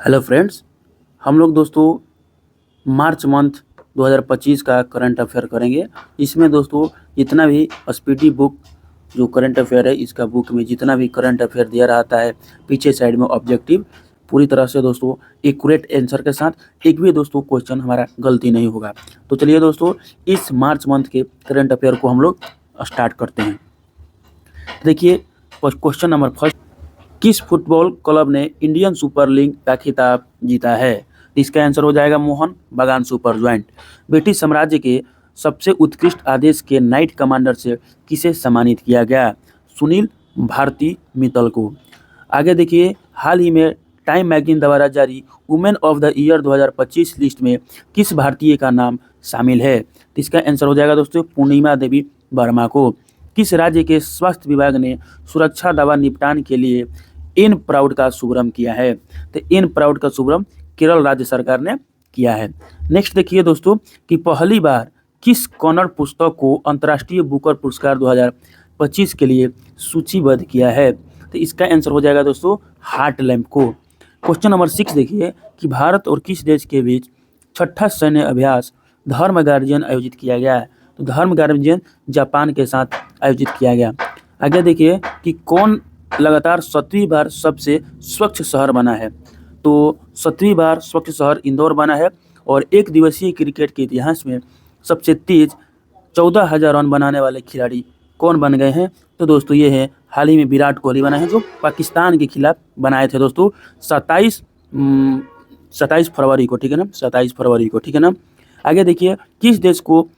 Hello friends, हम लोग दोस्तों मार्च मंथ 2025 का करंट अफेयर करेंगे। इसमें दोस्तों जितना भी स्पीडी बुक जो करंट अफेयर है, इसका बुक में जितना भी करंट अफेयर दिया रहता है, पीछे साइड में ऑब्जेक्टिव पूरी तरह से दोस्तों एक्यूरेट आंसर के साथ एक भी दोस्तों क्वेश्चन हमारा गलती नहीं होगा। तो चलिए दोस्तों इस मार्च मंथ के करंट अफेयर को हम लोग स्टार्ट करते हैं। देखिए क्वेश्चन नंबर फर्स्ट, किस फुटबॉल क्लब ने इंडियन सुपर लीग का खिताब जीता है? इसका आंसर हो जाएगा मोहन बगान सुपर जॉइंट। ब्रिटिश साम्राज्य के सबसे उत्कृष्ट आदेश के नाइट कमांडर से किसे सम्मानित किया गया? सुनील भारती मित्तल को। आगे देखिए, हाल ही में टाइम मैगजीन द्वारा जारी women of the year 2025 list में किस भारतीय का नाम शामिल है? तो इसका आंसर हो जाएगा दोस्तों पूर्णिमा देवी वर्मा को। किस राज्य के स्वास्थ्य विभाग ने सुरक्षा दवा निपटान के लिए इन प्राउड का शुभारंभ किया है? तो इन प्राउड का शुभारंभ केरल राज्य सरकार ने किया है। नेक्स्ट देखिए दोस्तों कि पहली बार किस कॉर्नर पुस्तक को अंतर्राष्ट्रीय बुकर पुरस्कार 2025 के लिए सूचीबद्ध किया है? तो इसका आंसर हो जाएगा दोस्तों हार्ट लैम्प को। क्वेश्चन नंबर 6 देखिए कि भारत और किस देश के बीच छठा सैन्य अभ्यास धर्म गार्जियन आयोजित किया गया है? तो धर्म गार्जियन जापान के साथ आयोजित किया गया। आगे देखिए कि कौन लगातार 7वीं बार सबसे स्वच्छ शहर बना है? तो 7वीं बार स्वच्छ शहर इंदौर बना है। और एक दिवसीय क्रिकेट के इतिहास में सबसे तेज 14,000 रन बनाने वाले खिलाड़ी कौन बन गए हैं? तो दोस्तों ये है हाल ही में विराट कोहली बना है, जो पाकिस्तान के खिलाफ बनाए थे दोस्तों 27 फरवरी को, ठीक है ना, 27 फरवरी को, ठीक है ना। आगे देखिए, किस देश को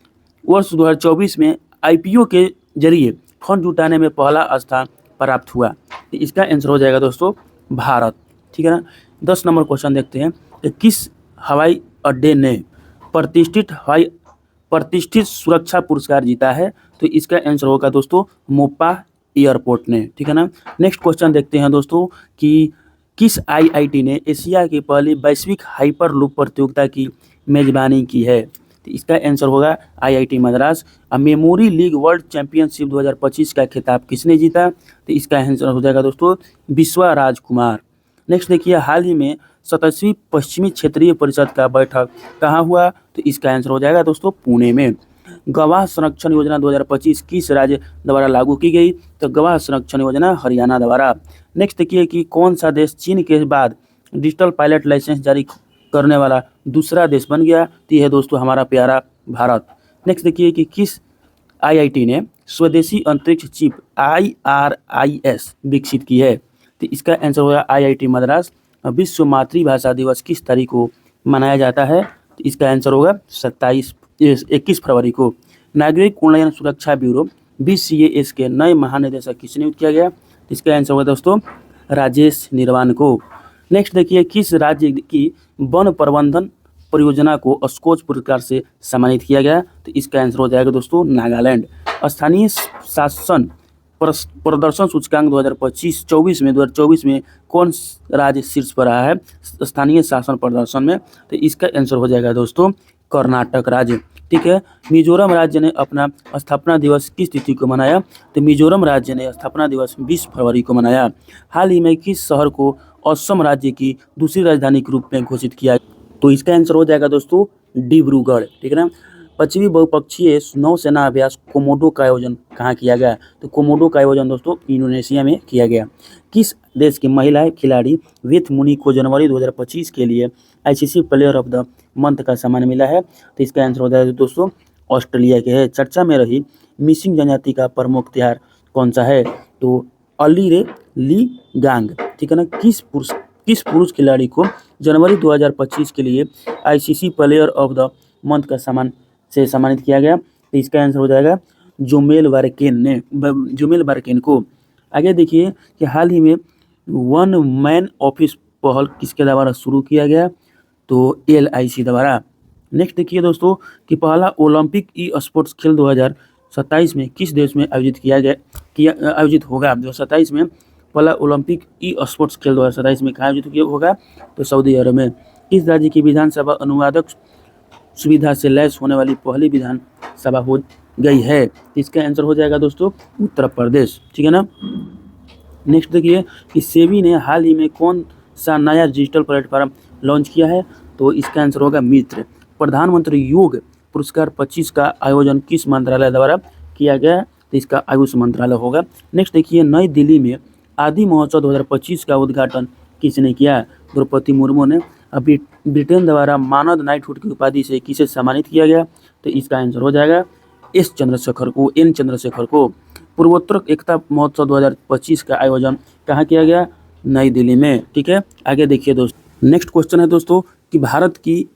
वर्ष 2024 में IPO के जरिए फंड जुटाने में पहला स्थान प्राप्त हुआ? तो इसका आंसर हो जाएगा दोस्तों भारत, ठीक है ना। 10 नंबर क्वेश्चन देखते हैं कि किस हवाई अड्डे ने प्रतिष्ठित सुरक्षा पुरस्कार जीता है? तो इसका आंसर होगा दोस्तों मोपा एयरपोर्ट ने, ठीक है ना। नेक्स्ट क्वेश्चन देखते हैं दोस्तों कि किस IIT ने एशिया की पहली वैश्विक हाइपर लूप प्रतियोगिता की मेजबानी की है? तो इसका आंसर होगा IIT Madras. Memory league world championship 2025 का खिताब किसने जीता? तो इसका आंसर हो जाएगा दोस्तों विश्वा राजकुमार। नेक्स्ट देखिए, हाल ही में 27वीं पश्चिमी क्षेत्रीय परिषद का बैठक कहाँ हुआ? तो इसका आंसर हो जाएगा दोस्तों पुणे में। गवाह संरक्षण योजना 2025 किस राज्य द्वारा लागू की गई? तो गवाह संरक्षण योजना हरियाणा द्वारा। नेक्स्ट देखिए कि कौन सा देश चीन के बाद डिजिटल पायलट लाइसेंस जारी करने वाला दूसरा देश बन गया? तो यह है दोस्तों हमारा प्यारा भारत। नेक्स्ट देखिए कि किस IIT ने स्वदेशी अंतरिक्ष चिप IRIS विकसित की है? तो इसका आंसर होगा IIT मद्रास। विश्व मातृभाषा दिवस किस तारीख को मनाया जाता है? तो इसका आंसर होगा 21 फरवरी को। नागरिक उन्नयन सुरक्षा ब्यूरो BCAS के नए महानिदेशक किसने नियुक्त किया गया? तो इसका आंसर होगा दोस्तों राजेश निर्वाण को। नेक्स्ट देखिए, किस राज्य की वन प्रबंधन परियोजना को स्कोच पुरस्कार से सम्मानित किया गया? तो इसका आंसर हो जाएगा दोस्तों नागालैंड। स्थानीय शासन प्रदर्शन सूचकांक 2024 में कौन राज्य शीर्ष पर रहा है स्थानीय शासन प्रदर्शन में? तो इसका आंसर हो जाएगा दोस्तों कर्नाटक राज्य, ठीक है। मिजोरम राज्य ने अपना स्थापना दिवस किस तिथि को मनाया? तो मिजोरम राज्य ने स्थापना दिवस 20 फरवरी को मनाया। हाल ही में किस शहर को असम राज्य की दूसरी राजधानी के रूप में घोषित किया? तो इसका आंसर हो जाएगा दोस्तों डिब्रूगढ़, ठीक है ना। पश्चिमी बहुपक्षीय नौसेना अभ्यास कोमोडो का आयोजन कहाँ किया गया? तो कोमोडो का आयोजन दोस्तों इंडोनेशिया में किया गया। किस देश की महिला खिलाड़ी वेथ मुनी को जनवरी 2025 के लिए ICC player of the month का सम्मान मिला है? तो इसका आंसर हो जाएगा दोस्तों ऑस्ट्रेलिया के है। चर्चा में रही मिसिंग जनजाति का प्रमुख त्योहार कौन सा है? तो अली ली गांग, ठीक है ना। किस पुरुष खिलाड़ी को जनवरी 2025 के लिए ICC player of the month का सम्मानित किया गया? तो इसका आंसर हो जाएगा जोमेल बारकेन को। आगे देखिए कि हाल ही में वन मैन ऑफिस पहल किसके द्वारा शुरू किया गया? तो LIC द्वारा। नेक्स्ट देखिए दोस्तों कि पहला ओलंपिक स्पोर्ट्स खेल 2027 में किस देश में आयोजित होगा? 2027 में पहला ओलंपिक स्पोर्ट्स खेल 2027 में कहाँ आयोजित होगा? तो सऊदी अरब में। किस राज्य की विधानसभा अनुवादक सुविधा से लैस होने वाली पहली विधानसभा हो गई है? इसका आंसर हो जाएगा दोस्तों उत्तर प्रदेश, ठीक है ना। नेक्स्ट देखिए कि सेबी ने हाल ही में कौन सा नया डिजिटल प्लेटफॉर्म लॉन्च किया है? तो इसका आंसर होगा मित्र। प्रधानमंत्री योग पुरस्कार 25 का आयोजन किस मंत्रालय द्वारा किया गया है? तो इसका आयुष मंत्रालय होगा। नेक्स्ट देखिए, नई दिल्ली में आदि महोत्सव 2025 का उद्घाटन किसने किया? द्रौपदी मुर्मू ने। अभी ब्रिटेन द्वारा मानद नाइटहुड की उपाधि से किसे सम्मानित किया गया? तो इसका आंसर हो जाएगा एन चंद्रशेखर को। पूर्वोत्तर एकता महोत्सव 2025 का आयोजन कहाँ किया गया? नई दिल्ली में। ठीक है, आगे देखिए दोस्तों। नेक्स्ट क्वेश्चन है दोस्तों कि भारत की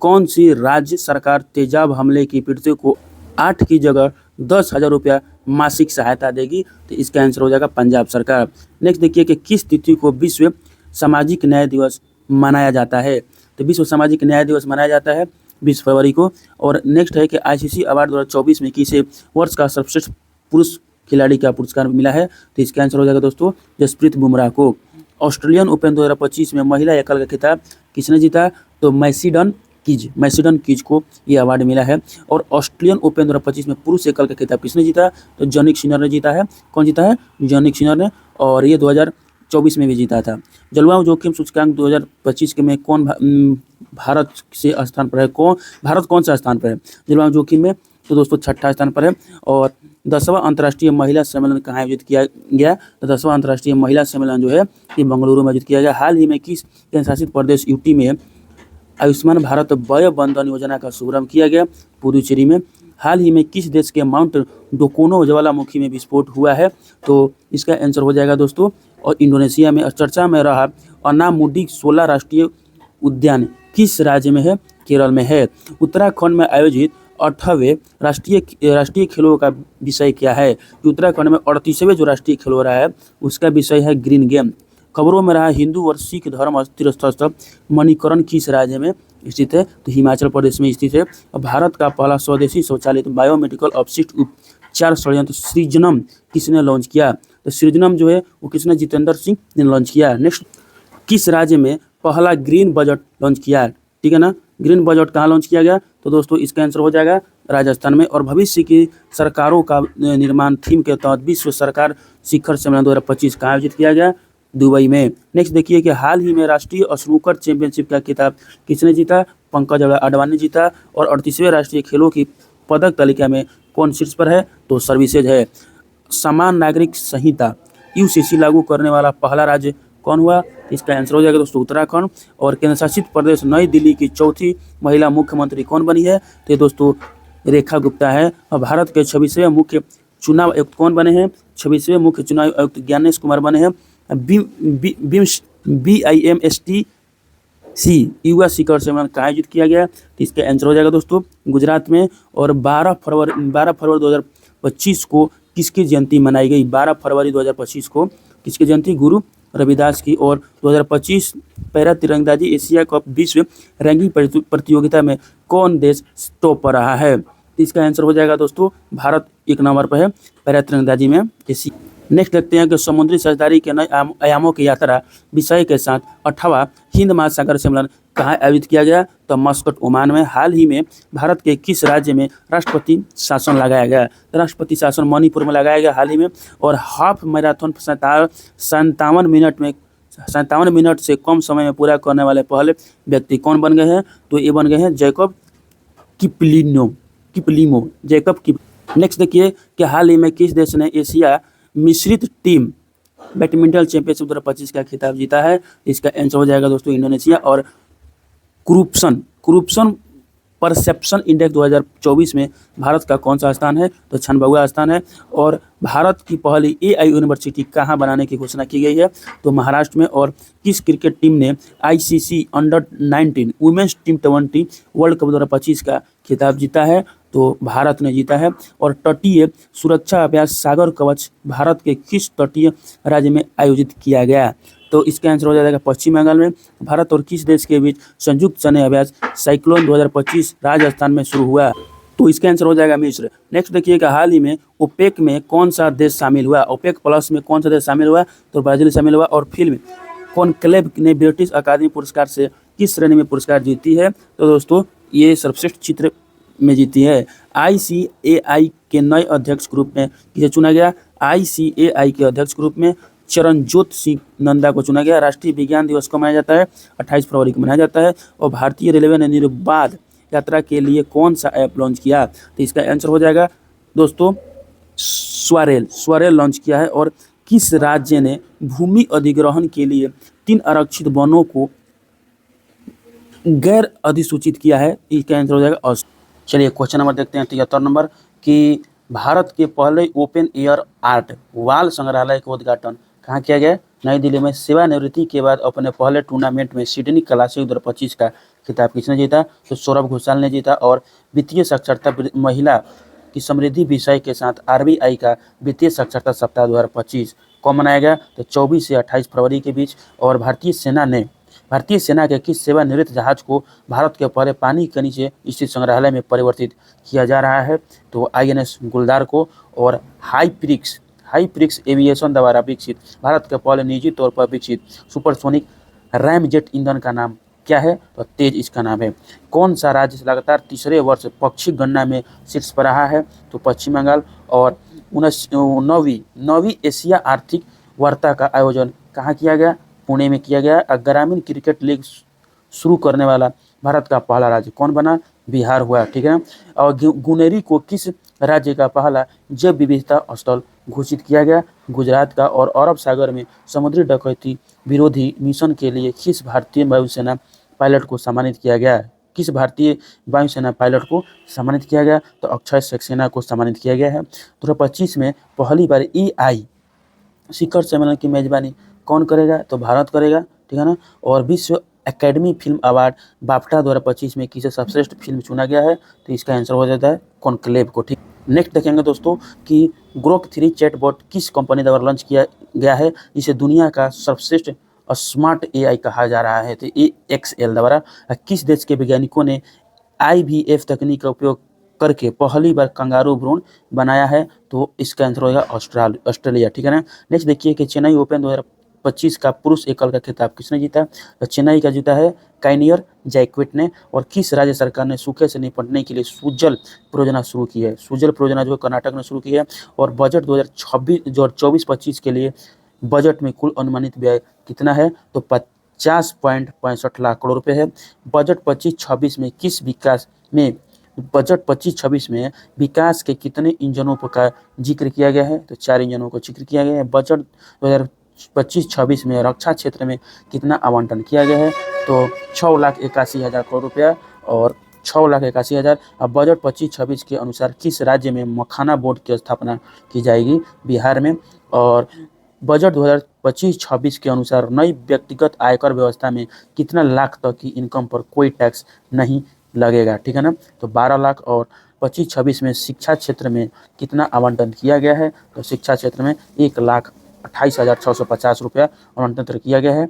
कौन सी राज्य सरकार तेजाब हमले की पीड़ितों को 8 की जगह 10,000 रुपया मासिक सहायता देगी? तो इसका आंसर हो जाएगा पंजाब सरकार। नेक्स्ट देखिए कि किस तिथि को विश्व सामाजिक न्याय दिवस मनाया जाता है? तो विश्व सामाजिक न्याय दिवस मनाया जाता है 20 फरवरी को। और नेक्स्ट है कि आईसीसी अवार्ड 2024 में किसे वर्ष का सर्वश्रेष्ठ पुरुष खिलाड़ी का पुरस्कार मिला है? तो इसका आंसर हो जाएगा दोस्तों जसप्रीत बुमराह को। ऑस्ट्रेलियन ओपन 2025 में महिला एकल का खिताब किसने जीता? तो मैसीडन कीज को ये अवार्ड मिला है। और ऑस्ट्रेलियन ओपन 2025 में पुरुष एकल का खिताब किसने जीता? तो जॉनिक सिनर ने जीता है। कौन जीता है? जॉनिक सिनर ने। और ये 2024 में भी जीता था। जलवायु जोखिम सूचकांक 2025 के में कौन भारत से स्थान पर है? भारत कौन सा स्थान पर है जलवायु जोखिम में? तो दोस्तों 6ठा स्थान पर है। और 10वां अंतर्राष्ट्रीय महिला सम्मेलन कहाँ आयोजित किया गया? तो 10वां अंतर्राष्ट्रीय महिला सम्मेलन जो है ये बेंगलुरु में आयोजित किया गया। हाल ही में किस केंद्र शासित प्रदेश यूटी में आयुष्मान भारत वय बंधन योजना का शुभारंभ किया गया? पुदुचेरी में। हाल ही में किस देश के माउंट डोकोनो ज्वालामुखी में विस्फोट हुआ है? तो इसका आंसर हो जाएगा दोस्तों और इंडोनेशिया में। चर्चा में रहा अनामुडी 16 राष्ट्रीय उद्यान किस राज्य में है? केरल में है। उत्तराखंड में आयोजित 8वें राष्ट्रीय खेलों का विषय क्या है? उत्तराखंड में 38वें जो राष्ट्रीय खेल हो रहा है उसका विषय है ग्रीन गेम। खबरों में रहा हिंदू और सिख धर्म तीर्थस्थल मणिकरण किस राज्य में स्थित है? तो हिमाचल प्रदेश में स्थित है। भारत का पहला स्वदेशी स्वचालित बायोमेडिकल अपशिष्ट उपचार संयंत्र सृजनम किसने लॉन्च किया? तो सृजनम जो है वो किसने? जितेंद्र सिंह ने लॉन्च किया। नेक्स्ट, किस राज्य में पहला ग्रीन बजट लॉन्च किया? ठीक है ना, ग्रीन बजट कहाँ लॉन्च किया गया? तो दोस्तों इसका आंसर हो जाएगा राजस्थान में। और भविष्य की सरकारों का निर्माण थीम के तहत विश्व सरकार शिखर सम्मेलन 2025 का आयोजित किया गया दुबई में। नेक्स्ट देखिए कि हाल ही में राष्ट्रीय स्नूकर चैंपियनशिप का खिताब किसने जीता? पंकज अडवाणी जीता। और 38वें राष्ट्रीय खेलों की पदक तालिका में कौन शीर्ष पर है? तो सर्विसेज है। समान नागरिक संहिता यूसीसी लागू करने वाला पहला राज्य कौन हुआ? इसका आंसर हो जाएगा दोस्तों उत्तराखंड। और केंद्र शासित प्रदेश नई दिल्ली की चौथी महिला मुख्यमंत्री कौन बनी है? तो दोस्तों रेखा गुप्ता है। और भारत के 26वें मुख्य चुनाव आयुक्त कौन बने हैं? 26वें मुख्य चुनाव आयुक्त ज्ञानेश कुमार बने हैं। BIMSTC युवा शिखर सम्मेलन का आयोजित किया गया। तो इसका आंसर हो जाएगा दोस्तों गुजरात में। और 12 फरवरी 2025 को किसकी जयंती मनाई गई? 12 फरवरी 2025 को किसकी जयंती? गुरु रविदास की। और 2025 पैरा तीरंदाजी एशिया कप विश्व रैंकिंग प्रतियोगिता में कौन देश टॉप पर रहा है? तो इसका आंसर हो जाएगा दोस्तों भारत 1 नंबर पर है पैरा तीरंदाजी में एशिया। नेक्स्ट देखते हैं कि समुद्री साझेदारी के नए आयामों की यात्रा विषय के साथ 8वां हिंद महासागर सम्मेलन कहाँ आयोजित किया गया? तो मस्कट ओमान में। हाल ही में भारत के किस राज्य में राष्ट्रपति शासन लगाया गया? राष्ट्रपति शासन मणिपुर में लगाया गया हाल ही में। और हाफ मैराथन 57 मिनट से कम समय में पूरा करने वाले पहले व्यक्ति कौन बन गए हैं? तो ये बन गए हैं जैकब किपलिमो। नेक्स्ट देखिए कि हाल ही में किस देश ने एशिया मिश्रित टीम बैडमिंटन चैंपियनशिप 2025 का खिताब जीता है? इसका आंसर हो जाएगा दोस्तों इंडोनेशिया। और कुरुप्शन परसेप्शन इंडेक्स 2024 में भारत का कौन सा स्थान है? तो 96वां स्थान है। और भारत की पहली AI यूनिवर्सिटी कहाँ बनाने की घोषणा की गई है? तो महाराष्ट्र में। और किस क्रिकेट टीम ने ICC under women's team 20 world cup 2025 का खिताब जीता है? तो भारत ने जीता है। और तटीय सुरक्षा अभ्यास सागर कवच भारत के किस तटीय राज्य में आयोजित किया गया? तो इसका आंसर हो जाएगा पश्चिम बंगाल में। भारत और किस देश के बीच संयुक्त सैन्य अभ्यास साइक्लोन 2025 राजस्थान में शुरू हुआ? तो इसका आंसर हो जाएगा मिस्र। नेक्स्ट देखिएगा हाल ही में ओपेक में कौन सा देश शामिल हुआ? ओपेक प्लस में कौन सा देश शामिल हुआ? तो ब्राजील शामिल हुआ। और फिल्म कॉनक्लेव ने ब्रिटिश अकादमी पुरस्कार से किस श्रेणी में पुरस्कार जीती है? तो दोस्तों ये सर्वश्रेष्ठ चित्र में जीती है। ICAI के नए अध्यक्ष के रूप में किसे चुना गया? ICAI के अध्यक्ष के रूप में चरणजोत सिंह नंदा को चुना गया। राष्ट्रीय विज्ञान दिवस को मनाया जाता है 28 फरवरी को मनाया जाता है। और भारतीय रेलवे ने निर्बाध यात्रा के लिए कौन सा ऐप लॉन्च किया? तो इसका आंसर हो जाएगा दोस्तों स्वरेल लॉन्च किया है। और किस राज्य ने भूमि अधिग्रहण के लिए 3 आरक्षित वनों को गैर अधिसूचित किया है? इसका आंसर हो जाएगा चलिए क्वेश्चन नंबर देखते हैं 73 नंबर कि भारत के पहले ओपन एयर आर्ट वाल संग्रहालय का उद्घाटन कहाँ किया गया? नई दिल्ली में। सेवानिवृत्ति के बाद अपने पहले टूर्नामेंट में सिडनी क्लासिक 2025 का खिताब किसने जीता? तो सौरभ घोषाल ने जीता। और वित्तीय साक्षरता महिला की समृद्धि विषय के साथ आरबीआई का वित्तीय साक्षरता सप्ताह 2025 कब मनाया गया? तो 24 से 28 फरवरी के बीच। और भारतीय सेना के किस सेवानिवृत्त जहाज को भारत के पहले पानी के नीचे स्थित संग्रहालय में परिवर्तित किया जा रहा है? तो आईएनएस गुलदार को। और हाईप्रिक्स एविएशन द्वारा विकसित भारत के पहले निजी तौर पर विकसित सुपरसोनिक रैमजेट ईंधन का नाम क्या है? तो तेज इसका नाम है। कौन सा राज्य लगातार तीसरे वर्ष पक्षी गणना में शीर्ष पर रहा है? तो पश्चिम बंगाल। और 9वीं एशिया आर्थिक वार्ता का आयोजन कहाँ किया गया? पुणे में किया गया। ग्रामीण क्रिकेट लीग शुरू करने वाला भारत का पहला राज्य कौन बना? बिहार हुआ, ठीक है। और गुनेरी को किस राज्य का पहला जैव विविधता स्थल घोषित किया गया? गुजरात का। और अरब सागर में समुद्री डकैती विरोधी मिशन के लिए किस भारतीय वायुसेना पायलट को सम्मानित किया गया? किस भारतीय वायुसेना पायलट को सम्मानित किया गया? तो अक्षय सक्सेना को सम्मानित किया गया है। 2025 में पहली बार AI शिखर सम्मेलन की मेजबानी कौन करेगा? तो भारत करेगा, ठीक है ना। और विश्व एकेडमी फिल्म अवार्ड बाफ्टा 2025 में किसे सर्वश्रेष्ठ फिल्म चुना गया है? तो इसका आंसर हो जाता है कॉन्क्लेव को, ठीक। नेक्स्ट देखेंगे दोस्तों कि ग्रोक 3 चैटबॉट किस कंपनी द्वारा लॉन्च किया गया है जिसे दुनिया का सर्वश्रेष्ठ स्मार्ट AI कहा जा रहा है? तो AXL द्वारा। किस देश के वैज्ञानिकों ने IVF तकनीक का उपयोग करके पहली बार कंगारू भ्रूण बनाया है? तो इसका आंसर होगा ऑस्ट्रेलिया, ठीक है ना। नेक्स्ट देखिए कि चेन्नई ओपन 2025 का पुरुष एकल का खिताब किसने जीता? तो चेन्नई का जीता है काइनियर जैक्विट ने। और किस राज्य सरकार ने सूखे से निपटने के लिए सुजल परियोजना शुरू की है? सुजल परियोजना जो कर्नाटक ने शुरू की है। और बजट 2024-25 के लिए बजट में कुल अनुमानित व्यय कितना है? तो 50.65 लाख करोड़ रुपए है। बजट 25-26 में विकास के कितने इंजनों का जिक्र किया गया है? तो 4 इंजनों को जिक्र किया गया है। बजट 2025-26 में रक्षा क्षेत्र में कितना आवंटन किया गया है? तो 6,81,000 करोड़ रुपया और 6,81,000। अब बजट 25-26 के अनुसार किस राज्य में मखाना बोर्ड की स्थापना की जाएगी? बिहार में। और बजट 2025-26 के अनुसार नई व्यक्तिगत आयकर व्यवस्था में कितना लाख तक की इनकम पर कोई टैक्स नहीं लगेगा, ठीक है ना। तो 12 लाख। और 25-26 में शिक्षा क्षेत्र में कितना आवंटन किया गया है? तो शिक्षा क्षेत्र में 1,28,650 रुपया आवंटन किया गया है।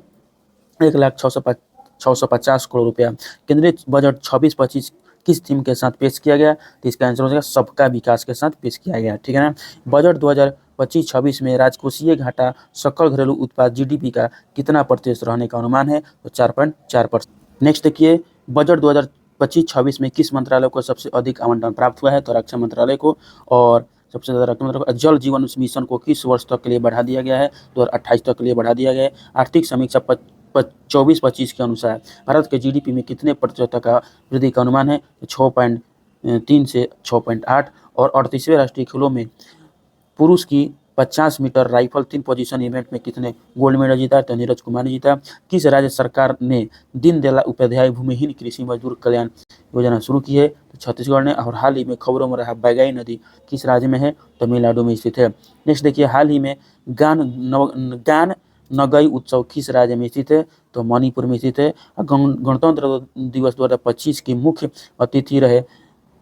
1,06,650 करोड़ रुपया। केंद्रीय बजट 26-25 किस थीम के साथ पेश किया गया? तो इसका आंसर हो जाएगा सबका विकास के साथ पेश किया गया, ठीक है ना। बजट 2025-26 में राजकोषीय घाटा सकल घरेलू उत्पाद GDP का कितना प्रतिशत रहने का अनुमान है? तो 4.4%। नेक्स्ट देखिए बजट 2025-26 में किस मंत्रालय को सबसे अधिक आवंटन प्राप्त हुआ है? तो रक्षा मंत्रालय को। और सबसे ज़्यादा रक्षा मंत्रालय जल जीवन मिशन को किस वर्ष तक के लिए बढ़ा दिया गया है? 2028 तक के लिए बढ़ा दिया गया है। आर्थिक समीक्षा 24-25 के अनुसार भारत के GDP में कितने प्रतिशत का वृद्धि का अनुमान है? 6.3 से 6.8। और 38वें राष्ट्रीय खेलों में पुरुष की 50 मीटर राइफल 3 पोजीशन इवेंट में कितने गोल्ड मेडल जीता? तो नीरज कुमार ने जीता। किस राज्य सरकार ने दीनदयाल उपाध्याय भूमिहीन कृषि मजदूर कल्याण योजना शुरू की है? तो छत्तीसगढ़ ने। और हाल ही में खबरों में रहा बैगाई नदी किस राज्य में है? तमिलनाडु में स्थित है। नेक्स्ट देखिए हाल ही में गान नगई उत्सव किस राज्य में स्थित है? तो मणिपुर में स्थित है। गणतंत्र दिवस 2025 के मुख्य अतिथि रहे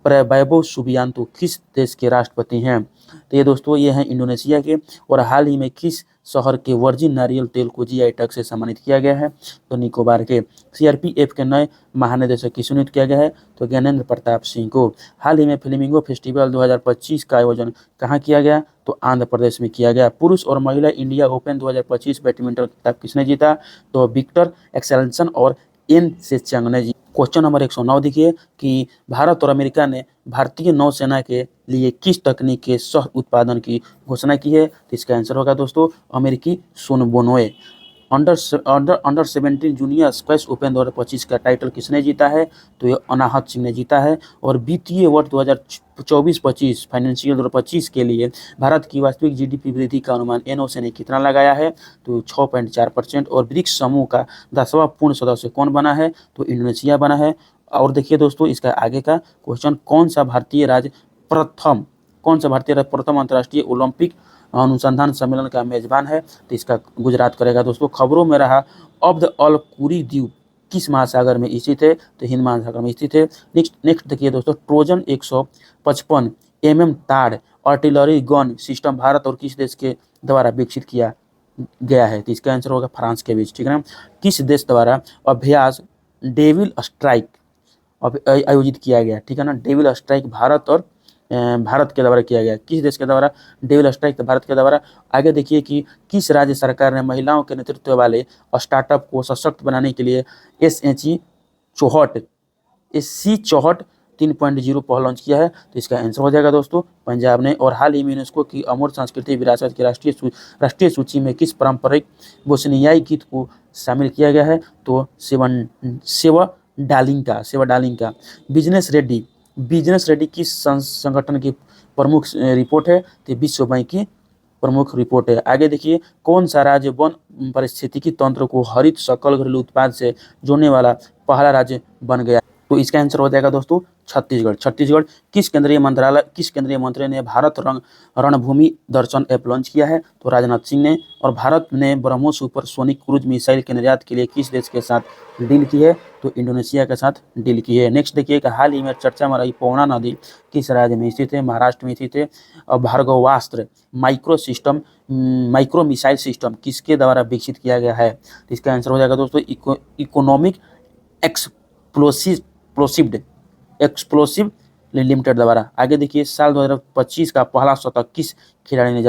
प्रबोवो सुबियांतो किस देश के राष्ट्रपति हैं? तो ये दोस्तों ये हैं इंडोनेशिया के। और हाल ही में किस शहर के वर्जिन नारियल तेल को GI टैग से सम्मानित किया गया है? तो निकोबार के। CRPF के नए महानिदेशक किसे नियुक्त किया गया है? तो ज्ञानेंद्र प्रताप सिंह को। हाल ही में फ्लेमिंगो फेस्टिवल 2025 का आयोजन कहाँ किया गया? तो आंध्र प्रदेश में किया गया। पुरुष और महिला इंडिया ओपन 2025 बैडमिंटन खिताब किसने जीता? तो विक्टर एक्सेल्सन और N से चंग ने जीता। क्वेश्चन नंबर 109 देखिए कि भारत और अमेरिका ने भारतीय नौसेना के लिए किस तकनीक के सह उत्पादन की घोषणा की है? तो इसका आंसर होगा दोस्तों अमेरिकी सुनबोनोए। अंडर 17 जूनियर स्क्वैश ओपन 2025 का टाइटल किसने जीता है? तो ये अनाहत सिंह ने जीता है। और वित्तीय वर्ष 2024-25 फाइनेंशियल 2025 के लिए भारत की वास्तविक जीडीपी वृद्धि का अनुमान एनओसी ने कितना लगाया है? तो 6.4%। और ब्रिक्स समूह का 10वां पूर्ण सदस्य कौन बना है? तो इंडोनेशिया बना है। और देखिए दोस्तों इसका आगे का क्वेश्चन, कौन सा भारतीय राज्य प्रथम अंतर्राष्ट्रीय ओलंपिक अनुसंधान सम्मेलन का मेजबान है? तो इसका गुजरात करेगा दोस्तों। खबरों में रहा अब्द अल कुरी द्वीप किस महासागर में स्थित है? तो हिंद महासागर में स्थित है। नेक्स्ट देखिए दोस्तों, ट्रोजन 155 mm ताड़ आर्टिलरी गन सिस्टम भारत और किस देश के द्वारा विकसित किया गया है? तो इसका आंसर होगा फ्रांस के बीच, ठीक है ना। किस देश द्वारा अभ्यास डेविल स्ट्राइक आयोजित किया गया, ठीक है ना। डेविल स्ट्राइक भारत के द्वारा किया गया। किस देश के द्वारा डेविल स्ट्राइक? भारत के द्वारा। आगे देखिए कि किस राज्य सरकार ने महिलाओं के नेतृत्व वाले स्टार्टअप को सशक्त बनाने के लिए SC चौहट 3.0 पहल लॉन्च किया है? तो इसका आंसर हो जाएगा दोस्तों पंजाब ने। और हाल ही में यूनेस्को की अमूर्त सांस्कृतिक विरासत की राष्ट्रीय सूची में किस पारंपरिक बोस्नियाई गीत को शामिल किया गया है? तो सेवा डालिंग का। बिजनेस रेडी किस संगठन की प्रमुख रिपोर्ट है? तो विश्व बैंक की प्रमुख रिपोर्ट है। आगे देखिए, कौन सा राज्य वन पारिस्थितिकी तंत्र को हरित सकल घरेलू उत्पाद से जोड़ने वाला पहला राज्य बन गया? तो इसका आंसर हो जाएगा दोस्तों छत्तीसगढ़। किस केंद्रीय मंत्री ने भारत रणभूमि दर्शन ऐप लॉन्च किया है? तो राजनाथ सिंह ने। और भारत ने ब्रह्मोस सुपरसोनिक क्रूज मिसाइल के निर्यात के लिए किस देश के साथ डील की है? तो इंडोनेशिया के साथ डील की है। नेक्स्ट देखिए कि हाल ही में चर्चा में रही पौना नदी किस राज्य में स्थित है? महाराष्ट्र में स्थित है। और भार्गवास्त्र माइक्रो मिसाइल सिस्टम किसके द्वारा विकसित किया गया है? तो इसका आंसर हो जाएगा दोस्तों इकोनॉमिक एक्सप्लोसिव लिमिटेड द्वारा। आगे देखिए, साल 2025 का पहला शतक किस खिलाड़ी ने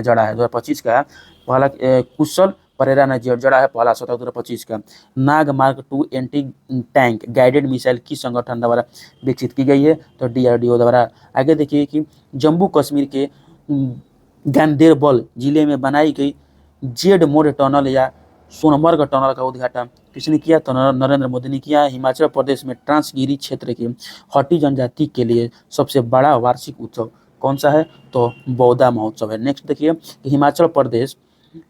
जड़ा है? 2025 का पहला कुशल परेरा ने जड़ा है पहला शतक 2025 का। Nag mark 2 anti tank guided missile किस संगठन द्वारा विकसित की गई है? तो DRDO द्वारा। आगे देखिए कि जम्मू कश्मीर के गांदेरबल जिले में बनाई गई जेड मोड टनल या सोनमर्ग टनल का उद्घाटन किसने किया? तो नरेंद्र मोदी ने किया। हिमाचल प्रदेश में ट्रांसगिरी क्षेत्र की हटी जनजाति के लिए सबसे बड़ा वार्षिक उत्सव कौन सा है? तो बौद्धा महोत्सव है। नेक्स्ट देखिए, हिमाचल प्रदेश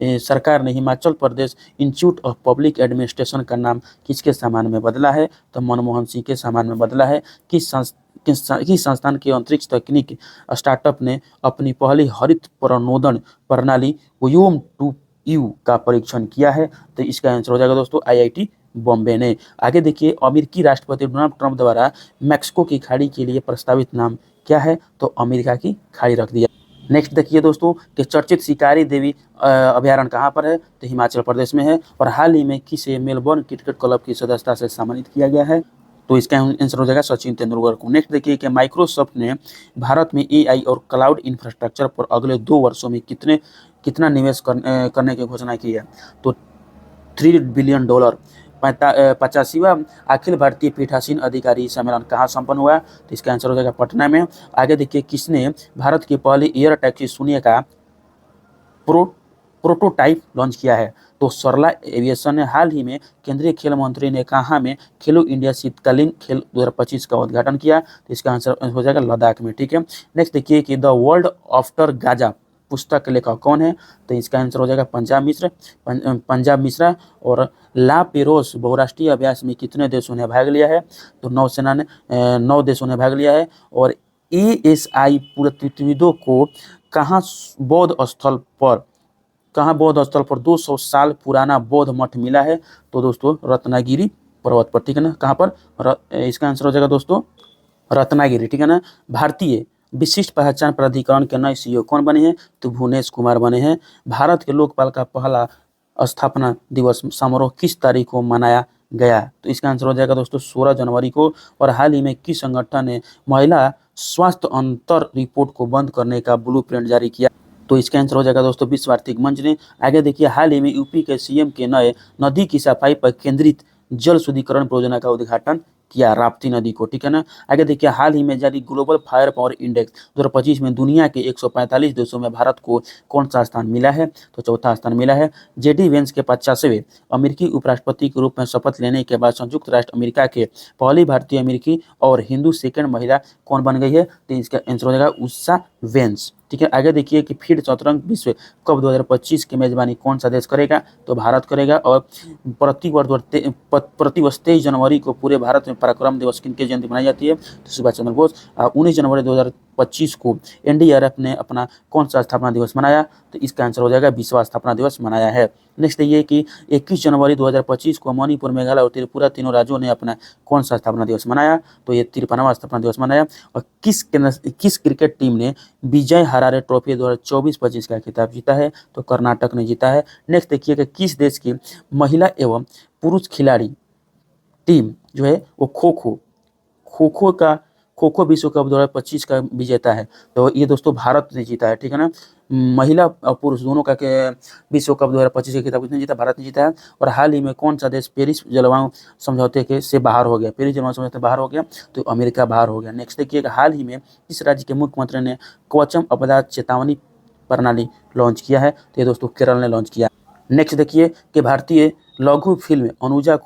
सरकार ने Himachal Pradesh institute of public administration का नाम किसके सम्मान में बदला है? तो मनमोहन सिंह के सम्मान में बदला है। किस संस्थान के अंतरिक्ष तकनीक स्टार्टअप ने अपनी पहली हरित प्रणोदन प्रणाली WOM-2U का परीक्षण किया है? तो इसका आंसर हो जाएगा दोस्तों IIT बॉम्बे ने। आगे देखिए, अमेरिकी राष्ट्रपति डोनाल्ड ट्रंप द्वारा मैक्सिको की खाड़ी के लिए प्रस्तावित नाम क्या है? तो अमेरिका की खाड़ी रख दिया। नेक्स्ट देखिए दोस्तों कि चर्चित शिकारी देवी अभयारण्य कहाँ पर है? तो हिमाचल प्रदेश में है। और हाल ही में किसे मेलबोर्न क्रिकेट क्लब की सदस्यता से सम्मानित किया गया है? तो इसका आंसर हो जाएगा सचिन तेंदुलकर को। नेक्स्ट देखिए कि माइक्रोसॉफ्ट ने भारत में AI और क्लाउड इंफ्रास्ट्रक्चर पर अगले 2 वर्षों में कितना निवेश करने की घोषणा की है? तो $3 बिलियन। 85वां अखिल भारतीय पीठासीन अधिकारी सम्मेलन कहाँ संपन्न हुआ? तो इसका आंसर हो जाएगा पटना में। आगे देखिए, किसने भारत की पहली एयर टैक्सी शून्य का प्रोटोटाइप लॉन्च किया है? तो सरला एविएशन ने। हाल ही में केंद्रीय खेल मंत्री ने कहाँ में खेलो इंडिया शीतकालीन खेल 2025 का उद्घाटन किया? तो इसका आंसर हो जाएगा लद्दाख में, ठीक है। नेक्स्ट देखिए कि द वर्ल्ड आफ्टर गाजा पुस्तक के लेखक कौन है? तो इसका आंसर हो जाएगा पंजाब मिश्रा। और ला पेरोस बहुराष्ट्रीय अभ्यास में कितने देशों ने भाग लिया है? तो 9 देशों ने भाग लिया है। और ASI पुरातत्वविदों को कहाँ बौद्ध स्थल पर 200 साल पुराना बौद्ध मठ मिला है? तो दोस्तों रत्नागिरी पर्वत पर, ठीक है ना। कहाँ पर? इसका आंसर हो जाएगा दोस्तों रत्नागिरी, ठीक है ना। भारतीय विशिष्ट पहचान प्राधिकरण के नए CEO कौन बने हैं? तो भुवनेश कुमार बने हैं। भारत के लोकपाल का पहला स्थापना दिवस समारोह किस तारीख को मनाया गया? तो इसका आंसर हो जाएगा दोस्तों 16 जनवरी को। और हाल ही में किस संगठन ने महिला स्वास्थ्य अंतर रिपोर्ट को बंद करने का ब्लूप्रिंट जारी किया? तो इसका आंसर हो जाएगा दोस्तों विश्व आर्थिक मंच ने। आगे देखिए, हाल ही में यूपी के CM के नए नदी की सफाई पर केंद्रित जल शुद्धिकरण परियोजना का उद्घाटन किया, राप्ती नदी को, ठीक है ना। आगे देखिए, हाल ही में जारी ग्लोबल फायर पावर इंडेक्स 2025 में दुनिया के 145 देशों में भारत को कौन सा स्थान मिला है, तो चौथा स्थान मिला है। जेडी वेंस के 50वें अमेरिकी उपराष्ट्रपति के रूप में शपथ लेने के बाद संयुक्त राष्ट्र अमेरिका के पहली भारतीय अमेरिकी और हिंदू सेकंड महिला कौन बन गई है, तो इसका आंसर हो जाएगा उषा वेंस, ठीक है। आगे देखिए कि फील्ड शतरंज विश्व कप 2025 की मेजबानी कौन सा देश करेगा, तो भारत करेगा। और प्रतिवर्ष 23 जनवरी को पूरे भारत में पराक्रम दिवस किनकी जयंती मनाई जाती है, तो सुभाष चंद्र बोस। 19 जनवरी 2025 को एनडीआरएफ ने अपना कौन सा स्थापना दिवस मनाया, तो इसका आंसर हो जाएगा 20वां स्थापना दिवस मनाया है। नेक्स्ट ये कि 21 जनवरी 2025 को मणिपुर, मेघालय और त्रिपुरा तीनों राज्यों ने अपना कौन सा स्थापना दिवस मनाया, तो ये 53वां स्थापना दिवस मनाया। और किस क्रिकेट टीम ने विजय हरारे ट्रॉफी 2024-25 का खिताब जीता है, तो कर्नाटक ने जीता है। नेक्स्ट देखिए कि किस देश की महिला एवं पुरुष खिलाड़ी टीम जो है वो खो खो विश्व कप 2025 का विजेता है, तो ये दोस्तों भारत ने जीता है, ठीक है ना। महिला और पुरुष दोनों का विश्व कप 2025 का खिताब किसने जीता, भारत ने जीता है। और हाल ही में कौन सा देश पेरिस जलवायु समझौते के से बाहर हो गया, पेरिस जलवायु समझौते बाहर हो गया, तो अमेरिका बाहर हो गया। नेक्स्ट देखिए, हाल ही में इस राज्य के मुख्यमंत्री ने कवचम आपदा चेतावनी प्रणाली लॉन्च किया है, तो ये दोस्तों केरल ने लॉन्च किया। नेक्स्ट देखिए कि भारतीय लघु फिल्म अनुजा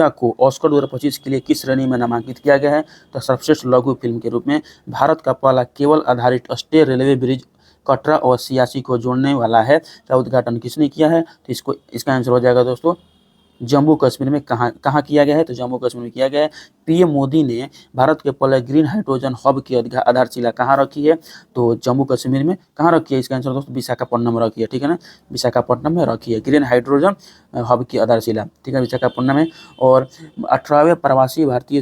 को ऑस्कर 2025 के लिए किस श्रेणी में नामांकित किया गया है, तो सर्वश्रेष्ठ लघु फिल्म के रूप में। भारत का पहला केबल आधारित स्टे रेलवे ब्रिज कटरा और सियासी को जोड़ने वाला है, का उद्घाटन किसने किया है, तो इसका आंसर हो जाएगा दोस्तों जम्मू कश्मीर में। कहाँ किया गया है, तो जम्मू कश्मीर में किया गया है। पीएम मोदी ने भारत के पहले ग्रीन हाइड्रोजन हब की आधारशिला कहाँ रखी है, तो जम्मू कश्मीर में। कहाँ रखी है, इसका आंसर दोस्तों विशाखापट्टनम में रखी है, ठीक है ना, विशाखापट्टनम में रखी है ग्रीन हाइड्रोजन हब की आधारशिला, ठीक है, विशाखापट्टनम में। और 18वें प्रवासी भारतीय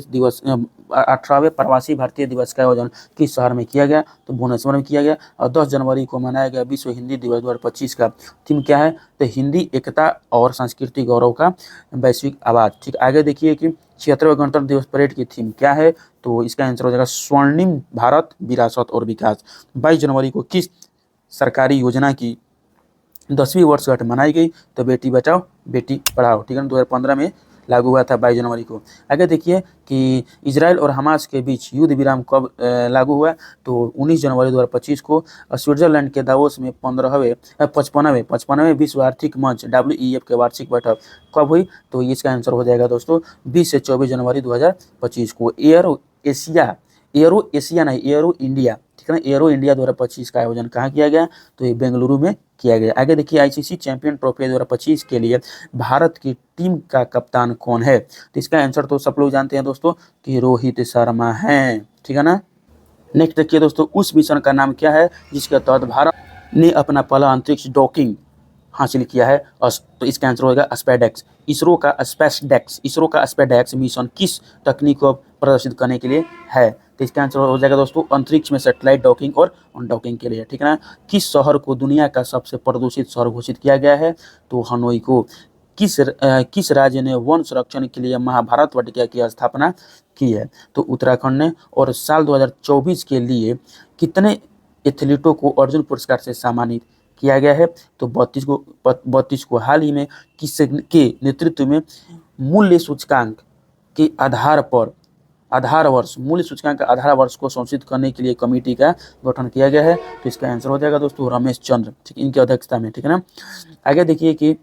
दिवस का आयोजन किस शहर में किया गया, तो भुवनेश्वर में किया गया। और 10 जनवरी को मनाया गया विश्व हिंदी दिवस 2025 का थीम क्या है, तो हिंदी एकता और सांस्कृतिक गौरव का वैश्विक आवाज, ठीक। आगे देखिए कि 76वें गणतंत्र दिवस परेड की थीम क्या है, तो इसका आंसर हो जाएगा स्वर्णिम भारत विरासत और विकास। 22 जनवरी को किस सरकारी योजना की 10वीं वर्षगांठ मनाई गई, तो बेटी बचाओ बेटी पढ़ाओ, ठीक है, 2015 में लागू हुआ था 22 जनवरी को। आगे देखिए कि इजराइल और हमास के बीच युद्ध विराम कब लागू हुआ, तो 19 जनवरी 2025 को स्विट्जरलैंड के दावोस में 55वें विश्व आर्थिक मंच WEF के वार्षिक बैठक कब हुई, तो इसका आंसर हो जाएगा दोस्तों 20 से 24 जनवरी 2025 को। एरो इंडिया, ठीक है ना, एरो इंडिया 2025 का आयोजन कहाँ किया गया, तो ये बेंगलुरु में किया गया। आगे देखिए आईसीसी चैंपियन ट्रॉफी 2025 के लिए भारत की टीम का कप्तान कौन है, तो इसका आंसर तो सब लोग जानते हैं दोस्तों कि रोहित शर्मा है, ठीक है ना। नेक्स्ट देखिए दोस्तों, उस मिशन का नाम क्या है जिसके तहत भारत ने अपना पहला अंतरिक्ष डॉकिंग हासिल किया है, तो इसका आंसर होगा स्पेसडेक्स। इसरो का स्पेसडेक्स मिशन किस तकनीक को प्रदर्शित करने के लिए है, तो इसका आंसर हो जाएगा दोस्तों अंतरिक्ष में सैटेलाइट डॉकिंग और अनडॉकिंग के लिए, ठीक है ना। किस शहर को दुनिया का सबसे प्रदूषित शहर घोषित किया गया है, तो हनोई को। किस राज्य ने वन संरक्षण के लिए महाभारत वाटिका की स्थापना की है, तो उत्तराखंड ने। और साल 2024 के लिए कितने एथलीटों को अर्जुन पुरस्कार से सम्मानित किया गया है, तो 32 को। हाल ही में किसके नेतृत्व में मूल्य सूचकांक के आधार वर्ष को संशोधित करने के लिए कमेटी का गठन किया गया है, तो इसका आंसर हो जाएगा दोस्तों रमेश चंद्र, ठीक, इनकी अध्यक्षता में, ठीक है ना। आगे देखिए कि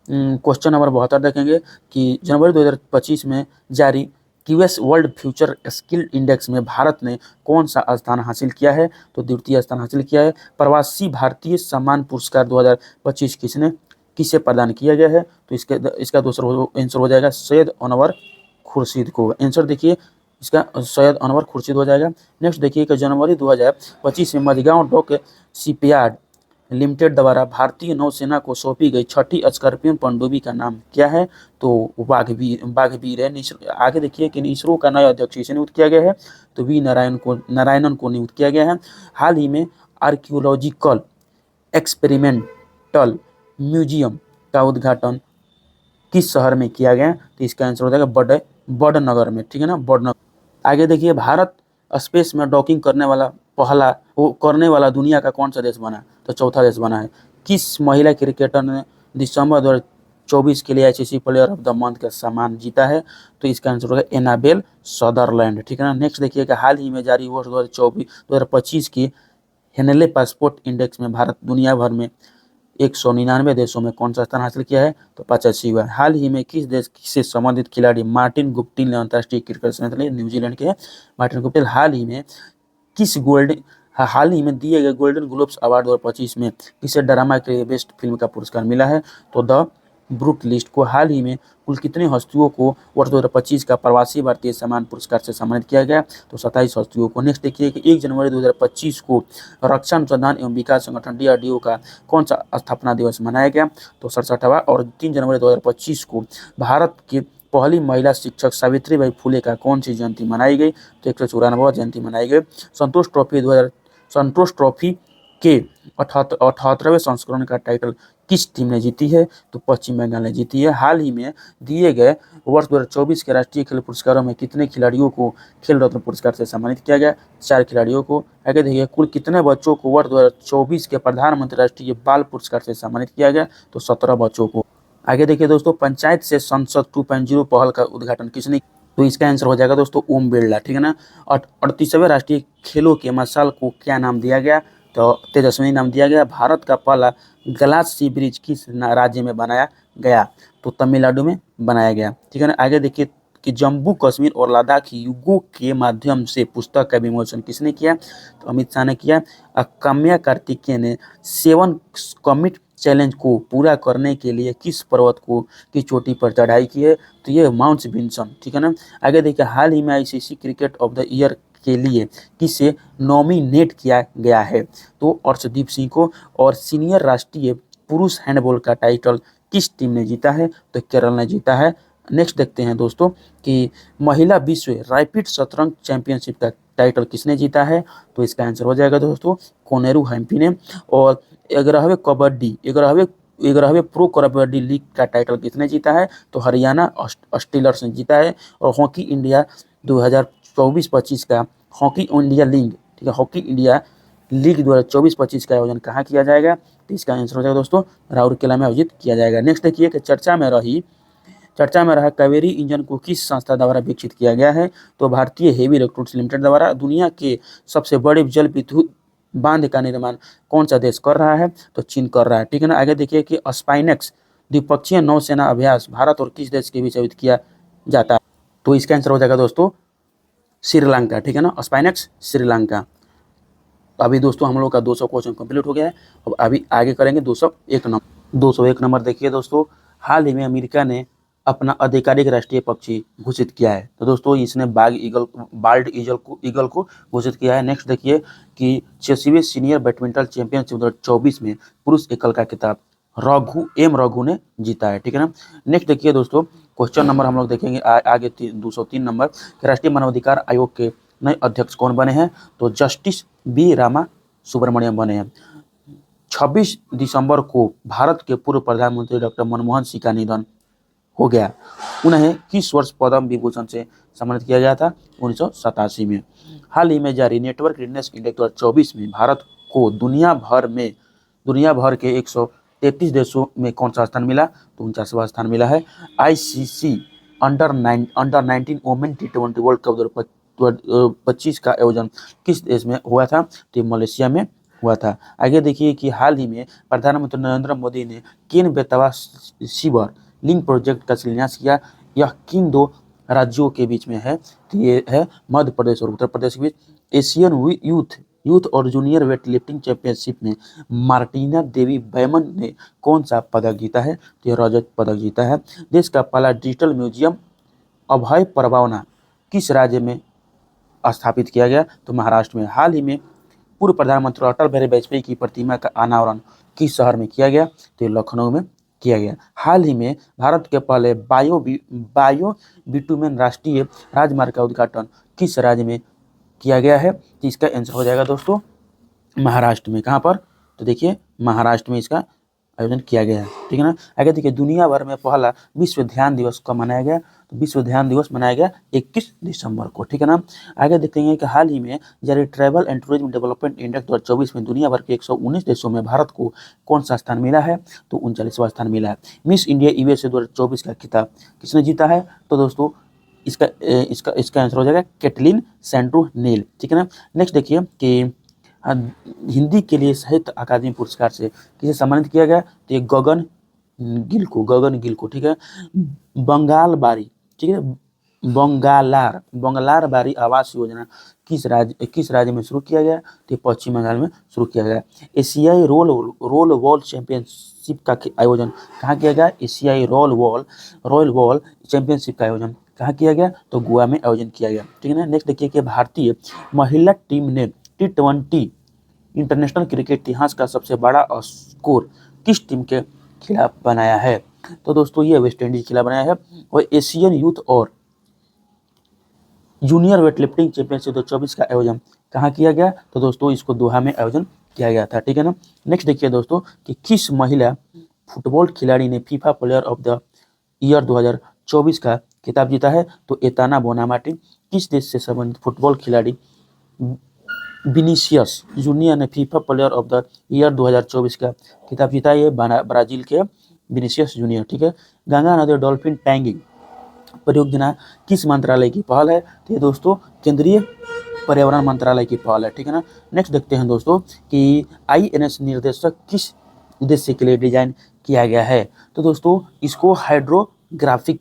क्वेश्चन नंबर 72 देखेंगे कि जनवरी 2025 में जारी QS world future skill index में भारत ने कौन सा स्थान हासिल किया है, तो द्वितीय स्थान हासिल किया है। प्रवासी भारतीय सम्मान पुरस्कार 2025 किसे प्रदान किया गया है, तो इसका दूसरा आंसर हो जाएगा सैयद अनवर खुर्शीद को। आंसर देखिए इसका सैयद अनवर खुर्शीद हो जाएगा। नेक्स्ट देखिए कि जनवरी 2025 में मझगांव डॉक शिपयार्ड लिमिटेड द्वारा भारतीय नौसेना को सौंपी गई 6ठी स्कॉर्पियन पनडुब्बी का नाम क्या है, तो वाघवीर है। आगे देखिए कि इसरो का नया अध्यक्ष इसे नियुक्त किया गया है, तो नारायणन को नियुक्त किया गया है। हाल ही में आर्कियोलॉजिकल एक्सपेरिमेंटल म्यूजियम का उद्घाटन किस शहर में किया गया, तो इसका आंसर हो जाएगा बड़नगर में, ठीक है ना, बड़नगर। आगे देखिए भारत स्पेस में डॉकिंग करने वाला दुनिया का कौन सा देश बना, तो चौथा देश बना है। किस महिला क्रिकेटर ने दिसंबर 2024 के लिए ICC player of the month का सम्मान जीता है? तो इसका आंसर होगा एनाबेल सदरलैंड, ठीक है ना। नेक्स्ट देखिएगा, हाल ही में जारी वर्ष 2024-2025 की हेनले पासपोर्ट इंडेक्स में भारत दुनिया भर में 199 देशों में कौन सा स्थान हासिल किया है? तो 85वां। हाल ही में किस देश से संबंधित खिलाड़ी मार्टिन गुप्टिल ने अंतर्राष्ट्रीय क्रिकेट संगठन, न्यूजीलैंड के मार्टिन गुप्टिल, हाल ही में दिए गए गोल्डन ग्लोब्स अवार्ड 2025 में किसे ड्रामा के लिए बेस्ट फिल्म का पुरस्कार मिला है? तो द ब्रूट लिस्ट को हाल ही में कुल कितने हस्तियों को वर्ष 2025 का प्रवासी भारतीय सम्मान पुरस्कार से सम्मानित किया गया? तो 27 हस्तियों को। नेक्स्ट देखिए कि 1 जनवरी 2025 को रक्षा अनुसंधान एवं विकास संगठन DRDO का कौन सा स्थापना दिवस मनाया गया? तो 67वां। और 3 जनवरी 2025 को भारत के पहली महिला शिक्षक सावित्रीबाई फुले का कौन सी जयंती मनाई गई? तो 194वां जयंती मनाई गई। संतोष ट्रॉफी के 78वें संस्करण का टाइटल किस टीम ने जीती है? तो पश्चिम बंगाल ने जीती है। हाल ही में दिए गए वर्ष 2024 के राष्ट्रीय खेल पुरस्कारों में कितने खिलाड़ियों को खेल रत्न पुरस्कार से सम्मानित किया गया? 4 खिलाड़ियों को। आगे देखिए, कुल कितने बच्चों को वर्ष 2024 के प्रधानमंत्री राष्ट्रीय बाल पुरस्कार से सम्मानित किया गया? तो 17 बच्चों को। आगे देखिए दोस्तों, पंचायत से संसद 2.0 पहल का उद्घाटन किसने? तो इसका आंसर हो जाएगा दोस्तों ओम बिरला, ठीक है ना। 38वें राष्ट्रीय खेलों के मशाल को क्या नाम दिया गया? तो तेजस्विनी नाम दिया गया। भारत का पहला ग्लास सी ब्रिज किस राज्य में बनाया गया? तो तमिलनाडु में बनाया गया, ठीक है ना। आगे देखिए कि जम्मू कश्मीर और लद्दाख युगों के माध्यम से पुस्तक का विमोचन किसने किया? तो अमित शाह ने किया। काम्या कार्तिकेय ने 7 कमिट चैलेंज को पूरा करने के लिए किस पर्वत को की चोटी पर चढ़ाई की है? तो ये माउंट विंसन, ठीक है ना। आगे देखिए, हाल ही में ICC cricket of the year के लिए किसे नॉमिनेट किया गया है? तो अर्शदीप सिंह को। और सीनियर राष्ट्रीय पुरुष हैंडबॉल का टाइटल किस टीम ने जीता है? तो केरल ने जीता है। नेक्स्ट देखते हैं दोस्तों कि महिला विश्व रैपिड शतरंज चैंपियनशिप का टाइटल किसने जीता है? तो इसका आंसर हो जाएगा दोस्तों कोनेरू हेम्पी ने। और 11वें प्रो कबड्डी लीग का टाइटल किसने जीता है? तो हरियाणा स्टीलर्स ने जीता है। और हॉकी इंडिया 2024-25 का हॉकी इंडिया लीग, ठीक है, हॉकी इंडिया लीग 2024-25 का आयोजन कहाँ किया जाएगा? तो इसका आंसर हो जाएगा दोस्तों राउरकेला में आयोजित किया जाएगा। नेक्स्ट देखिए कि चर्चा में रहा कावेरी इंजन को किस संस्था द्वारा विकसित किया गया है? तो भारतीय हेवी इलेक्ट्रिकल्स लिमिटेड द्वारा। दुनिया के सबसे बड़े जल विद्युत बांध का निर्माण कौन सा देश कर रहा है? तो चीन कर रहा है, ठीक है ना। आगे देखिए कि स्पाइनेक्स द्विपक्षीय नौसेना अभ्यास भारत और किस देश के बीच आयोजित किया जाता है? तो इसका आंसर हो जाएगा दोस्तों श्रीलंका, ठीक है ना, स्पाइनेक्स श्रीलंका। अभी दोस्तों हम लोग का 200 क्वेश्चन कंप्लीट हो गया है। अब अभी आगे करेंगे 201 नंबर देखिए दोस्तों, हाल ही में अमेरिका ने अपना आधिकारिक राष्ट्रीय पक्षी घोषित किया है। तो दोस्तों इसने बाल्ड ईगल को घोषित किया है। नेक्स्ट देखिए कि 86वें सीनियर बैडमिंटन चैंपियनशिप 2024 में पुरुष एकल का खिताब रघु ने जीता है, ठीक है ना। नेक्स्ट देखिए दोस्तों, क्वेश्चन नंबर हम लोग देखेंगे आगे 203 नंबर, राष्ट्रीय मानवाधिकार आयोग के नए अध्यक्ष कौन बने हैं? तो जस्टिस बी रामा सुब्रमण्यम बने हैं। 26 दिसंबर को भारत के पूर्व प्रधानमंत्री डॉक्टर मनमोहन सिंह का निधन हो गया। उन्हें किस वर्ष पद्म विभूषण से सम्मानित किया गया था? 1987 में। हाल ही में जारी नेटवर्क रिडनेस इंडेक्स 2024 में भारत को दुनिया भर के 133 देशों में कौन सा स्थान मिला? तो 49वां स्थान मिला है। ICC under 19 women T20 world cup 2025 का आयोजन किस देश में हुआ था? तो मलेशिया में हुआ था। आगे देखिए कि हाल ही में प्रधानमंत्री नरेंद्र मोदी ने Ken Betwa sewer link project का शिलान्यास किया। यह किन 2 राज्यों के बीच में है? तो ये है मध्य प्रदेश और उत्तर प्रदेश के बीच। एशियन यूथ और जूनियर वेट लिफ्टिंग चैंपियनशिप में मार्टिना देवी बैमन ने कौन सा पदक जीता है? तो यह रजत पदक जीता है। देश का पहला डिजिटल म्यूजियम अभय परवाना किस राज्य में स्थापित किया गया? तो महाराष्ट्र में। हाल ही में पूर्व प्रधानमंत्री अटल बिहारी वाजपेयी की प्रतिमा का अनावरण किस शहर में किया गया? तो लखनऊ में किया गया। हाल ही में भारत के पहले बायो बिटुमेन राष्ट्रीय राजमार्ग का उद्घाटन किस राज्य में किया गया है? तो इसका आंसर हो जाएगा दोस्तों महाराष्ट्र में। कहाँ पर? तो देखिए महाराष्ट्र में इसका आयोजन किया गया है, ठीक है ना। आगे देखिए दुनिया भर में पहला विश्व ध्यान दिवस कब मनाया गया, तो विश्व ध्यान दिवस मनाया गया 21 दिसंबर को, ठीक है ना। आगे देखते हैं कि हाल ही में जारी travel and tourism development index 2024 में दुनिया भर के 119 देशों में भारत को कौन सा स्थान मिला है, तो 39वां स्थान मिला है। मिस इंडिया यूएसए 2024 का खिताब किसने जीता है, तो दोस्तों इसका इसका इसका आंसर हो जाएगा कैटलिन सैंड्रो नेल, ठीक है ना। नेक्स्ट देखिए कि हिंदी के लिए साहित्य अकादमी पुरस्कार से किसे सम्मानित किया गया, तो ये गगन गिल को, ठीक है। बंगाल बारी, ठीक है, बंगलार बारी आवास योजना किस राज्य में शुरू किया गया, तो पश्चिम बंगाल में शुरू किया गया। एशियाई रोल वॉल चैंपियनशिप का आयोजन कहाँ किया गया, एशियाई रोल वॉल चैंपियनशिप का आयोजन कहाँ किया गया, तो गोवा में आयोजन किया गया, ठीक है ना। नेक्स्ट देखिए कि भारतीय महिला टीम ने T20 इंटरनेशनल क्रिकेट इतिहास का सबसे बड़ा स्कोर किस टीम के खिलाफ बनाया है, तो दोस्तों ये वेस्ट इंडीज के खिलाफ बनाया है। और एशियन यूथ और जूनियर वेटलिफ्टिंग चैंपियनशिप 2024 का आयोजन कहाँ किया गया, तो दोस्तों इसको दोहा में आयोजन किया गया था, ठीक है ना। नेक्स्ट देखिए दोस्तों कि किस महिला फुटबॉल खिलाड़ी ने FIFA player of the year 2024 का खिताब जीता है, तो एताना बोनामाटी। किस देश से संबंधित फुटबॉल खिलाड़ी विनीसियस जूनियर ने FIFA player of the year 2024 का खिताब जीता है, ये ब्राजील के विनीसियस जूनियर, ठीक है। गंगा नदी डॉल्फिन टैगिंग परियोजना किस मंत्रालय की पहल है, तो ये दोस्तों केंद्रीय पर्यावरण मंत्रालय की पहल है, ठीक है ना। नेक्स्ट देखते हैं दोस्तों कि INS निर्देशक किस उद्देश्य के लिए डिजाइन किया गया है, तो दोस्तों इसको हाइड्रोग्राफिक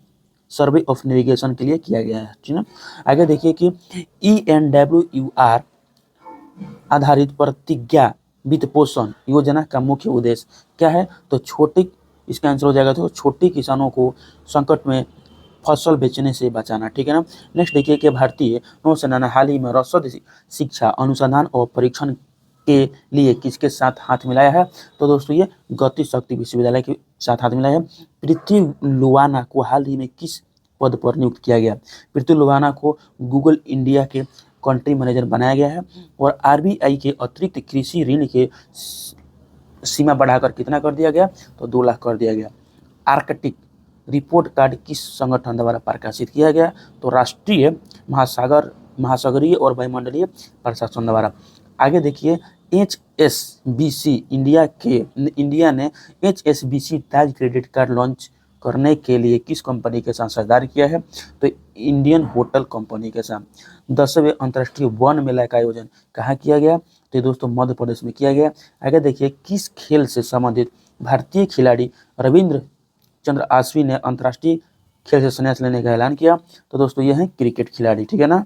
सर्वे ऑफ नेविगेशन के लिए किया गया है, ठीक है। आगे देखिए कि ENWUR आधारित प्रतिज्ञा वित्त पोषण योजना का मुख्य उद्देश्य क्या है, तो इसका आंसर हो जाएगा तो छोटे किसानों को संकट में फसल बेचने से बचाना, ठीक है ना। नेक्स्ट देखिए कि भारतीय नौसेना ने हाल ही में रसद शिक्षा अनुसंधान और परीक्षण के लिए किसके साथ हाथ मिलाया है, तो दोस्तों ये गति शक्ति विश्वविद्यालय के साथ हाथ मिलाया है। पृथ्वी लुवाना को हाल ही में किस पद पर नियुक्त किया गया, पृथ्वी लुवाना को गूगल इंडिया के कंट्री मैनेजर बनाया गया है। और RBI के अतिरिक्त कृषि ऋण के सीमा बढ़ाकर कितना कर दिया गया, तो 2 लाख कर दिया गया। आर्कटिक रिपोर्ट कार्ड किस संगठन द्वारा प्रकाशित किया गया, तो राष्ट्रीय महासागरीय और वायुमंडलीय प्रशासन द्वारा। आगे देखिए HSBC इंडिया ने HSBC ताज क्रेडिट कार्ड लॉन्च करने के लिए किस कंपनी के साथ साझेदारी किया है, तो इंडियन होटल कंपनी के साथ। 10वें अंतर्राष्ट्रीय वन मेला का आयोजन कहाँ किया गया, तो ये दोस्तों मध्य प्रदेश में किया गया। आगे देखिए किस खेल से संबंधित भारतीय खिलाड़ी रविंद्र चंद्र अश्विन ने अंतर्राष्ट्रीय खेल से संन्यास लेने का ऐलान किया, तो दोस्तों ये हैं क्रिकेट खिलाड़ी, ठीक है ना।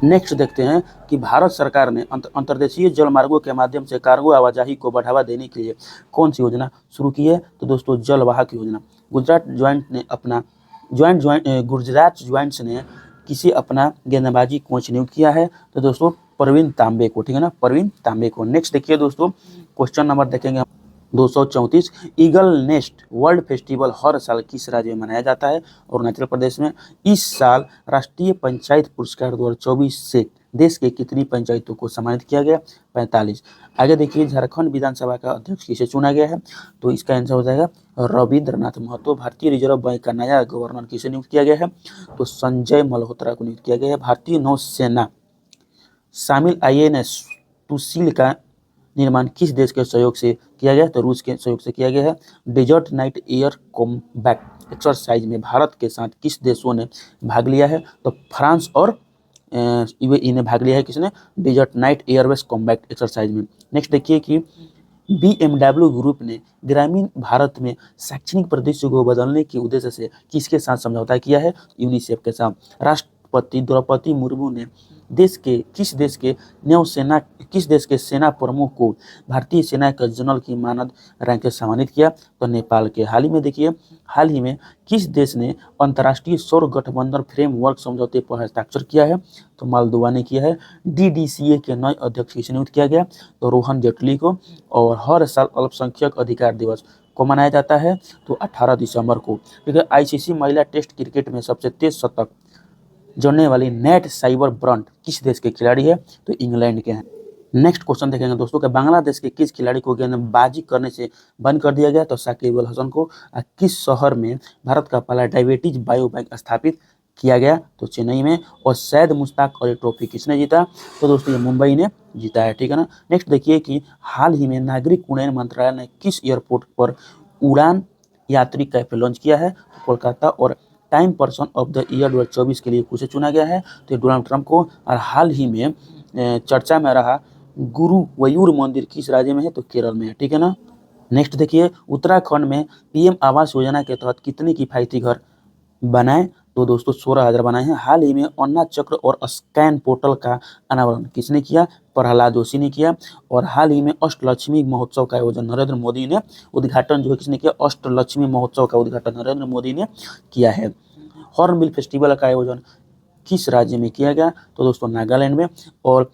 नेक्स्ट देखते हैं कि भारत सरकार ने अंतर्देशीय जल मार्गों के माध्यम से कार्गो आवाजाही को बढ़ावा देने के लिए कौन सी योजना शुरू की है, तो दोस्तों जलवाहक योजना। गुजरात ज्वाइंट्स ने किसी अपना गेंदबाजी कोच नियुक्त किया है, तो दोस्तों प्रवीण तांबे को, ठीक है ना, प्रवीण तांबे को। नेक्स्ट देखिए दोस्तों क्वेश्चन नंबर देखेंगे 234। ईगल नेस्ट वर्ल्ड फेस्टिवल हर साल किस राज्य में मनाया जाता है, अरुणाचल प्रदेश में। इस साल राष्ट्रीय पंचायत पुरस्कार 2024 से देश के कितनी पंचायतों को सम्मानित किया गया, 45। आगे देखिए झारखंड विधानसभा का अध्यक्ष किसे चुना गया है, तो इसका आंसर हो जाएगा रविंद्रनाथ महतो। भारतीय रिजर्व बैंक का नया गवर्नर किसे नियुक्त किया गया है, तो संजय मल्होत्रा को नियुक्त किया गया है। भारतीय नौसेना शामिल INS सुशील का निर्माण किस देश के सहयोग से किया गया, तो रूस के सहयोग से किया गया है। Desert knight air combat exercise में भारत के साथ किस देशों ने भाग लिया है, तो फ्रांस और UAE ने भाग लिया है, किसने, desert knight airways combat exercise में। नेक्स्ट देखिए कि BMW ग्रुप ने ग्रामीण भारत में शैक्षणिक परिदृश्य को बदलने के उद्देश्य से किसके साथ समझौता किया है, यूनिसेफ के साथ। राष्ट्रपति द्रौपदी मुर्मू ने किस देश के सेना प्रमुख को भारतीय सेना के जनरल की मानद रैंक से सम्मानित किया, तो नेपाल के। हाल ही में किस देश ने अंतर्राष्ट्रीय सौर गठबंधन फ्रेमवर्क समझौते पर हस्ताक्षर किया है, तो मालदोवा ने किया है। DDCA के नए अध्यक्ष किसे नियुक्त किया गया, तो रोहन जेटली को। और हर साल अल्पसंख्यक अधिकार दिवस को मनाया जाता है, तो 18 दिसंबर को, ठीक है। ICC महिला टेस्ट क्रिकेट में सबसे तेज शतक जोड़ने वाली नेट साइबर ब्रंट किस देश के खिलाड़ी है, तो इंग्लैंड के हैं। नेक्स्ट क्वेश्चन देखेंगे दोस्तों कि बांग्लादेश के किस खिलाड़ी को गेंदबाजी करने से बंद कर दिया गया, तो साकिब अल हसन को। किस शहर में भारत का पहला डायबिटीज बायो बैंक स्थापित किया गया, तो चेन्नई में। और सैयद मुश्ताक अली ट्रॉफी किसने जीता, तो दोस्तों ये मुंबई ने जीता है, ठीक है ना। नेक्स्ट देखिए कि हाल ही में नागरिक उड्डयन मंत्रालय ने किस एयरपोर्ट पर उड़ान यात्री कैफे लॉन्च किया है, तो कोलकाता। और time person of the year 2024 के लिए किसे चुना गया है, तो डोनाल्ड ट्रंप को। और हाल ही में चर्चा में रहा गुरुवायूर मंदिर किस राज्य में है, तो केरल में है, ठीक है ना। नेक्स्ट देखिए उत्तराखंड में पीएम आवास योजना के तहत कितने किफायती घर बनाए, तो दोस्तों 16,000 बनाए हैं। हाल ही में अन्ना चक्र और स्कैन पोर्टल का अनावरण किसने किया, प्रहलाद जोशी ने किया। और हाल ही में अष्टलक्ष्मी महोत्सव का आयोजन नरेंद्र मोदी ने उद्घाटन जो है किसने किया, अष्टलक्ष्मी महोत्सव का उद्घाटन नरेंद्र मोदी ने किया है। हॉर्नबिल फेस्टिवल का आयोजन किस राज्य में किया गया, तो दोस्तों नागालैंड में। और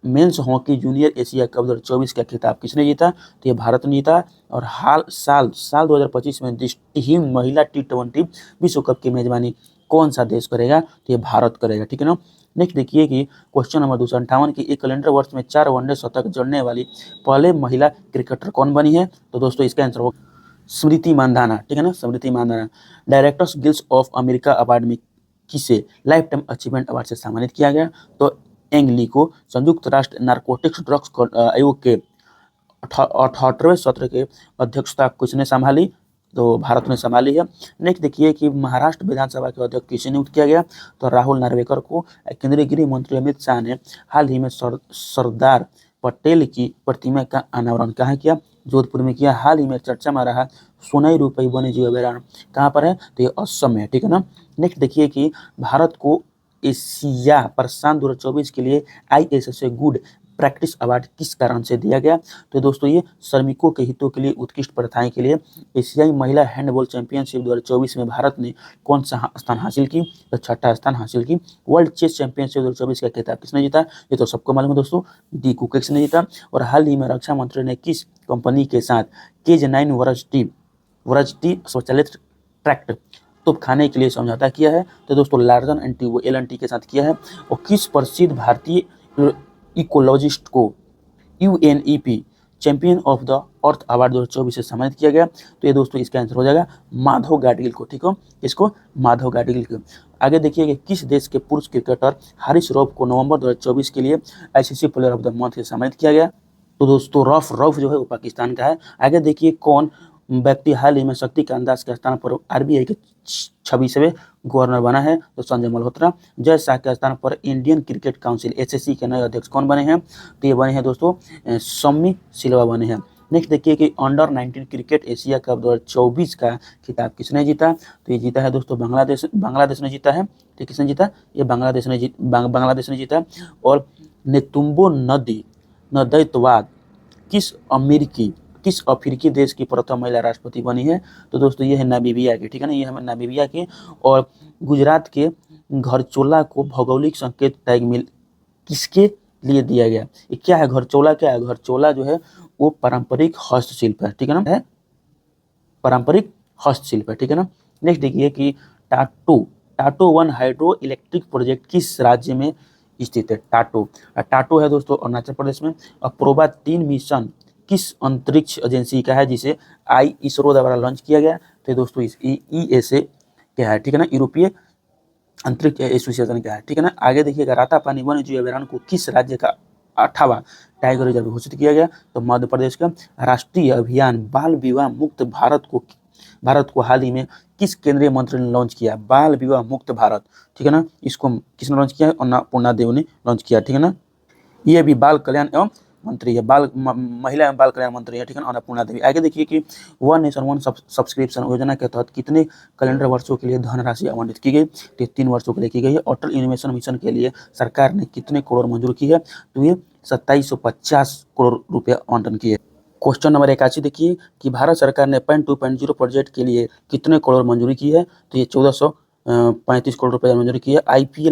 men's hockey junior Asia cup 2024 का खिताब किसने जीता, तो ये भारत ने जीता। और साल 2025 में दृष्टिहीन महिला T20 विश्व कप की मेजबानी कौन सा देश करेगा, तो ये भारत करेगा, ठीक है ना। नेक्स्ट देखिए कि क्वेश्चन नंबर 258 की एक कैलेंडर वर्ष में 4 वनडे शतक जड़ने वाली पहले महिला क्रिकेटर कौन बनी है, तो दोस्तों इसका आंसर होगा स्मृति मानधाना, ठीक है ना, Smriti Mandhana. Directors guild of America award में किसे लाइफ टाइम अचीवमेंट अवार्ड से सम्मानित किया गया, तो एंग ली को। संयुक्त राष्ट्र नारकोटिक्स ड्रग्स आयोग के 68वें सत्र के अध्यक्षता किसने संभाली, तो भारत ने संभाली है। नेक्स्ट देखिए कि महाराष्ट्र विधानसभा के अध्यक्ष किसे नियुक्त किया गया, तो राहुल नार्वेकर को। केंद्रीय गृह मंत्री अमित शाह ने हाल ही में सरदार पटेल की प्रतिमा का अनावरण कहाँ किया, जोधपुर में किया। हाल ही में चर्चा में रहा सोनाई रूपई वन्य जीव अभयारण्य कहाँ पर है, तो ये असम में है, ठीक है ना। नेक्स्ट देखिए कि भारत को एशिया प्रशांत 2024 के लिए ISSA गुड प्रैक्टिस अवार्ड किस कारण से दिया गया, तो दोस्तों ये श्रमिकों के हितों के लिए उत्कृष्ट प्रथाएं के लिए। एशियाई महिला हैंडबॉल चैंपियनशिप 2024 में भारत ने कौन सा स्थान हासिल की, तो छठा स्थान हासिल की। वर्ल्ड चेस चैंपियनशिप 2024 का खिताब किसने जीता, ये तो सबको मालूम है दोस्तों, डी कुकिक्स ने जीता। और हाल ही में रक्षा मंत्री ने किस कंपनी के साथ KJ-9 वरजटी स्वचालित ट्रैक्टर तोपखाने के लिए समझौता किया है, तो दोस्तों लार्सन एंड टुब्रो L&T के साथ किया है। और किस प्रसिद्ध भारतीय इकोलॉजिस्ट को UNEP champion of the earth award 2024 से सम्मानित किया गया, तो ये दोस्तों इसका आंसर हो जाएगा माधव गाडगिल को, ठीक हो, इसको माधव गाडगिल को। आगे देखिए कि किस देश के पुरुष क्रिकेटर हारिस रऊफ को नवंबर 2024 के लिए ICC player of the month से सम्मानित किया गया, तो दोस्तों रऊफ जो है वो पाकिस्तान का है। आगे देखिए कौन व्यक्ति हाल ही में शक्तिकांत दास के स्थान पर RBI के 26वें गवर्नर बना है, तो संजय मल्होत्रा। जय शाह के स्थान पर इंडियन क्रिकेट काउंसिल SSC के नए अध्यक्ष कौन बने हैं, तो ये बने हैं दोस्तों सम्मी सिल्वा बने हैं। नेक्स्ट देखिए कि अंडर 19 क्रिकेट एशिया कप 2024 का खिताब किसने जीता, तो ये जीता है दोस्तों बांग्लादेश ने जीता है, ठीक, किसने जीता, ये बांग्लादेश ने जीता। और नेतुम्बो नदीत्वाद किस अफ्रीकी देश की प्रथम महिला राष्ट्रपति बनी है, तो दोस्तों ये है नामीबिया की, ठीक है ना, ये है नामीबिया की। और गुजरात के घरचोला को भौगोलिक संकेत टैग मिल किसके लिए दिया गया, ये क्या है घरचोला, क्या है घरचोला जो है वो पारंपरिक हस्तशिल्प है, ठीक है ना, है पारंपरिक हस्तशिल्प है, ठीक है ना। नेक्स्ट देखिए कि टाटो 1 हाइड्रो इलेक्ट्रिक प्रोजेक्ट किस राज्य में स्थित है, टाटो है दोस्तों अरुणाचल प्रदेश में। अप्रोबा 3 मिशन किस अंतरिक्ष एजेंसी का है जिसे इसरो द्वारा लॉन्च किया गया, तो दोस्तों इस ESA क्या है, ठीक है ना, यूरोपीय अंतरिक्ष एसोसिएशन का है, ठीक है ना। आगे देखिएगा रातापानी वन्य जीव अभयारण्य को किस राज्य का 8वां टाइगर रिजर्व घोषित किया गया, तो मध्य प्रदेश का। राष्ट्रीय अभियान बाल विवाह मुक्त भारत को हाल ही में किस केंद्रीय मंत्री ने लॉन्च किया, बाल विवाह मुक्त भारत, ठीक है ना, इसको किसने लॉन्च किया है, अन्नपूर्णा देवी ने लॉन्च किया, ठीक है ना। ये भी बाल कल्याण एवं मंत्री है, महिला एवं बाल कल्याण मंत्री है, ठीक है ना, अन्नपूर्णा देवी। आगे देखिए कि वन नेशन वन सब्सक्रिप्शन योजना के तहत कितने कैलेंडर वर्षों के लिए धनराशि आवंटित की गई, तो 3 वर्षों के लिए की गई है। अटल इनोवेशन मिशन के लिए सरकार ने कितने करोड़ मंजूर की है, तो ये 2750 करोड़ रुपये आवंटन किए। क्वेश्चन नंबर 81 देखिए कि भारत सरकार ने PAN 2.0 प्रोजेक्ट के लिए कितने करोड़ मंजूरी की है, तो ये 1435 करोड़ रुपये मंजूरी की है। IPL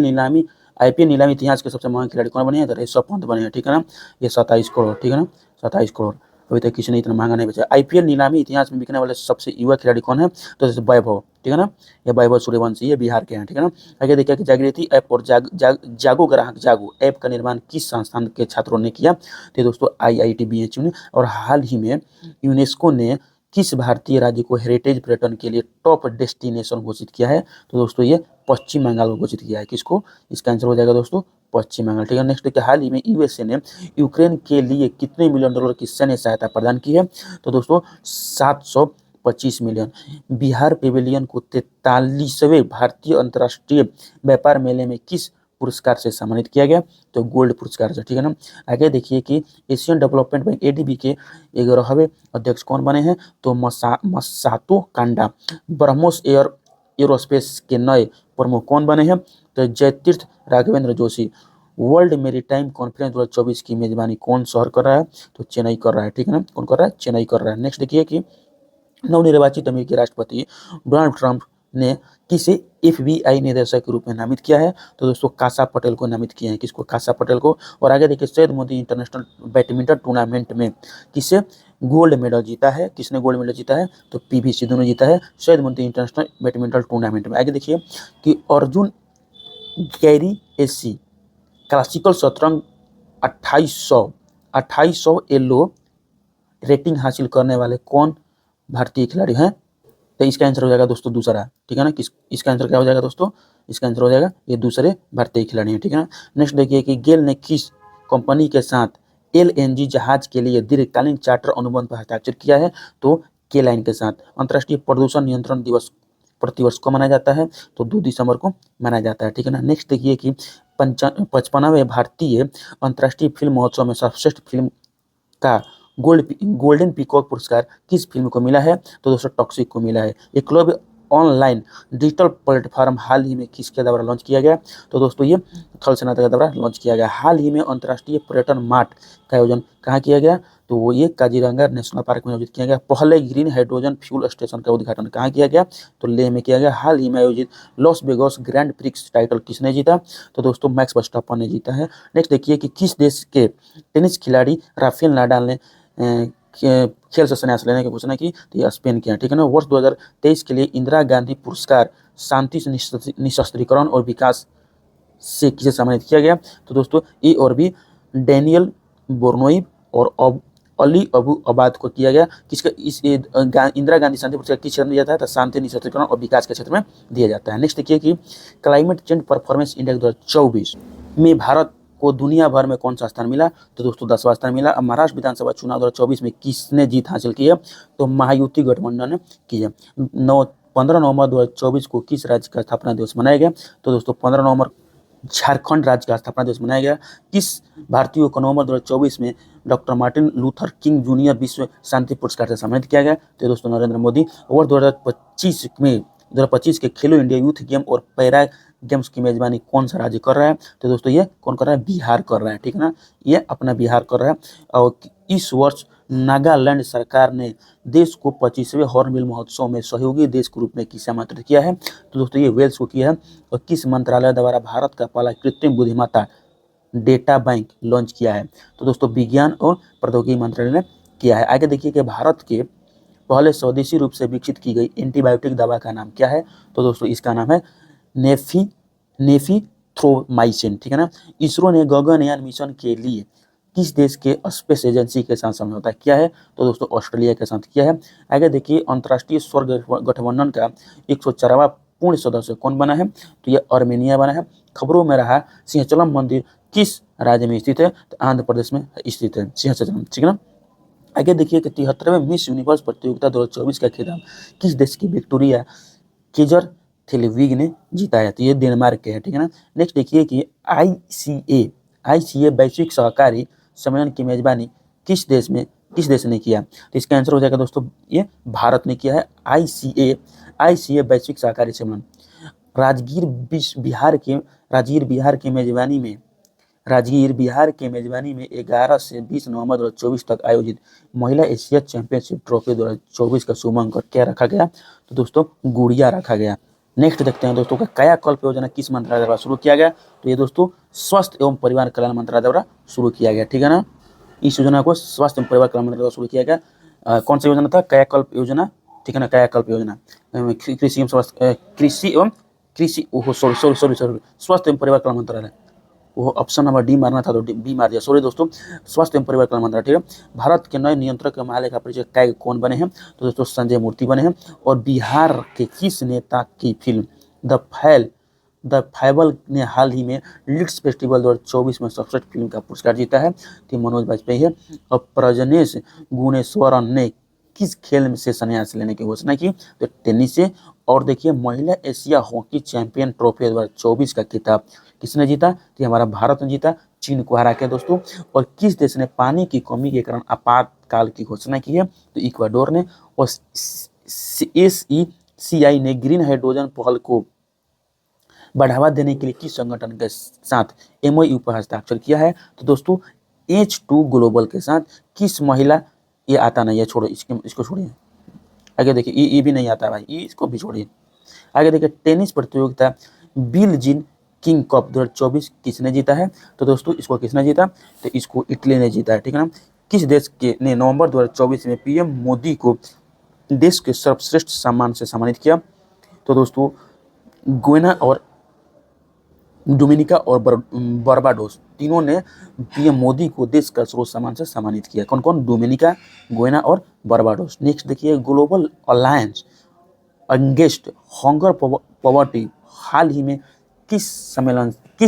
नीलामी इतिहास के सबसे महंगे खिलाड़ी कौन बने हैं, तो ऋषभ पंत बने हैं, ठीक है ना, ये 27 करोड़, ठीक है ना, 27 करोड़। अभी तक किसी ने इतना महंगा नहीं बेचा। IPL नीलामी इतिहास में बिकने वाले सबसे युवा खिलाड़ी कौन है, तो वैभव, ठीक है। ठीक है ना। ये वैभव सूर्यवंशी ये बिहार के हैं, ठीक है ना। आगे देखिए कि जागृति ऐप और जागो ग्राहक जागो ऐप का निर्माण किस संस्थान के छात्रों ने किया, तो दोस्तों IIT BHU ने। और हाल ही में यूनेस्को ने किस भारतीय राज्य को हेरिटेज पर्यटन के लिए टॉप डेस्टिनेशन घोषित किया है, तो दोस्तों ये पश्चिम बंगाल को घोषित किया है। किसको, इसका आंसर हो जाएगा दोस्तों पश्चिम बंगाल, ठीक है। नेक्स्ट देखिए, हाल ही में USA ने यूक्रेन के लिए कितने मिलियन डॉलर की सैन्य सहायता प्रदान की है, तो दोस्तों 725 मिलियन। बिहार पेविलियन को 43वें भारतीय अंतर्राष्ट्रीय व्यापार मेले में किस पुरस्कार से सम्मानित किया गया, तो गोल्ड पुरस्कार से, ठीक है ना। आगे देखिए कि एशियन डेवलपमेंट बैंक ADB के 11वें अध्यक्ष कौन बने हैं, तो मसातो कांडा। ब्रह्मोस एरोस्पेस के नए प्रमुख कौन बने हैं, तो Jayatirtha Raghavendra Joshi. World maritime conference 2024 की मेजबानी कौन शहर कर रहा है, तो चेन्नई कर रहा है, ठीक है ना। कौन कर रहा है, चेन्नई कर रहा है। नेक्स्ट देखिए कि नवनिर्वाचित अमेरिकी राष्ट्रपति डोनाल्ड ट्रंप ने किसे FBI निदेशक के रूप में नामित किया है, तो दोस्तों कासा पटेल को नामित किया है। किसको, कासा पटेल को। और आगे देखिए, Syed Modi international badminton tournament में किसे गोल्ड मेडल जीता है, किसने गोल्ड मेडल जीता है, तो PV सिंधु ने जीता है Syed Modi international badminton tournament में। आगे देखिए कि अर्जुन गैरी एसी क्लासिकल शतरंज 2800 एलो रेटिंग हासिल करने वाले कौन भारतीय खिलाड़ी हैं, तो इसका आंसर हो जाएगा दोस्तों दूसरा, ठीक है ना। इसका आंसर क्या हो जाएगा दोस्तों, इसका आंसर हो जाएगा ये दूसरे भारतीय खिलाड़ी हैं, ठीक है ना। नेक्स्ट देखिए कि गेल ने किस कंपनी के साथ LNG जहाज के लिए दीर्घकालीन चार्टर अनुबंध पर हस्ताक्षर किया है, तो के लाइन के साथ। अंतर्राष्ट्रीय प्रदूषण नियंत्रण दिवस प्रतिवर्ष को मनाया जाता है, तो 2 दिसंबर को मनाया जाता है, ठीक है ना। नेक्स्ट देखिए कि 55वें भारतीय अंतर्राष्ट्रीय फिल्म महोत्सव में सर्वश्रेष्ठ फिल्म का गोल्डन पीकॉक पुरस्कार किस फिल्म को मिला है, तो दोस्तों टॉक्सिक को मिला है। एकलव्य ऑनलाइन डिजिटल प्लेटफॉर्म हाल ही में किसके द्वारा लॉन्च किया गया, तो दोस्तों ये थल सेना के द्वारा लॉन्च किया गया। हाल ही में अंतर्राष्ट्रीय पर्यटन मार्ट का आयोजन कहाँ किया गया, तो वो ये काजीरंगा नेशनल पार्क में आयोजित किया गया। पहले ग्रीन हाइड्रोजन फ्यूल स्टेशन का उद्घाटन कहाँ किया गया, तो लेह में किया गया। हाल ही में आयोजित Las Vegas grand prix title किसने जीता, तो दोस्तों मैक्स वर्स्टापन ने जीता है। नेक्स्ट देखिए कि किस देश के टेनिस खिलाड़ी राफेल नाडाल ने खेल से संन्यास लेने की घोषणा की, तो ये स्पेन के हैं, ठीक है ना। वर्ष 2023 के लिए इंदिरा गांधी पुरस्कार शांति से निशस्त्रीकरण और विकास से किसे सम्मानित किया गया, तो दोस्तों ए और बी डैनियल बोर्नोइव और अली अबू अबाद को किया गया। किसका, इस इंदिरा गांधी शांति पुरस्कार किस क्षेत्र में दिया जाता है, तो शांति निशस्त्रीकरण और विकास के क्षेत्र में दिया जाता है। नेक्स्ट देखिए कि क्लाइमेट चेंज परफॉर्मेंस इंडेक्स 2024 में भारत को दुनिया भर में कौन सा स्थान मिला, तो दोस्तों 10वां स्थान मिला। अब महाराष्ट्र विधानसभा चुनाव 2024 में किसने जीत हासिल की है, तो महायुति गठबंधन ने की है। 15 नवंबर 2024 को किस राज्य का स्थापना दिवस मनाया गया, तो दोस्तों 15 नवंबर झारखंड राज्य का स्थापना दिवस मनाया गया। किस भारतीय को नवंबर 2024 में doctor Martin Luther king junior विश्व शांति पुरस्कार से सम्मानित किया गया, तो दोस्तों नरेंद्र मोदी। वर्ष 2025 के खेलो इंडिया यूथ गेम और पैरा गेम्स की मेजबानी कौन सा राज्य कर रहा है, तो दोस्तों ये कौन कर रहा है, बिहार कर रहा है, ठीक है ना। ये अपना बिहार कर रहा है। और इस वर्ष नागालैंड सरकार ने देश को 25वें हॉर्नबिल महोत्सव में सहयोगी देश के रूप में किसे आमंत्रित किया है, तो दोस्तों ये वेल्स को किया है। और किस मंत्रालय द्वारा भारत का पहला कृत्रिम बुद्धिमत्ता डेटा बैंक लॉन्च किया है, तो दोस्तों विज्ञान और प्रौद्योगिकी मंत्रालय ने किया है। आगे देखिए कि भारत के पहले स्वदेशी रूप से विकसित की गई एंटीबायोटिक दवा का नाम क्या है, तो दोस्तों इसका नाम है नेफिथ्रोमाइसिन, ठीक है ना। इसरो ने गगनयान मिशन के लिए किस देश के स्पेस एजेंसी के साथ समझौता किया है, तो दोस्तों ऑस्ट्रेलिया के साथ किया है। आगे देखिए अंतर्राष्ट्रीय सौर गठबंधन का 104वां पूर्ण सदस्य कौन बना है, तो ये आर्मेनिया बना है। खबरों में रहा सिंहाचलम मंदिर किस राज्य में स्थित है, तो आंध्र प्रदेश में स्थित है सिंहाचलम, ठीक है ना। आगे देखिए कि 73वें मिस यूनिवर्स प्रतियोगिता 2024 का खिताब किस देश की विक्टोरिया केजर थेलेविग ने जीता है, तो ये डेनमार्क के है, ठीक है ना। नेक्स्ट देखिए कि ICA वैश्विक सहकारी सम्मेलन की मेजबानी किस देश ने किया, तो इसका आंसर हो जाएगा दोस्तों ये भारत ने किया है। ICA वैश्विक सहकारी सम्मेलन राजगीर बिहार के मेजबानी में 11 से 20 नवंबर 2024 तक आयोजित महिला एशिया चैंपियनशिप ट्रॉफी 2024 का शुभांकर क्या रखा गया, तो दोस्तों गुड़िया रखा गया। नेक्स्ट देखते हैं दोस्तों का कायाकल्प योजना किस मंत्रालय द्वारा शुरू किया गया, तो ये दोस्तों स्वास्थ्य एवं परिवार कल्याण मंत्रालय द्वारा शुरू किया गया, ठीक है ना। इस योजना को स्वास्थ्य एवं परिवार कल्याण मंत्रालय द्वारा शुरू किया गया। कौन सा योजना था, कायाकल्प योजना, ठीक है ना, कायाकल्प योजना। कृषि एवं स्वास्थ्य कृषि एवं कृषि ओहो सॉरी सॉरी सॉरी सॉरी स्वास्थ्य एवं परिवार कल्याण मंत्रालय, वो ऑप्शन नंबर डी मारना था तो बी मार दिया, सॉरी दोस्तों। स्वास्थ्य एवं परिवार कल्याण मंत्रालय, ठीक है। भारत के नए नियंत्रक महालेखा परीक्षक काय कौन बने हैं, तो दोस्तों संजय मूर्ति बने हैं। और बिहार के किस नेता की फिल्म द फैबल ने हाल ही में लिट्स फेस्टिवल 2024 में सर्वश्रेष्ठ फिल्म का पुरस्कार जीता है, तो मनोज वाजपेयी है। और प्रजनेश गुणेश्वरन ने किस खेल से संन्यास लेने की घोषणा की, तो टेनिस से। और देखिए महिला एशिया हॉकी चैंपियन ट्रॉफी 2024 का खिताब किसने जीता, तो हमारा भारत ने जीता, चीन को हरा के दोस्तों। और किस देश ने पानी की कमी के कारण आपातकाल की घोषणा की है, तो इक्वाडोर ने। और SECI ने ग्रीन हाइड्रोजन पहल को बढ़ावा देने के लिए किस संगठन के साथ MOU पर हस्ताक्षर किया है, तो दोस्तों H2 ग्लोबल के साथ। किस महिला, ये आता नहीं है, छोड़ो इसको छोड़िए। आगे देखिए ये भी नहीं आता भाई, इसको भी छोड़िए। आगे देखिए टेनिस प्रतियोगिता बिल जीन किंग कप 2024 किसने जीता है, तो दोस्तों इसको किसने जीता, तो इसको इटली ने जीता है, ठीक है ना। किस देश के ने नवंबर 2024 में PM मोदी को देश के सर्वश्रेष्ठ सम्मान से सम्मानित किया, तो दोस्तों गुयाना और डोमिनिका और बारबाडोस तीनों ने PM मोदी को देश का सर्वोच्च सम्मान से सम्मानित किया। कौन कौन, डोमिनिका, गुयाना और बारबाडोस। नेक्स्ट देखिए global alliance against hunger poverty हाल ही में किस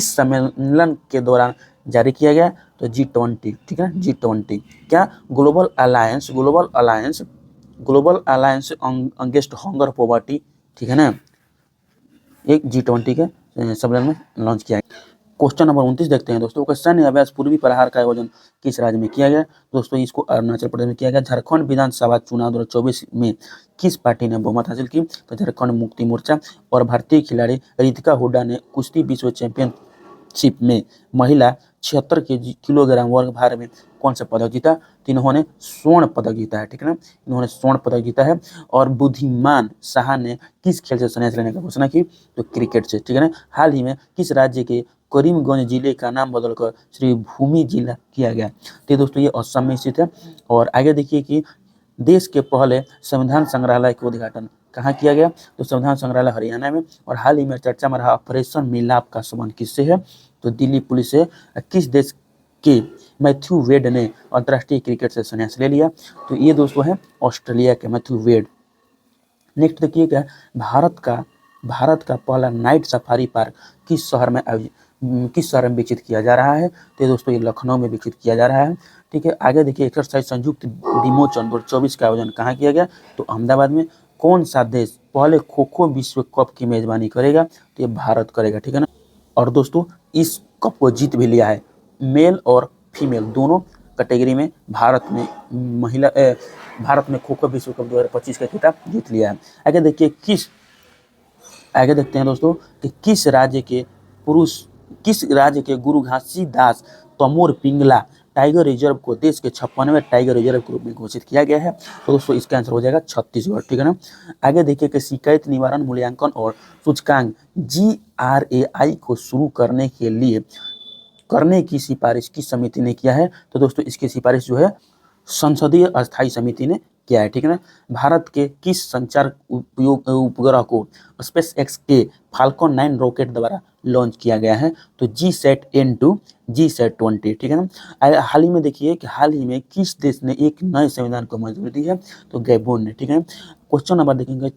सम्मेलन के दौरान जारी किया गया, तो G20, ठीक है, G20 क्या, global alliance against hunger poverty, ठीक है ना, एक G20 के सम्मेलन में लॉन्च किया गया। क्वेश्चन नंबर 29 देखते हैं दोस्तों, सैन्य अभ्यास पूर्वी प्रहार का आयोजन किस राज्य में किया गया, दोस्तों इसको अरुणाचल प्रदेश में किया गया। झारखंड विधानसभा चुनाव 2024 में किस पार्टी ने बहुमत हासिल की, तो झारखंड मुक्ति मोर्चा। और भारतीय खिलाड़ी रितिका हुड्डा ने कुश्ती विश्व चैंपियनशिप में महिला 76 किलोग्राम वर्ग भार में कौन सा पदक जीता, तो इन्होंने स्वर्ण पदक जीता है, ठीक है ना, इन्होंने स्वर्ण पदक जीता है। और बुद्धिमान साहा ने किस खेल से संन्यास लेने की घोषणा की, तो क्रिकेट से, ठीक है ना। हाल ही में किस राज्य के करीमगंज जिले का नाम बदलकर श्री भूमि जिला किया गया, तो दोस्तों ये असम में स्थित है। और आगे देखिए कि देश के पहले संविधान संग्रहालय का उद्घाटन कहाँ किया गया, तो संविधान संग्रहालय हरियाणा में। और हाल ही में चर्चा में रहा ऑपरेशन मिलाप का संबंध किससे है, तो दिल्ली पुलिस से। किस देश के मैथ्यू वेड ने अंतर्राष्ट्रीय क्रिकेट से संन्यास ले लिया, तो ये दोस्तों है ऑस्ट्रेलिया के मैथ्यू वेड। नेक्स्ट देखिएगा भारत का पहला नाइट सफारी पार्क किस शहर में विकसित किया जा रहा है, तो दोस्तों ये लखनऊ में विकसित किया जा रहा है, ठीक है। आगे देखिए एक्सरसाइज संयुक्त विमोचन 2024 का आयोजन कहाँ किया गया, तो अहमदाबाद में। कौन सा देश पहले खो खो विश्व कप की मेजबानी करेगा, तो ये भारत करेगा, ठीक है ना। और दोस्तों इस कप को जीत भी लिया है, मेल और फीमेल दोनों कैटेगरी में भारत ने खो खो विश्व कप 2025 का खिताब जीत लिया है। आगे देखते हैं दोस्तों कि किस राज्य के गुरु घासीदास तमोर पिंगला टाइगर रिजर्व को देश के 56वें टाइगर रिजर्व के रूप में घोषित किया गया है, तो दोस्तों इसका आंसर हो जाएगा छत्तीसगढ़, ठीक है ना। आगे देखिए कि शिकायत निवारण मूल्यांकन और सूचकांक GRAI को शुरू करने की सिफारिश किस समिति ने किया है, तो दोस्तों इसकी सिफारिश जो है संसदीय अस्थायी समिति ने किया है, ठीक है ना। भारत के किस संचार उपग्रह को SpaceX के फाल्कन 9 रॉकेट द्वारा लॉन्च किया गया है, तो GSAT-N2 GSAT-20, ठीक है ना। हाल ही में देखिए कि हाल ही में किस देश ने एक नए संविधान को मंजूरी दी है, तो गैबोन ने, ठीक है। क्वेश्चन नंबर देखेंगे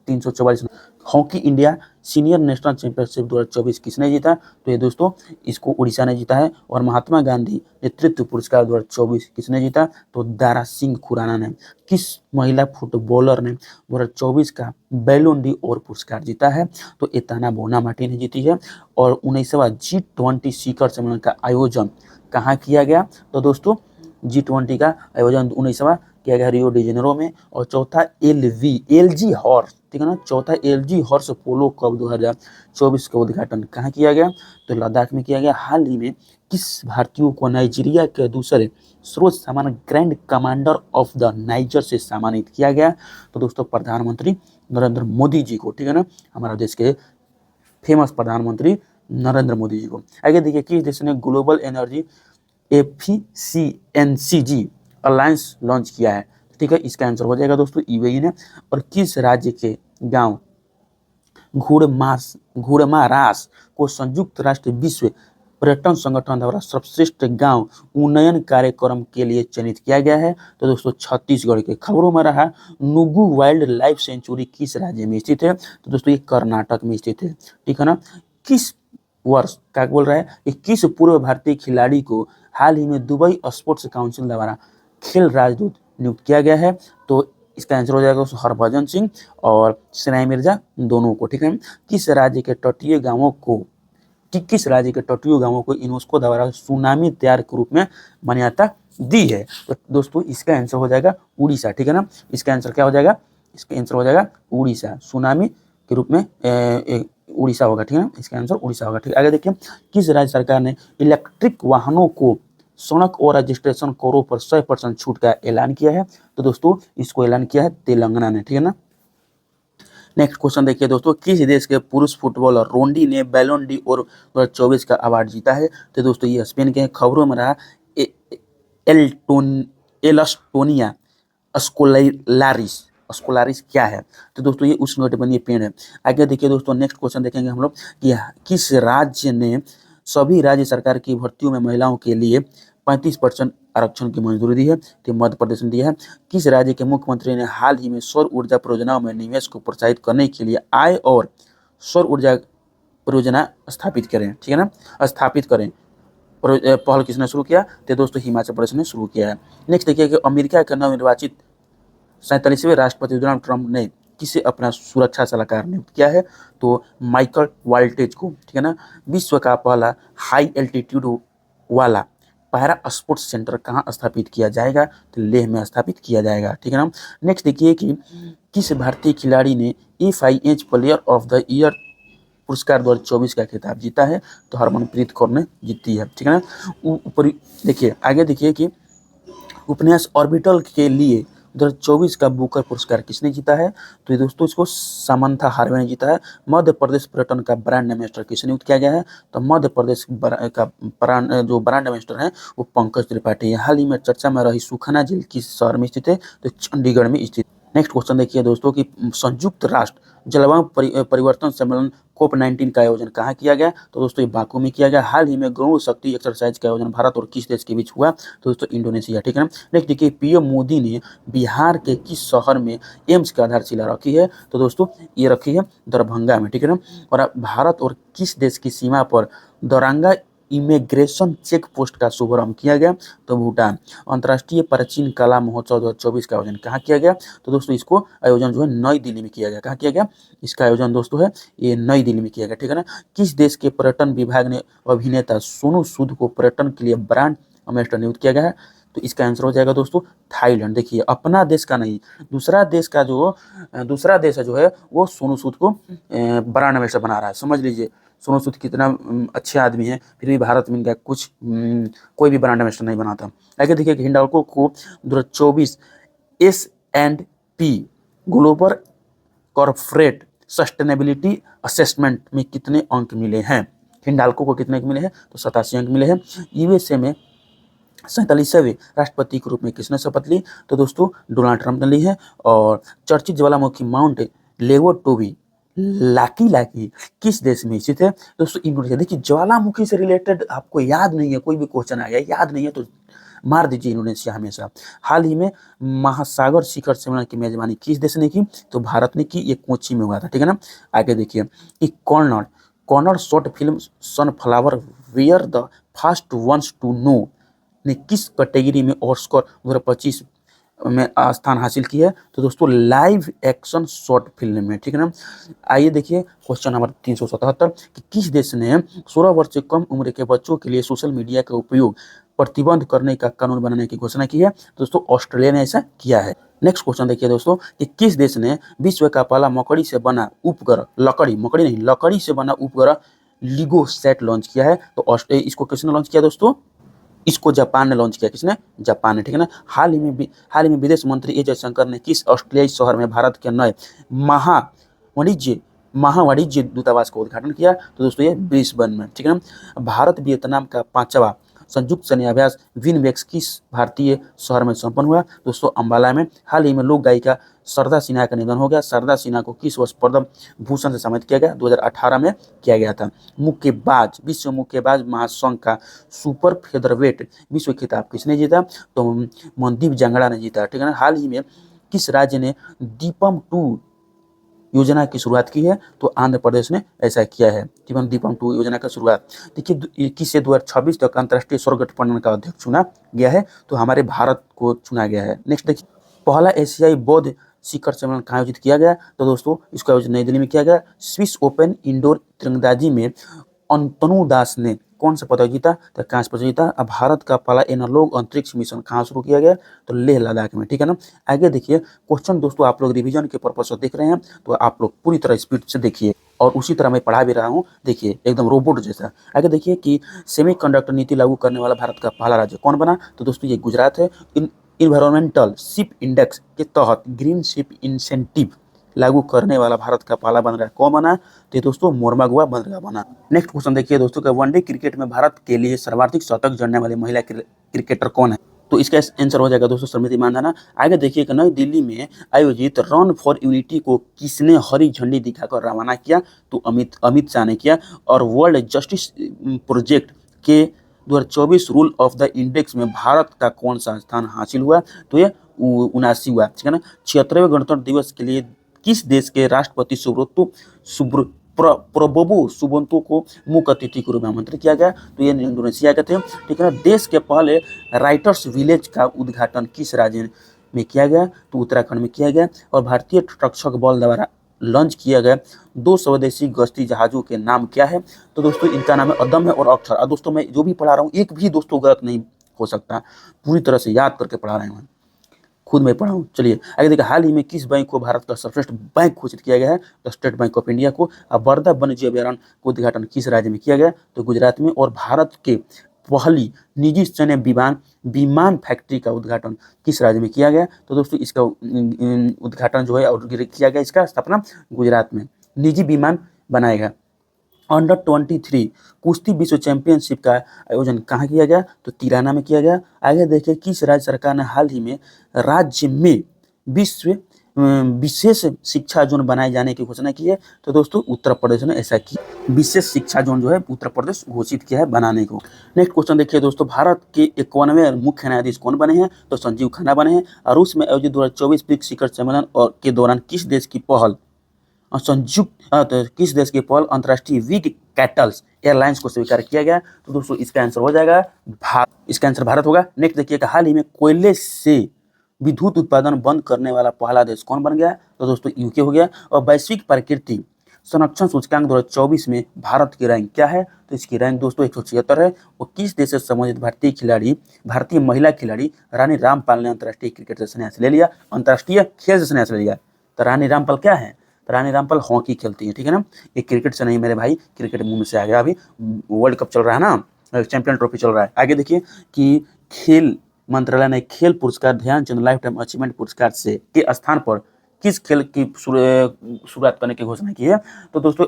344, hockey India senior national championship 2024 किसने जीता, तो ये दोस्तों इसको उड़ीसा ने जीता है। और महात्मा गांधी नेतृत्व पुरस्कार 2024 किसने जीता, तो दारा सिंह खुराना ने। किस महिला फुटबॉलर ने 2024 का बैलोन d'Or पुरस्कार जीता है, तो एताना बोनामाटी ने जीती है। और 19वां G20 शिखर सम्मेलन का आयोजन कहाँ किया गया, तो दोस्तों G20 का आयोजन 19वां किया गया रियो डी जेनेरो में। और चौथा LG हॉर्स, ठीक है ना, चौथा LG हॉर्स पोलो कप 2024 का उद्घाटन कहाँ किया गया, तो लद्दाख में किया गया। हाल ही में किस भारतीय को नाइजीरिया के दूसरे सर्वोच्च सम्मान grand commander of the niger से सम्मानित किया गया, तो दोस्तों प्रधानमंत्री नरेंद्र मोदी जी को, ठीक है ना, हमारा देश के फेमस प्रधानमंत्री नरेंद्र मोदी जी को। आगे देखिए किस देश ने global energy efficiency alliance launch किया है, ठीक है, इसका आंसर हो जाएगा दोस्तों यूएई ने। और किस राज्य के गांव घुड़मारास को संयुक्त राष्ट्र विश्व पर्यटन संगठन द्वारा सर्वश्रेष्ठ गांव उन्नयन कार्यक्रम के लिए चयनित किया गया है? तो दोस्तों छत्तीसगढ़ के। खबरों में रहा नुगु वाइल्ड लाइफ सेंचुरी किस राज्य में स्थित है? तो दोस्तों ये कर्नाटक में स्थित है, ठीक है ना। किस वर्ष क्या बोल रहा है कि किस पूर्व भारतीय खिलाड़ी को हाल ही में दुबई स्पोर्ट्स काउंसिल द्वारा खेल राजदूत नियुक्त किया गया है? तो इसका आंसर हो जाएगा हरभजन सिंह और सनाई मिर्जा दोनों को, ठीक है। किस राज्य के तटीय गांवों को यूनेस्को द्वारा सुनामी तैयार के रूप में मान्यता दी है? तो दोस्तों इसका आंसर हो जाएगा उड़ीसा, ठीक है ना। इसका आंसर क्या हो जाएगा? इसका आंसर हो जाएगा उड़ीसा, सुनामी के रूप में उड़ीसा होगा, ठीक है ना। इसका आंसर उड़ीसा होगा, ठीक है। आगे देखिए, किस राज्य सरकार ने इलेक्ट्रिक वाहनों को सड़क और रजिस्ट्रेशन करों पर 100% छूट का ऐलान किया है? तो दोस्तों इसको ऐलान किया है तेलंगाना ने, ठीक है ना। नेक्स्ट क्वेश्चन देखिए दोस्तों, किस देश के पुरुष फुटबॉलर रोंडी ने बैलोन डी और 2024 का अवार्ड जीता है? तो दोस्तों ये स्पेन के हैं। खबरों में रहा एलस्टोनिया स्कोलारिस क्या है? तो दोस्तों ये उष्णकटिबंधीय पेड़ है। आगे देखिए दोस्तों, नेक्स्ट क्वेश्चन देखेंगे हम लोग कि किस राज्य ने सभी राज्य सरकार की भर्तियों में महिलाओं के लिए 35% आरक्षण की मंजूरी दी है? तो मध्य प्रदेश ने दिया है। किस राज्य के मुख्यमंत्री ने हाल ही में सौर ऊर्जा परियोजनाओं में निवेश को प्रोत्साहित करने के लिए आय और सौर ऊर्जा परियोजना स्थापित करें, ठीक है ना, स्थापित करें? पहल किसने शुरू किया? तो दोस्तों हिमाचल प्रदेश ने शुरू किया है। नेक्स्ट देखिए कि अमेरिका के नवनिर्वाचित 47वें राष्ट्रपति डोनाल्ड ट्रंप ने किसे अपना सुरक्षा सलाहकार नियुक्त किया है? तो माइकल वाल्टेज को, ठीक है ना। विश्व का पहला हाई एल्टीट्यूड वाला पैरा स्पोर्ट्स सेंटर कहाँ स्थापित किया जाएगा? तो लेह में स्थापित किया जाएगा, ठीक है ना। नेक्स्ट देखिए कि किस भारतीय खिलाड़ी ने FIH player of the year पुरस्कार 2024 का खिताब जीता है? तो हरमनप्रीत कौर ने जीती है, ठीक है ना। ऊपर देखिए, आगे देखिए कि उपन्यास ऑर्बिटल के लिए 2024 का बुकर पुरस्कार किसने जीता है? तो ये दोस्तों इसको सामंथा हार्वे ने जीता है। मध्य प्रदेश पर्यटन का ब्रांड एम्बेसडर किसे नियुक्त किया गया है? तो मध्य प्रदेश का जो ब्रांड एम्बेसडर है वो पंकज त्रिपाठी है। हाल ही में चर्चा में रही सुखाना झील किस शहर में स्थित है? तो चंडीगढ़ में स्थित। नेक्स्ट क्वेश्चन देखिए दोस्तों कि संयुक्त राष्ट्र जलवायु परिवर्तन सम्मेलन COP19 का आयोजन कहाँ किया गया? तो दोस्तों ये बाकू में किया गया। हाल ही में गौण शक्ति एक्सरसाइज का आयोजन भारत और किस देश के बीच हुआ? तो दोस्तों इंडोनेशिया, ठीक है ना। नेक्स्ट देखिए, पीएम मोदी ने बिहार के किस शहर में एम्स की आधारशिला रखी है? तो दोस्तों ये रखी है दरभंगा में, ठीक है ना। और भारत और किस देश की सीमा पर दौरांगा इमिग्रेशन चेक पोस्ट का शुभारंभ किया गया? तो भूटान। अंतर्राष्ट्रीय प्राचीन कला महोत्सव 2024 का आयोजन कहाँ किया गया? तो दोस्तों इसको आयोजन जो है नई दिल्ली में किया गया। कहाँ किया गया? इसका आयोजन दोस्तों है ये नई दिल्ली में किया गया, ठीक है ना। किस देश के पर्यटन विभाग ने अभिनेता सोनू सूद को पर्यटन के लिए ब्रांड एम्बेसडर नियुक्त किया गया है? तो इसका आंसर हो जाएगा दोस्तों थाईलैंड। देखिए अपना देश का नहीं, दूसरा देश है जो है वो सोनू सूद को ब्रांड एम्बेसडर बना रहा है। समझ लीजिए सोनू सूद कितना अच्छे आदमी है, फिर भी भारत में इनका कुछ कोई भी ब्रांड एम्बेसडर नहीं बनाता। आगे देखिए कि हिंडाल्को को 2024 S&P global corporate sustainability assessment में कितने अंक मिले हैं? हिंडाल्को को कितने मिले हैं? तो 87 अंक मिले हैं। USA में 47वें राष्ट्रपति के रूप में किसने शपथ ली? तो दोस्तों डोनाल्ड ट्रंप ने ली है। और चर्चित ज्वालामुखी माउंट लेवोटोवी लाकी किस देश में स्थित है? दोस्तों इंडोनेशिया। देखिए ज्वालामुखी से रिलेटेड आपको याद नहीं है, कोई भी क्वेश्चन आ गया याद नहीं है तो मार दीजिए इंडोनेशिया हमेशा। हाल ही में महासागर शिखर सम्मेलन की मेजबानी किस देश ने की? तो भारत ने की। ये कोची में हुआ था, ठीक है ना। आगे देखिए कि corner short film sunflower where the first ones to know ने किस कैटेगरी में ऑस्कर 2025 में स्थान हासिल की है? तो दोस्तों लाइव एक्शन शॉर्ट फिल्म में, ठीक है ना। आइए देखिए क्वेश्चन नंबर 377 कि किस देश ने 16 वर्ष से कम उम्र के बच्चों के लिए सोशल मीडिया का उपयोग प्रतिबंध करने का कानून बनाने की घोषणा की है? दोस्तों ऑस्ट्रेलिया ने ऐसा किया है। नेक्स्ट क्वेश्चन देखिए दोस्तों कि किस देश ने विश्व का पहला लकड़ी से बना उपग्रह लिगो सेट लॉन्च किया है? तो इसको किसने लॉन्च किया दोस्तों? इसको जापान ने लॉन्च किया। किसने? जापान ने, ठीक है ना। हाल ही में विदेश मंत्री ए जयशंकर ने किस ऑस्ट्रेलियाई शहर में भारत के नए महावाणिज्य दूतावास का उद्घाटन किया? तो दोस्तों ये ब्रिस्बेन में, ठीक है ना। भारत वियतनाम का 5वां संयुक्त सैन्य अभ्यास विनवेक्स किस भारतीय शहर में संपन्न हुआ? दोस्तों अंबाला में। हाल ही में लोक गायिका शारदा सिन्हा का निधन हो गया। शारदा सिन्हा को किस वर्ष पद्म भूषण से सम्मानित किया गया? 2018 में किया गया था। मुक्केबाज, विश्व मुक्केबाज महासंघ का सुपर फेदरवेट विश्व खिताब किसने जीता? तो मनदीप जांगड़ा ने जीता, ठीक है ना। हाल ही में किस राज्य ने दीपम 2 योजना की शुरुआत की है? तो आंध्र प्रदेश ने ऐसा किया है, दीपम 2 योजना का शुरुआत। देखिए किसे 2026 तक अंतर्राष्ट्रीय सौर गठबंधन का अध्यक्ष चुना गया है? तो हमारे भारत को चुना गया है। नेक्स्ट देखिए, पहला एशियाई बौद्ध शिखर सम्मेलन कहाँ आयोजित किया गया? तो दोस्तों इसका आयोजन नई दिल्ली में किया गया। स्विस ओपन इंडोर तीरंदाजी में अंतनु दास ने कौन सा पदक जीता? तो कांस्य पदक जीता। अब भारत का पहला एनालॉग अंतरिक्ष मिशन कहाँ शुरू किया गया? तो लेह लद्दाख में, ठीक है ना। आगे देखिए क्वेश्चन दोस्तों, आप लोग रिवीजन के पर्पज से देख रहे हैं तो आप लोग पूरी तरह स्पीड से देखिए, और उसी तरह मैं पढ़ा भी रहा हूँ, देखिए एकदम रोबोट जैसा। आगे देखिए कि सेमीकंडक्टर नीति लागू करने वाला भारत का पहला राज्य कौन बना? तो दोस्तों ये गुजरात है। इन्वायरमेंटल शिप इंडेक्स के तहत ग्रीन शिप इंसेंटिव लागू करने वाला भारत का पहला बंदरगाह कौन बना? तो दोस्तों मोरमागुआ बंदरगाह बना। नेक्स्ट क्वेश्चन देखिए दोस्तों, का वनडे क्रिकेट में भारत के लिए सर्वाधिक शतक जड़ने वाली महिला क्रिकेटर कौन है? तो इसका आंसर हो जाएगा दोस्तों स्मृति मानधना। आगे देखिए कि नई दिल्ली में आयोजित रन फॉर यूनिटी को किसने हरी झंडी दिखाकर रवाना किया? तो अमित शाह ने किया। और वर्ल्ड जस्टिस प्रोजेक्ट के 2024 रूल ऑफ द इंडेक्स में भारत का कौन सा स्थान हासिल हुआ? तो ये 79 हुआ, ठीक है ना। 76वें गणतंत्र दिवस के लिए किस देश के राष्ट्रपति प्रबोवो सुबिंतो को मुख्य अतिथि के रूप में आमंत्रित किया गया? तो ये इंडोनेशिया के थे, ठीक है ना। देश के पहले राइटर्स विलेज का उद्घाटन किस राज्य में किया गया? तो उत्तराखंड में किया गया। और भारतीय तटरक्षक बल द्वारा लॉन्च किया गया 2 स्वदेशी गश्ती जहाजों के नाम क्या है? तो दोस्तों इनका नाम है अदम्य और अक्षर। और दोस्तों मैं जो भी पढ़ा रहा हूँ एक भी दोस्तों गलत नहीं हो सकता, पूरी तरह से याद करके पढ़ा रहे हैं, खुद मैं पढ़ा हूँ। चलिए आगे देखिए, हाल ही में किस बैंक को भारत का सर्वश्रेष्ठ बैंक घोषित किया गया है? तो स्टेट बैंक ऑफ इंडिया को। अब वर्धा वन्यजीव अभयारण्य का उद्घाटन किस राज्य में किया गया? तो गुजरात में। और भारत के पहली निजी सैन्य विमान फैक्ट्री का उद्घाटन किस राज्य में किया गया? तो दोस्तों इसका उद्घाटन जो है और किया गया, इसका स्थापना गुजरात में, निजी विमान बनाएगा। अंडर 23 कुश्ती विश्व चैंपियनशिप का आयोजन कहाँ किया गया? तो तिराना में किया गया। आगे देखिए, किस राज्य सरकार ने हाल ही में राज्य में विशेष शिक्षा जोन बनाए जाने की घोषणा की है? तो दोस्तों उत्तर प्रदेश ने ऐसा किया, विशेष शिक्षा जोन जो है उत्तर प्रदेश घोषित किया है बनाने को। नेक्स्ट क्वेश्चन देखिए दोस्तों, भारत के 51वें मुख्य न्यायाधीश कौन बने हैं? तो संजीव खन्ना बने हैं। और रूस में आयोजित 2024 ब्रिक्स शिखर सम्मेलन और के दौरान किस देश की पहल किस देश की पहल अंतर्राष्ट्रीय विग कैटल्स एयरलाइंस को स्वीकार किया गया? तो दोस्तों इसका आंसर हो जाएगा भारत, इसका आंसर भारत होगा। नेक्स्ट देखिएगा, हाल ही में कोयले से विद्युत उत्पादन बंद करने वाला पहला देश कौन बन गया? तो दोस्तों यूके हो गया। और वैश्विक प्रकृति संरक्षण सूचकांक 2024 में भारत की रैंक क्या है? तो इसकी रैंक दोस्तों 176 है। और किस देश से संबंधित भारतीय महिला खिलाड़ी रानी रामपाल ने अंतर्राष्ट्रीय क्रिकेट से संन्यास ले लिया, अंतर्राष्ट्रीय खेल से संन्यास ले लिया? तो रानी रामपाल क्या है? रानी रामपाल हॉकी खेलती है, ठीक है ना। ये क्रिकेट से नहीं मेरे भाई, क्रिकेट मुंह में से आ गया, अभी वर्ल्ड कप चल रहा है ना, चैंपियन ट्रॉफी चल रहा है। आगे देखिए कि खेल मंत्रालय ने खेल पुरस्कार ध्यानचंद लाइफ टाइम अचीवमेंट पुरस्कार से के स्थान पर किस खेल की शुरुआत करने की घोषणा की है? तो दोस्तों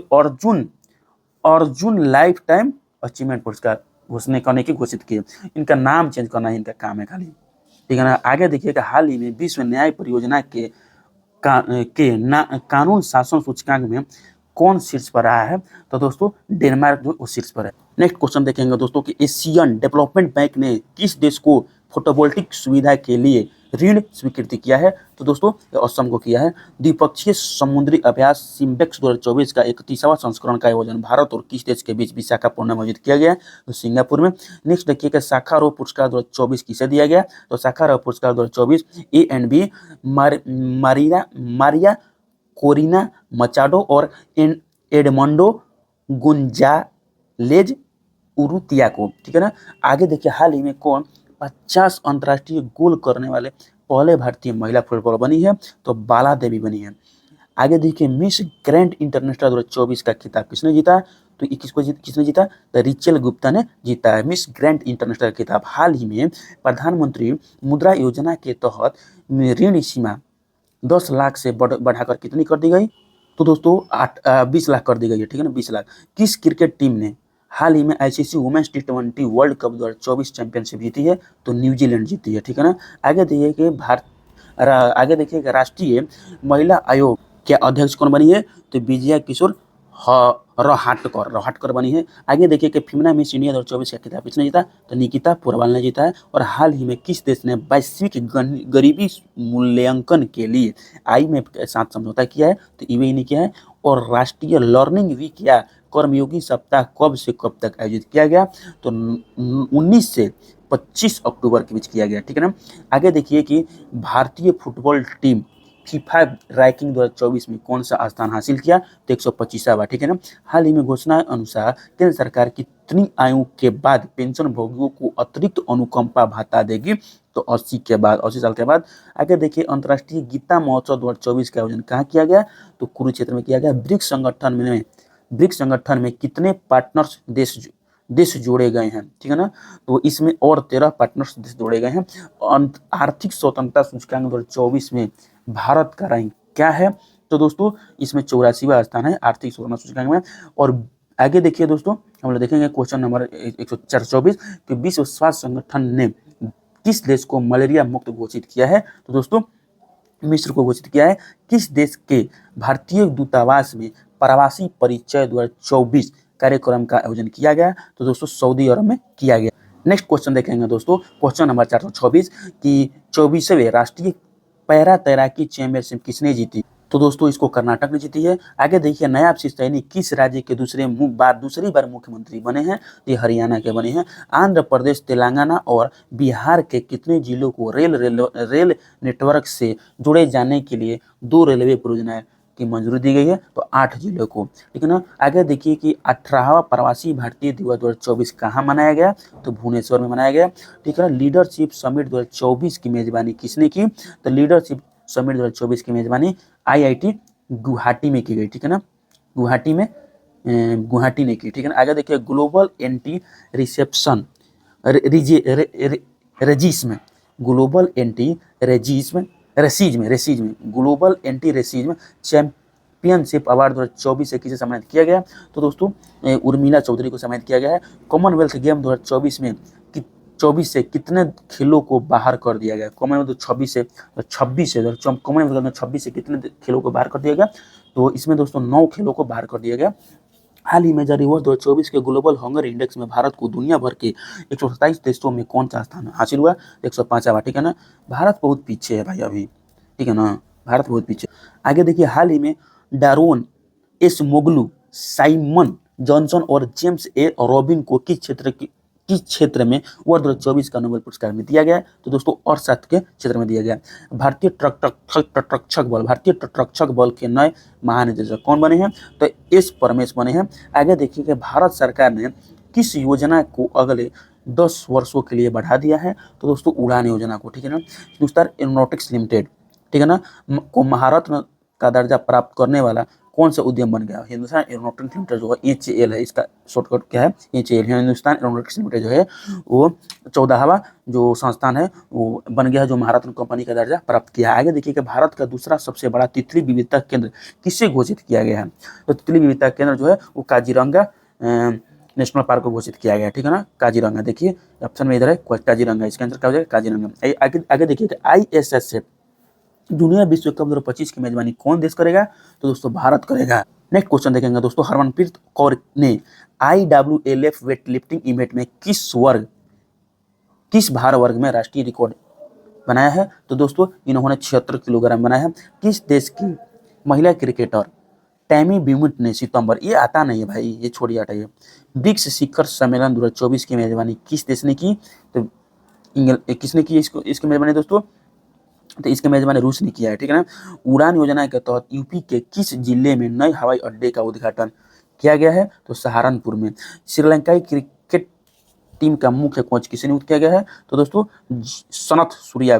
अर्जुन लाइफ टाइम अचीवमेंट पुरस्कार घोषणा करने की घोषित की है। इनका नाम चेंज करना ही इनका काम है खाली, ठीक है ना। आगे देखिएगा, हाल ही में विश्व न्याय परियोजना के कानून शासन सूचकांक में कौन शीर्ष पर आया है? तो दोस्तों डेनमार्क जो वो शीर्ष पर है। नेक्स्ट क्वेश्चन देखेंगे दोस्तों कि एशियन डेवलपमेंट बैंक ने किस देश को फोटोवोल्टिक सुविधा के लिए ऋण स्वीकृति किया है? तो दोस्तों असम को किया है। द्विपक्षीय समुद्री अभ्यास सिम्बेक्स 2024 का 31वां संस्करण का आयोजन भारत और किस देश के बीच विशाखापट्टनम में आयोजित किया गया? तो सिंगापुर में। नेक्स्ट देखिएगा, साखारोव पुरस्कार 2024 किसे दिया गया? तो साखारोव पुरस्कार 2024 A&B मारिया कोरिना मचाडो और एडमंडो गुंजालेज उरुतिया को, ठीक है ना। आगे देखिए, हाल ही में कौन 50 अंतर्राष्ट्रीय गोल करने वाले पहले भारतीय महिला फुटबॉलर बनी है? तो बाला देवी बनी है। आगे देखिए, मिस ग्रैंड इंटरनेशनल 2024 का खिताब किसने जीता? तो किसने जीता? तो रिचल गुप्ता ने जीता है मिस ग्रैंड इंटरनेशनल का खिताब। हाल ही में प्रधानमंत्री मुद्रा योजना के तहत ऋण सीमा 10 लाख से बढ़ाकर कितनी कर दी गई? तो दोस्तों 20 लाख कर दी गई है, ठीक है ना, 20 लाख। किस क्रिकेट टीम ने हाल ही में आईसीसी वुमेन्स टी20 वर्ल्ड कप 2024 चैंपियनशिप जीती है, तो न्यूजीलैंड जीती है, ठीक है ना। आगे देखिए कि आगे देखिए कि राष्ट्रीय महिला आयोग के अध्यक्ष कौन बनी है, तो विजया किशोर रहाटकर बनी है। आगे देखिए कि फिल्मना मिस इंडिया 2024 का खिताब किसने जीता, तो निकिता पोरवाल ने जीता है। और हाल ही में किस देश ने वैश्विक गरीबी मूल्यांकन के लिए IMF के साथ समझौता किया है, तो यूएई ने किया है। और राष्ट्रीय लर्निंग वीक या कर्मयोगी सप्ताह कब से कब तक आयोजित किया गया, तो 19 से 25 अक्टूबर के बीच किया गया, ठीक है ना। आगे देखिए कि भारतीय फुटबॉल टीम फीफा रैंकिंग 2024 में कौन सा स्थान हासिल किया, तो 125वां, ठीक है ना। हाल ही में घोषणा अनुसार केंद्र सरकार कितनी आयु के बाद पेंशन भोगियों को अतिरिक्त अनुकंपा भत्ता देगी, तो 80 साल के बाद। आगे देखिए अंतर्राष्ट्रीय गीता महोत्सव 2024 का आयोजन कहाँ किया गया, तो कुरुक्षेत्र में किया गया। ब्रिक्स संगठन में कितने पार्टनर्स देश जोड़े गए हैं, ठीक है ना, तो इसमें और 13 पार्टनर्स देश जोड़े गए हैं। आर्थिक स्वतंत्रता सूचकांक 2024 में भारत का रैंक क्या है, तो दोस्तों इसमें 84वां स्थान है आर्थिक स्वतंत्रता सूचकांक में। और आगे देखिए दोस्तों, हम लोग देखेंगे क्वेश्चन नंबर 124 कि विश्व स्वास्थ्य संगठन ने किस देश को मलेरिया मुक्त घोषित किया है, तो दोस्तों मिस्र को घोषित किया है। किस देश के भारतीय दूतावास में प्रवासी परिचय 2024 कार्यक्रम का आयोजन किया गया, तो दोस्तों सऊदी अरब में किया गया। नेक्स्ट क्वेश्चन देखेंगे दोस्तों, क्वेश्चन नंबर 426 कि 24वें राष्ट्रीय पैरा तैराकी चैंपियनशिप किसने जीती, तो दोस्तों इसको कर्नाटक ने जीती है। आगे देखिए नयाब सिंह किस राज्य के दूसरी बार मुख्यमंत्री बने हैं, ये हरियाणा के बने हैं। आंध्र प्रदेश, तेलंगाना और बिहार के कितने जिलों को रेल नेटवर्क से जुड़े जाने के लिए 2 रेलवे परियोजनाएं की मंजूरी दी गई है, तो 8 जिलों को, ठीक है ना। आगे देखिए कि 18वां प्रवासी भारतीय दिवस 2024 कहाँ मनाया गया, तो भुवनेश्वर में मनाया गया, ठीक है ना। लीडरशिप समिट 2024 की मेजबानी किसने की, तो लीडरशिप समिट 2024 की मेजबानी IIT गुवाहाटी में की गई, ठीक है ना, गुवाहाटी ने की, ठीक है ना। आगे देखिए global anti reception racism global anti racism global anti racism championship award 2024 से किसे सम्मानित किया गया, तो दोस्तों उर्मिला चौधरी को सम्मानित किया गया है। कॉमनवेल्थ गेम 2024 में 24 से कितने खेलों को बाहर कर दिया गया, कॉमनवेल्थ 26 से कॉमनवेल्थ में 26 से कितने खेलों को बाहर कर दिया गया, तो इसमें दोस्तों 9 खेलों को बाहर कर दिया गया। हाल ही में जारी वर्ष 2024 के ग्लोबल हंगर इंडेक्स में भारत को दुनिया भर के 127 देशों में कौन सा स्थान हासिल हुआ, 105वां, ठीक है ना। भारत बहुत पीछे है भाई अभी, ठीक है ना, भारत बहुत पीछे। आगे देखिए हाल ही में डारोन एस मोगलू, साइमन जॉनसन और जेम्स ए रॉबिन को किस क्षेत्र में वर्ष 2024 का नोबेल पुरस्कार में दिया गया है, तो दोस्तों अर्थशास्त्र के क्षेत्र में दिया गया। भारतीय तटरक्षक बल के नए महानिदेशक कौन बने हैं, तो एस परमेश बने हैं। आगे देखिए कि भारत सरकार ने किस योजना को अगले 10 वर्षों के लिए बढ़ा दिया है, तो दोस्तों उड़ान योजना को, ठीक है ना। हिंदुस्तान एरोनॉटिक्स लिमिटेड, ठीक है ना, को महारत्न का दर्जा प्राप्त करने वाला कौन सा उद्यम बन गया, हिंदुस्तान एरोनॉटिक्स लिमिटेड जो है HAL है, इसका शॉर्टकट क्या है, HAL है। हिंदुस्तान एरोनॉटिक्स लिमिटेड जो है वो 14वां जो संस्थान है वो बन गया है जो महारत्न कंपनी का दर्जा प्राप्त किया है। आगे देखिए कि भारत का दूसरा सबसे बड़ा तितली विविधता केंद्र किससे घोषित किया गया है, तो तितली विविधता केंद्र जो है वो काजीरंगा नेशनल पार्क को घोषित किया गया, ठीक है ना, काजीरंगा। देखिए ऑप्शन में इधर है काजीरंगा, इसका आंसर क्या हो जाएगा, काजीरंगा। आगे देखिए ISS जूनियर विश्व कप 2025 की मेजबानी कौन देश करेगा, तो दोस्तों भारत करेगा। नेक्स्ट क्वेश्चन देखेंगे दोस्तों, हरमनप्रीत कौर ने IWLF वेट लिफ्टिंग इवेंट में किस भार वर्ग में राष्ट्रीय रिकॉर्ड बनाया है, तो दोस्तों इन्होंने 76 किलोग्राम बनाया है। किस देश की महिला क्रिकेटर टैमी ब्यूमिट ने सितंबर, ये आता नहीं है भाई, ये छोड़िए हटाइए, ब्रिक्स शिखर सम्मेलन 2024 की मेजबानी किस देश ने की, तो किसने की इसकी मेजबानी दोस्तों, तो इसके मेजबानी रूस ने किया है, ठीक है ना। उड़ान योजना के तहत यूपी के किस जिले में नए हवाई अड्डे का उद्घाटन किया गया है, तो सहारनपुर में। श्रीलंकाई क्रिकेट टीम का मुख्य कोच किसे नियुक्त किया गया है, तो दोस्तों सनत सूर्या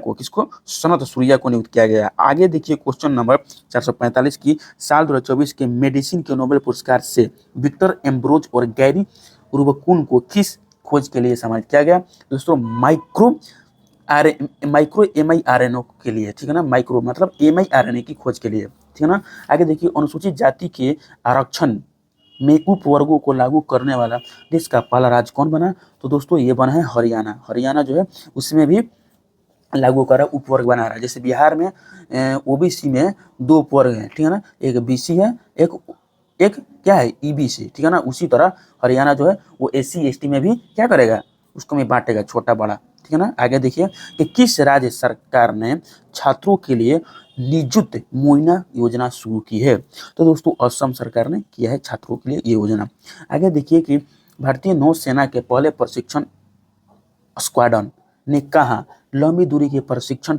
को नियुक्त किया गया है। आगे देखिए क्वेश्चन नंबर 445 की साल 2024 के मेडिसिन के नोबेल पुरस्कार से विक्टर एम्ब्रोज और गैरी रुबकुन को किस खोज के लिए सम्मानित किया गया, दोस्तों माइक्रो mRNA के लिए, ठीक है ना, माइक्रो मतलब mRNA की खोज के लिए, ठीक है ना। आगे देखिए अनुसूचित जाति के आरक्षण में उपवर्गों को लागू करने वाला देश का पहला राज्य कौन बना? तो दोस्तों ये बना है हरियाणा। हरियाणा जो है उसमें भी लागू कर रहा है, उपवर्ग बना रहा है। जैसे बिहार में ओबीसी में 2 उपवर्ग हैं, ठीक है ना, एक बीसी है, एक एक क्या है ईबीसी, ठीक है ना। उसी तरह हरियाणा जो है वो एससी एसटी में भी क्या करेगा, उसको भी बांटेगा, छोटा बड़ा, ठीक है ना। आगे देखिए कि किस राज्य सरकार ने छात्रों के लिए निजुत मुआयना योजना शुरू की है? तो दोस्तों असम सरकार ने किया है छात्रों के लिए ये योजना। आगे देखिए कि भारतीय नौसेना के पहले प्रशिक्षण स्क्वाड्रन ने कहा लंबी दूरी के प्रशिक्षण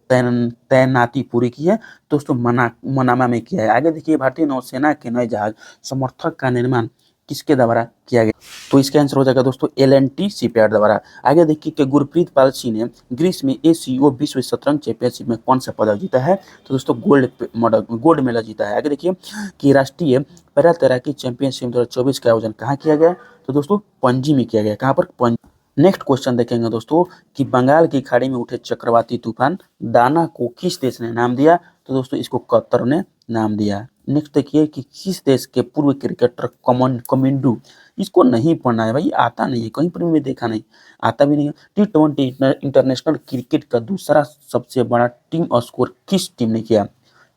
तैनाती पूरी की है? दोस्तों मनामा में किया है। आगे देखिए भारतीय नौसेना के नए जहाज समर्थक का निर्माण किसके द्वारा किया गया? तो इसका आंसर हो जाएगा दोस्तों एल&टी शिपयार्ड द्वारा। आगे देखिए कि गुरप्रीत पाल सिंह ने ग्रीस में एसीओ विश्व शतरंज चैंपियनशिप में कौन सा पदक जीता है? तो दोस्तों गोल्ड मेडल जीता है। आगे देखिए कि राष्ट्रीय पैरा तैराकी चैंपियनशिप 2024 का आयोजन कहाँ किया गया? तो दोस्तों पणजी में किया गया। कहाँ पर? पणजी। नेक्स्ट क्वेश्चन देखेंगे दोस्तों कि बंगाल की खाड़ी में उठे चक्रवाती तूफान दाना को किस देश ने नाम दिया? तो दोस्तों इसको कतर ने नाम दिया। नेक्स्ट देखिए कि किस देश के पूर्व क्रिकेटर कमिंडू, इसको नहीं पढ़ना है भाई, आता नहीं है, कहीं पर भी देखा नहीं, आता भी नहीं है। T20 इंटरनेशनल क्रिकेट का दूसरा सबसे बड़ा टीम स्कोर किस टीम ने किया?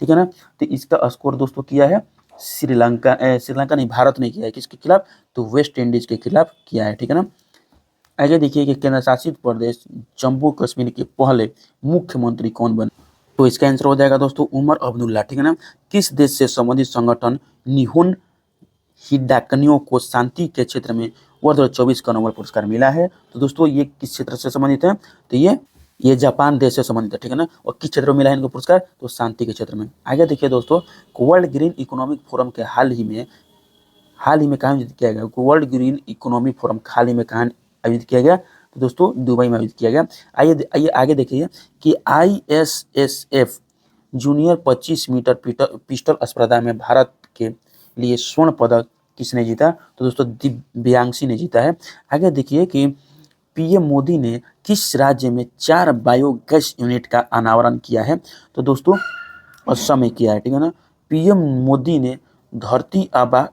ठीक है ना, तो इसका स्कोर दोस्तों किया है श्रीलंका नहीं, भारत ने किया है। किसके खिलाफ? तो वेस्ट इंडीज के खिलाफ किया है, ठीक है ना। आगे देखिए कि केंद्र शासित प्रदेश जम्मू कश्मीर के पहले मुख्यमंत्री कौन बने? तो इसका आंसर हो जाएगा दोस्तों उमर अब्दुल्ला, ठीक है ना। किस देश से संबंधित संगठन निहोन हिडाकनियों को शांति के क्षेत्र में वर्ष 2024 का नोबेल पुरस्कार मिला है? तो दोस्तों ये किस क्षेत्र से संबंधित है? तो ये जापान देश से संबंधित है, ठीक है ना। और किस क्षेत्र में मिला है इनको पुरस्कार? तो शांति के क्षेत्र में। आगे देखिए दोस्तों वर्ल्ड ग्रीन इकोनॉमिक फोरम के हाल ही में कहाँ आयोजित किया गया? वर्ल्ड ग्रीन इकोनॉमिक फोरम हाल ही में कहाँ आयोजित किया गया? तो दोस्तों दुबई में आयोजित किया गया। आइए आगे देखिए कि ISSF जूनियर 25 मीटर पिस्टल स्पर्धा में भारत के लिए स्वर्ण पदक किसने जीता? तो दोस्तों दिव्यांशी ने जीता है। आगे देखिए कि पीएम मोदी ने किस राज्य में 4 बायोगैस यूनिट का अनावरण किया है? तो दोस्तों असम में किया है, ठीक है ना। पीएम मोदी ने धरती आबा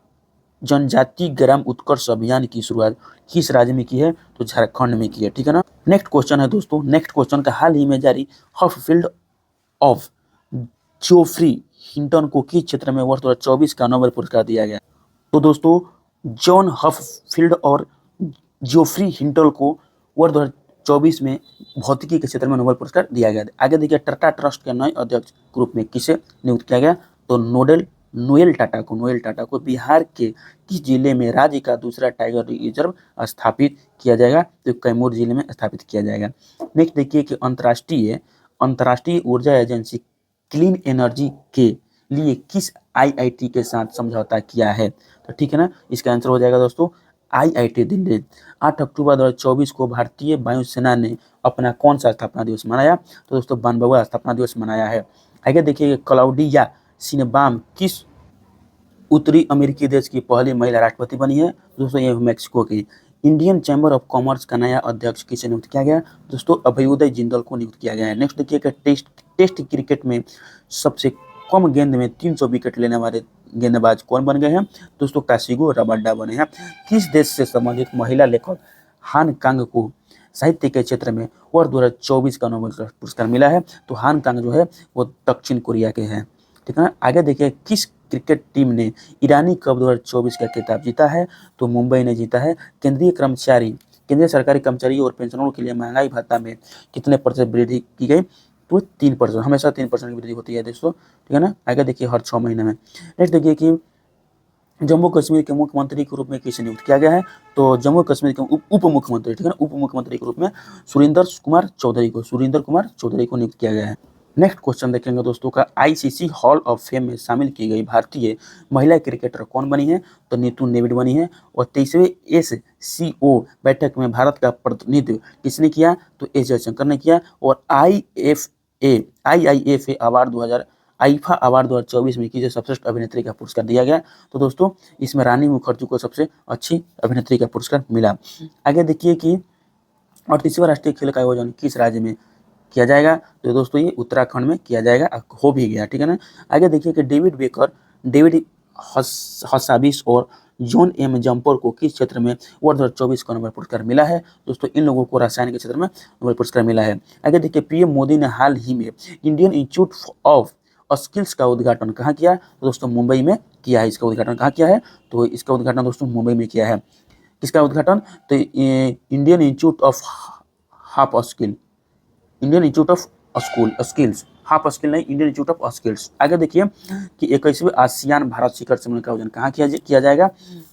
जनजाति ग्राम उत्कर्ष अभियान की शुरुआत किस राज्य में की है? तो झारखंड में की है, ठीक है ना। नेक्स्ट क्वेश्चन है दोस्तों, नेक्स्ट क्वेश्चन का हाल ही में जारी हफफील्ड ऑफ जोफ्री हिंटन को किस क्षेत्र में वर्ष 2024 का नोबेल पुरस्कार दिया गया? तो दोस्तों जॉन हफफील्ड और जोफ्री हिंटन को वर्ष 2024 में भौतिकी के क्षेत्र में नोबेल पुरस्कार दिया गया। आगे देखिए टाटा ट्रस्ट के नए अध्यक्ष के रूप में किसे नियुक्त किया गया? तो नोएल टाटा को बिहार के किस जिले में राज्य का दूसरा टाइगर रिजर्व स्थापित किया जाएगा? तो कैमूर जिले में स्थापित किया जाएगा। नेक्स्ट देखिए कि अंतर्राष्ट्रीय ऊर्जा एजेंसी क्लीन एनर्जी के लिए किस IIT के साथ समझौता किया है? तो ठीक है ना, इसका आंसर हो जाएगा दोस्तों IIT दिल्ली। 8 अक्टूबर 2024 को भारतीय वायुसेना ने अपना कौन सा स्थापना दिवस मनाया? तो दोस्तों 92वां स्थापना दिवस मनाया है। आगे देखिए क्लाउडिया शिनबाम किस उत्तरी अमेरिकी देश की पहली महिला राष्ट्रपति बनी है? दोस्तों ये मैक्सिको की। इंडियन चैम्बर ऑफ कॉमर्स का नया अध्यक्ष किसे नियुक्त किया गया? दोस्तों अभयोदय जिंदल को नियुक्त किया गया है। नेक्स्ट देखिए टेस्ट क्रिकेट में सबसे कम गेंद में 300 विकेट लेने वाले गेंदबाज कौन बन गए हैं? दोस्तों काशिगो रबाडा बने हैं। किस देश से संबंधित महिला लेखक हान कांग को साहित्य के क्षेत्र में वर्ष 2024 का नोबेल पुरस्कार मिला है? तो हान कांग जो है वो दक्षिण कोरिया के हैं, ठीक है ना। आगे देखिए किस क्रिकेट टीम ने ईरानी कप 2024 का खिताब जीता है? तो मुंबई ने जीता है। केंद्रीय सरकारी कर्मचारियों और पेंशनरों के लिए महंगाई भत्ता में कितने % वृद्धि की गई? तो 3%, हमेशा 3% की वृद्धि होती है दोस्तों, ठीक है ना। आगे देखिए हर 6 महीने में। नेक्स्ट देखिए कि जम्मू कश्मीर के मुख्यमंत्री के रूप में किसे नियुक्त किया गया है? तो जम्मू कश्मीर के उप मुख्यमंत्री, ठीक है ना, उप मुख्यमंत्री के रूप में सुरेंद्र कुमार चौधरी को नियुक्त किया गया है। नेक्स्ट क्वेश्चन देखेंगे दोस्तों का ICC हॉल ऑफ फेम में शामिल की गई भारतीय महिला क्रिकेटर कौन बनी है? तो नीतू नेविड बनी है। और 23वें SCO बैठक में भारत का प्रतिनिधित्व किसने किया? तो एस जयशंकर ने किया। और IIFA अवार्ड 2024 में किसे सर्वश्रेष्ठ अभिनेत्री का पुरस्कार दिया गया? तो दोस्तों इसमें रानी मुखर्जी को सबसे अच्छी अभिनेत्री का पुरस्कार मिला। आगे देखिए कि 38वां राष्ट्रीय खेल का आयोजन किस राज्य में किया जाएगा? तो दोस्तों ये उत्तराखंड में किया जाएगा, हो भी गया, ठीक है ना। आगे देखिए कि डेविड हसाबिस और जॉन एम जम्पर को किस क्षेत्र में वर्ष 2024 का नोबेल पुरस्कार मिला है? दोस्तों इन लोगों को रसायन के क्षेत्र में नोबेल पुरस्कार मिला है। आगे देखिए, पीएम मोदी ने हाल ही में इंडियन इंस्टीट्यूट ऑफ स्किल्स का उद्घाटन कहाँ किया? तो दोस्तों मुंबई में किया है। इसका उद्घाटन कहाँ किया है? तो इसका उद्घाटन दोस्तों मुंबई में किया है। किसका उद्घाटन? तो Indian institute of half skill, Indian institute of skills, half skill नहीं, इंडियन इंस्टीट्यूट ऑफ स्किल्स। आगे देखिए कि 21वें आसियान भारत शिखर सम्मेलन का आयोजन कहाँ किया जाएगा?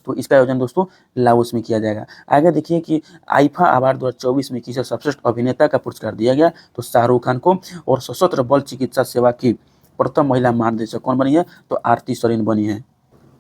तो इसका आयोजन दोस्तों लाओस में किया जाएगा। आगे देखिए कि आईफा अवार्ड 2024 में किसे सर्वश्रेष्ठ अभिनेता का पुरस्कार दिया गया? तो शाहरुख खान को। और सशस्त्र बल चिकित्सा सेवा की प्रथम महिला महानिदेशक कौन बनी है? तो आरती सरीन बनी है।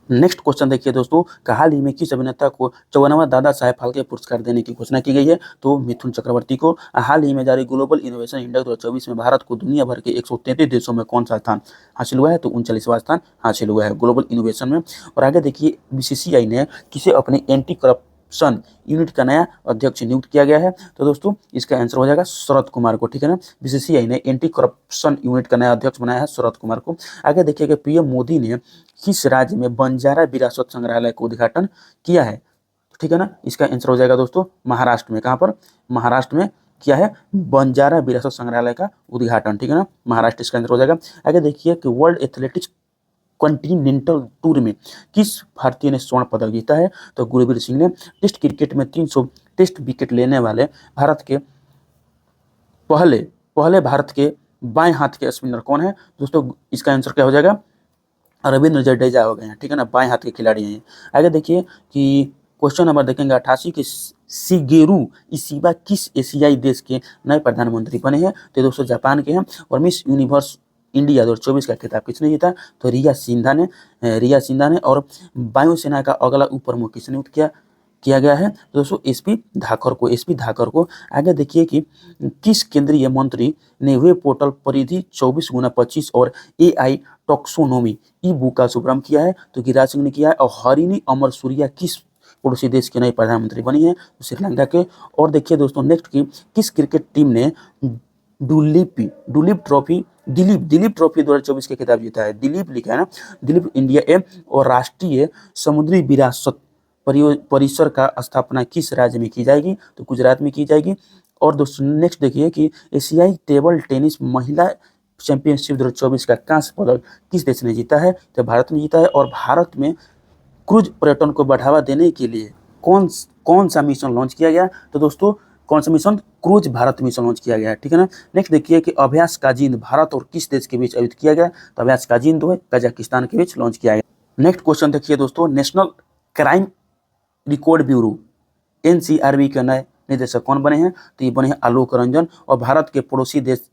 नेक्स्ट क्वेश्चन देखिए दोस्तों, हाल ही में किस अभिनेता को 54वां दादा साहेब फाल्के पुरस्कार देने की घोषणा की गई है? तो मिथुन चक्रवर्ती को। हाल ही में जारी ग्लोबल इनोवेशन इंडेक्स 2024 में भारत को दुनिया भर के 133 देशों में कौन सा स्थान हासिल हुआ है? तो 39वां स्थान हासिल हुआ है ग्लोबल इनोवेशन में। और आगे देखिए, बीसीसीआई ने किसे अपने एंटी करप्शन यूनिट का नया अध्यक्ष नियुक्त किया गया है? तो दोस्तों इसका आंसर हो जाएगा शरद कुमार को, ठीक है ना। बीसीसीआई ने एंटी करप्शन यूनिट का नया अध्यक्ष बनाया है शरद कुमार को। आगे देखिए कि पीएम मोदी ने किस राज्य में बंजारा विरासत संग्रहालय का उद्घाटन किया है? ठीक है ना, इसका आंसर हो जाएगा दोस्तों महाराष्ट्र में। कहाँ पर? महाराष्ट्र में किया है बंजारा विरासत संग्रहालय का उद्घाटन, ठीक है ना, महाराष्ट्र इसका आंसर हो जाएगा। आगे देखिए कि वर्ल्ड एथलेटिक्स कॉन्टिनेंटल टूर में किस भारतीय ने स्वर्ण पदक जीता है? तो गुरवीर सिंह ने। टेस्ट क्रिकेट में 300 टेस्ट विकेट लेने वाले भारत के पहले भारत के बाएं हाथ के स्पिनर कौन है? दोस्तों इसका आंसर क्या हो जाएगा? रविंद्र जडेजा हो गए हैं, ठीक है ना, बाएं हाथ के खिलाड़ी हैं। आगे देखिए कि क्वेश्चन नंबर देखेंगे 88 के शिगेरू इशिबा किस एशियाई देश के नए प्रधानमंत्री बने हैं? तो दोस्तों जापान के हैं। और मिस यूनिवर्स इंडिया 2024 का खिताब किसने जीता? तो रिया सिंधा ने। और वायुसेना का अगला उप प्रमुख किसने नियुक्त किया गया है? तो दोस्तों एसपी धाकर को। आगे देखिए कि किस केंद्रीय मंत्री ने वेब पोर्टल परिधि 24x25 और एआई टॉक्सोनोमी ई बुक का शुभारंभ किया है? तो गिरिराज सिंह ने किया है। और हरिणी अमर सूर्या किस पड़ोसी देश के नए प्रधानमंत्री बनी है? तो श्रीलंका के। और देखिए दोस्तों नेक्स्ट की किस क्रिकेट टीम ने दिलीप ट्रॉफी 2024 के खिताब जीता है? दिलीप लिखा है ना, दिलीप इंडिया ए। और राष्ट्रीय समुद्री विरासत परिसर का स्थापना किस राज्य में की जाएगी? तो गुजरात में की जाएगी। और दोस्तों नेक्स्ट देखिए कि एशियाई टेबल टेनिस महिला चैंपियनशिप 2024 का कांस्य पदक किस देश ने जीता है? तो भारत ने जीता है। और भारत में क्रूज पर्यटन को बढ़ावा देने के लिए कौन सा मिशन लॉन्च किया गया? तो दोस्तों कौन सा mission? Cruise Bharat mission launch किया गया है, ठीक है ना। नेक्स्ट देखिए कि अभ्यास काजिंद भारत और किस देश के बीच आयोजित किया गया? तो अभ्यास काजिंद कजाकिस्तान के बीच लॉन्च किया गया। नेक्स्ट क्वेश्चन देखिए दोस्तों, national crime record bureau NCRB के नए निदेशक कौन बने हैं? तो ये बने हैं आलोक रंजन। और भारत के पड़ोसी देश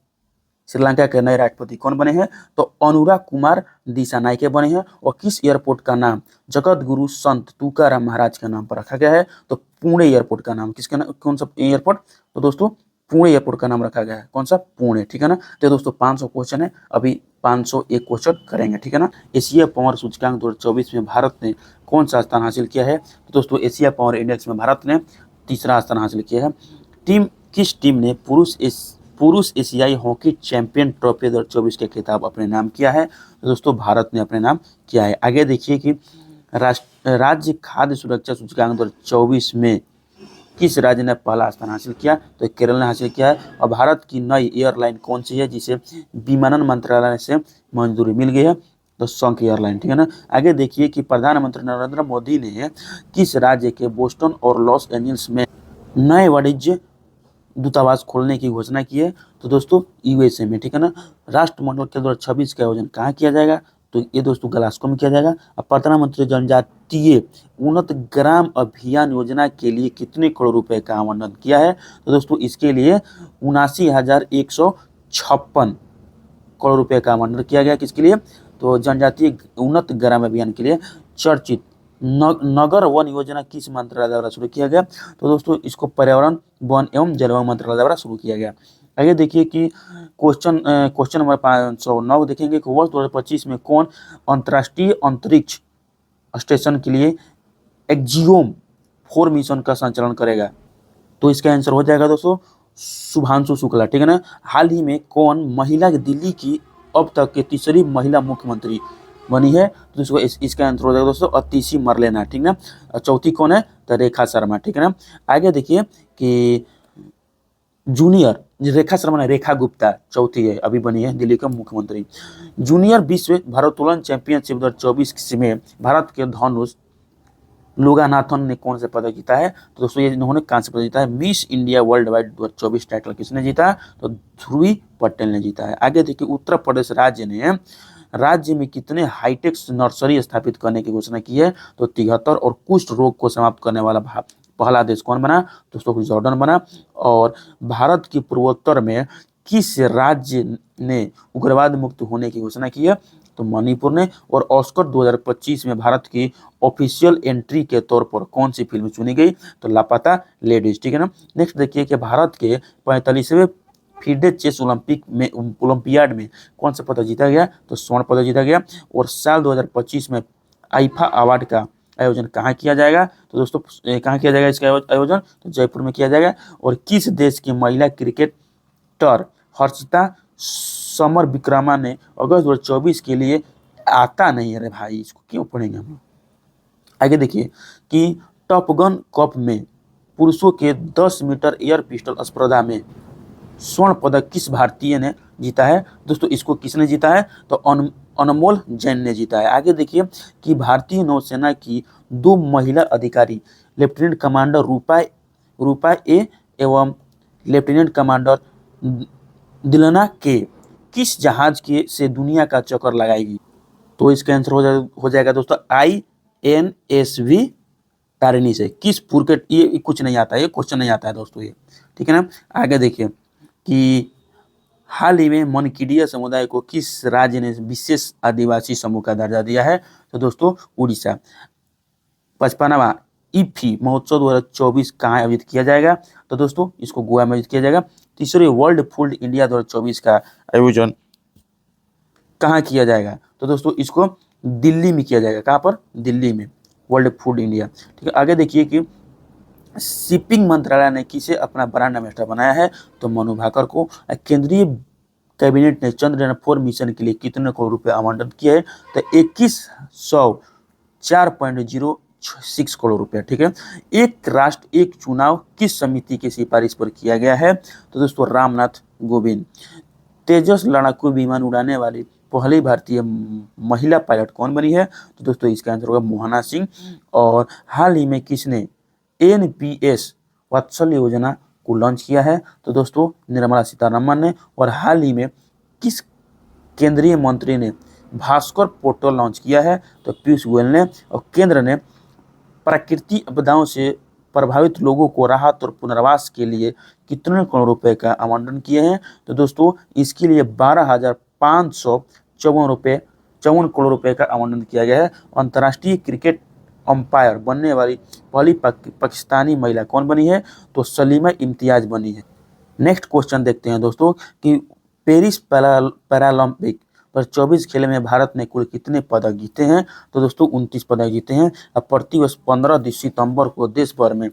श्रीलंका के नए राष्ट्रपति कौन बने हैं? तो अनुराग कुमार दिसानायके बने हैं। और किस एयरपोर्ट का नाम जगत गुरु संत तुकाराम महाराज के नाम पर रखा गया है? तो पुणे एयरपोर्ट का नाम कौन सा एयरपोर्ट? तो दोस्तों पुणे एयरपोर्ट का नाम रखा गया है। कौन सा? पुणे, ठीक है ना। तो दोस्तों 500 क्वेश्चन है, अभी 501 क्वेश्चन करेंगे, ठीक है ना। एशिया पावर सूचकांक 2024 में भारत ने कौन सा स्थान हासिल किया है? तो दोस्तों एशिया पावर इंडेक्स में भारत ने तीसरा स्थान हासिल किया है। किस टीम ने पुरुष एशियाई हॉकी चैंपियन ट्रॉफी 2024 के खिताब अपने नाम किया है? तो दोस्तों भारत ने अपने नाम किया है। आगे देखिए कि राज्य खाद्य सुरक्षा सूचकांक 2024 में किस राज्य ने पहला स्थान हासिल किया? तो केरल ने हासिल किया है। और भारत की नई एयरलाइन कौन सी है जिसे विमानन मंत्रालय से मंजूरी मिल गई है? तो संक एयरलाइन, ठीक है ना। आगे देखिए कि प्रधानमंत्री नरेंद्र मोदी ने किस राज्य के बोस्टन और लॉस एंजल्स में नए वाणिज्य दूतावास खोलने की घोषणा की है? तो दोस्तों यूएसए में, ठीक है ना। राष्ट्रमंडल खेल 2026 का आयोजन कहाँ किया जाएगा? तो ये दोस्तों ग्लासगो में किया जाएगा। अब प्रधानमंत्री जनजातीय उन्नत ग्राम अभियान योजना के लिए कितने करोड़ रुपए का आवंटन किया है? तो दोस्तों इसके लिए 79,156 करोड़ रुपए का आवंटन किया गया। किसके लिए? तो जनजातीय उन्नत ग्राम अभियान के लिए। चर्चित नगर वन योजना किस मंत्रालय द्वारा शुरू किया गया? तो दोस्तों इसको पर्यावरण वन एवं जलवायु मंत्रालय द्वारा शुरू किया गया। आगे देखिए कि क्वेश्चन नंबर 509 देखेंगे कि वर्ष 2025 में कौन अंतर्राष्ट्रीय अंतरिक्ष स्टेशन के लिए एक्जियोम 4 मिशन का संचालन करेगा? तो इसका आंसर हो जाएगा दोस्तों शुभांशु शुक्ला, ठीक है ना। हाल ही में कौन महिला दिल्ली की अब तक की तीसरी महिला मुख्यमंत्री बनी है, तो इसको इसका आंसर हो जाएगा दोस्तों अतिशी मरलेना, ठीक ना। चौथी कौन है, तो रेखा शर्मा, ठीक है ना। आगे देखिए कि जूनियर, रेखा शर्मा ने, रेखा गुप्ता चौथी है, अभी बनी है दिल्ली का मुख्यमंत्री। जूनियर विश्व भारोत्तोलन चैंपियनशिप 2024 में भारत के धनुष लोगानाथन ने कौन सा पदक जीता है, तो दोस्तों ये इन्होंने कांस्य पदक जीता है। Miss India world wide 2024 title किसने जीता, तो ध्रुवी पटेल ने जीता है। आगे देखिए उत्तर प्रदेश राज्य में कितने हाईटेक नर्सरी स्थापित करने की घोषणा की है, तो 73, और कुष्ठ रोग को समाप्त करने वाला पहला देश कौन बना, दोस्तों जॉर्डन बना। और भारत की पूर्वोत्तर में किस राज्य ने उग्रवाद मुक्त होने की घोषणा की है, तो मणिपुर ने। और ऑस्कर 2025 में भारत की ऑफिशियल एंट्री के तौर पर कौन सी फिल्म चुनी गई, तो लापता लेडीज, ठीक है ना। नेक्स्ट देखिए कि भारत के 45वें फीडे चेस ओलंपियाड में कौन सा पदक जीता गया, तो स्वर्ण पदक जीता गया। और साल 2025 में आईफा अवार्ड का आयोजन कहाँ किया जाएगा, तो दोस्तों कहाँ किया जाएगा इसका आयोजन, तो जयपुर में किया जाएगा। और किस देश की महिला क्रिकेटर हर्षिता समर विक्रमा ने अगस्त 2024 के लिए आता नहीं, अरे भाई इसको क्यों पढ़ेंगे हम। आगे देखिए कि टॉप गन कप में पुरुषों के 10 मीटर एयर पिस्टल स्पर्धा में स्वर्ण पदक किस भारतीय ने जीता है, दोस्तों इसको किसने जीता है, तो अनमोल जैन ने जीता है। आगे देखिए कि भारतीय नौसेना की 2 महिला अधिकारी लेफ्टिनेंट कमांडर रूपा ए एवं लेफ्टिनेंट कमांडर दिलना के किस जहाज के से दुनिया का चक्कर लगाएगी, तो इसका आंसर हो जाएगा दोस्तों INSV तारिणी से। किस पूर्व के, ये कुछ नहीं आता है, ये क्वेश्चन नहीं आता है दोस्तों ये, ठीक है ना। आगे देखिए कि हाल ही में मनकीडिया समुदाय को किस राज्य ने विशेष आदिवासी समूह का दर्जा दिया है, तो दोस्तों उड़ीसा। 55वां इफ्फी महोत्सव 2024 कहाँ आयोजित किया जाएगा, तो दोस्तों इसको गोवा में आयोजित किया जाएगा। तीसरे वर्ल्ड फूड इंडिया 2024 का आयोजन कहाँ किया जाएगा, तो दोस्तों इसको दिल्ली में किया जाएगा। कहाँ पर, दिल्ली में, वर्ल्ड फूड इंडिया, ठीक है। आगे देखिए कि शिपिंग मंत्रालय ने किसे अपना ब्रांड एम्बेसडर बनाया है, तो मनु भाकर को। केंद्रीय कैबिनेट ने चंद्रयान-4 मिशन के लिए कितने करोड़ रुपए आवंटन किए हैं, तो 2104.06 करोड़ रुपए, ठीक है। एक राष्ट्र एक चुनाव किस समिति की सिफारिश पर किया गया है, तो दोस्तों रामनाथ कोविंद। तेजस लड़ाकू विमान उड़ाने वाली पहली भारतीय महिला पायलट कौन बनी है, तो दोस्तों इसका आंसर होगा मोहना सिंह। और हाल ही में किसने NPS वात्सल्य योजना को लॉन्च किया है, तो दोस्तों निर्मला सीतारमण ने। और हाल ही में किस केंद्रीय मंत्री ने भास्कर पोर्टल लॉन्च किया है, तो पीयूष गोयल ने। और केंद्र ने प्राकृतिक आपदाओं से प्रभावित लोगों को राहत और पुनर्वास के लिए कितने करोड़ रुपए का आवंटन किए हैं, तो दोस्तों इसके लिए 12,554 करोड़ रुपए का आवंटन किया गया है। अंतर्राष्ट्रीय क्रिकेट अंपायर बनने वाली पहली पाकिस्तानी महिला कौन बनी है, तो सलीमा इम्तियाज बनी है। नेक्स्ट क्वेश्चन देखते हैं दोस्तों कि पेरिस पैरालंपिक पर 24 खेल में भारत ने कुल कितने पदक जीते हैं, तो दोस्तों 29 पदक जीते हैं। अब प्रतिवर्ष 15 सितंबर को देश भर में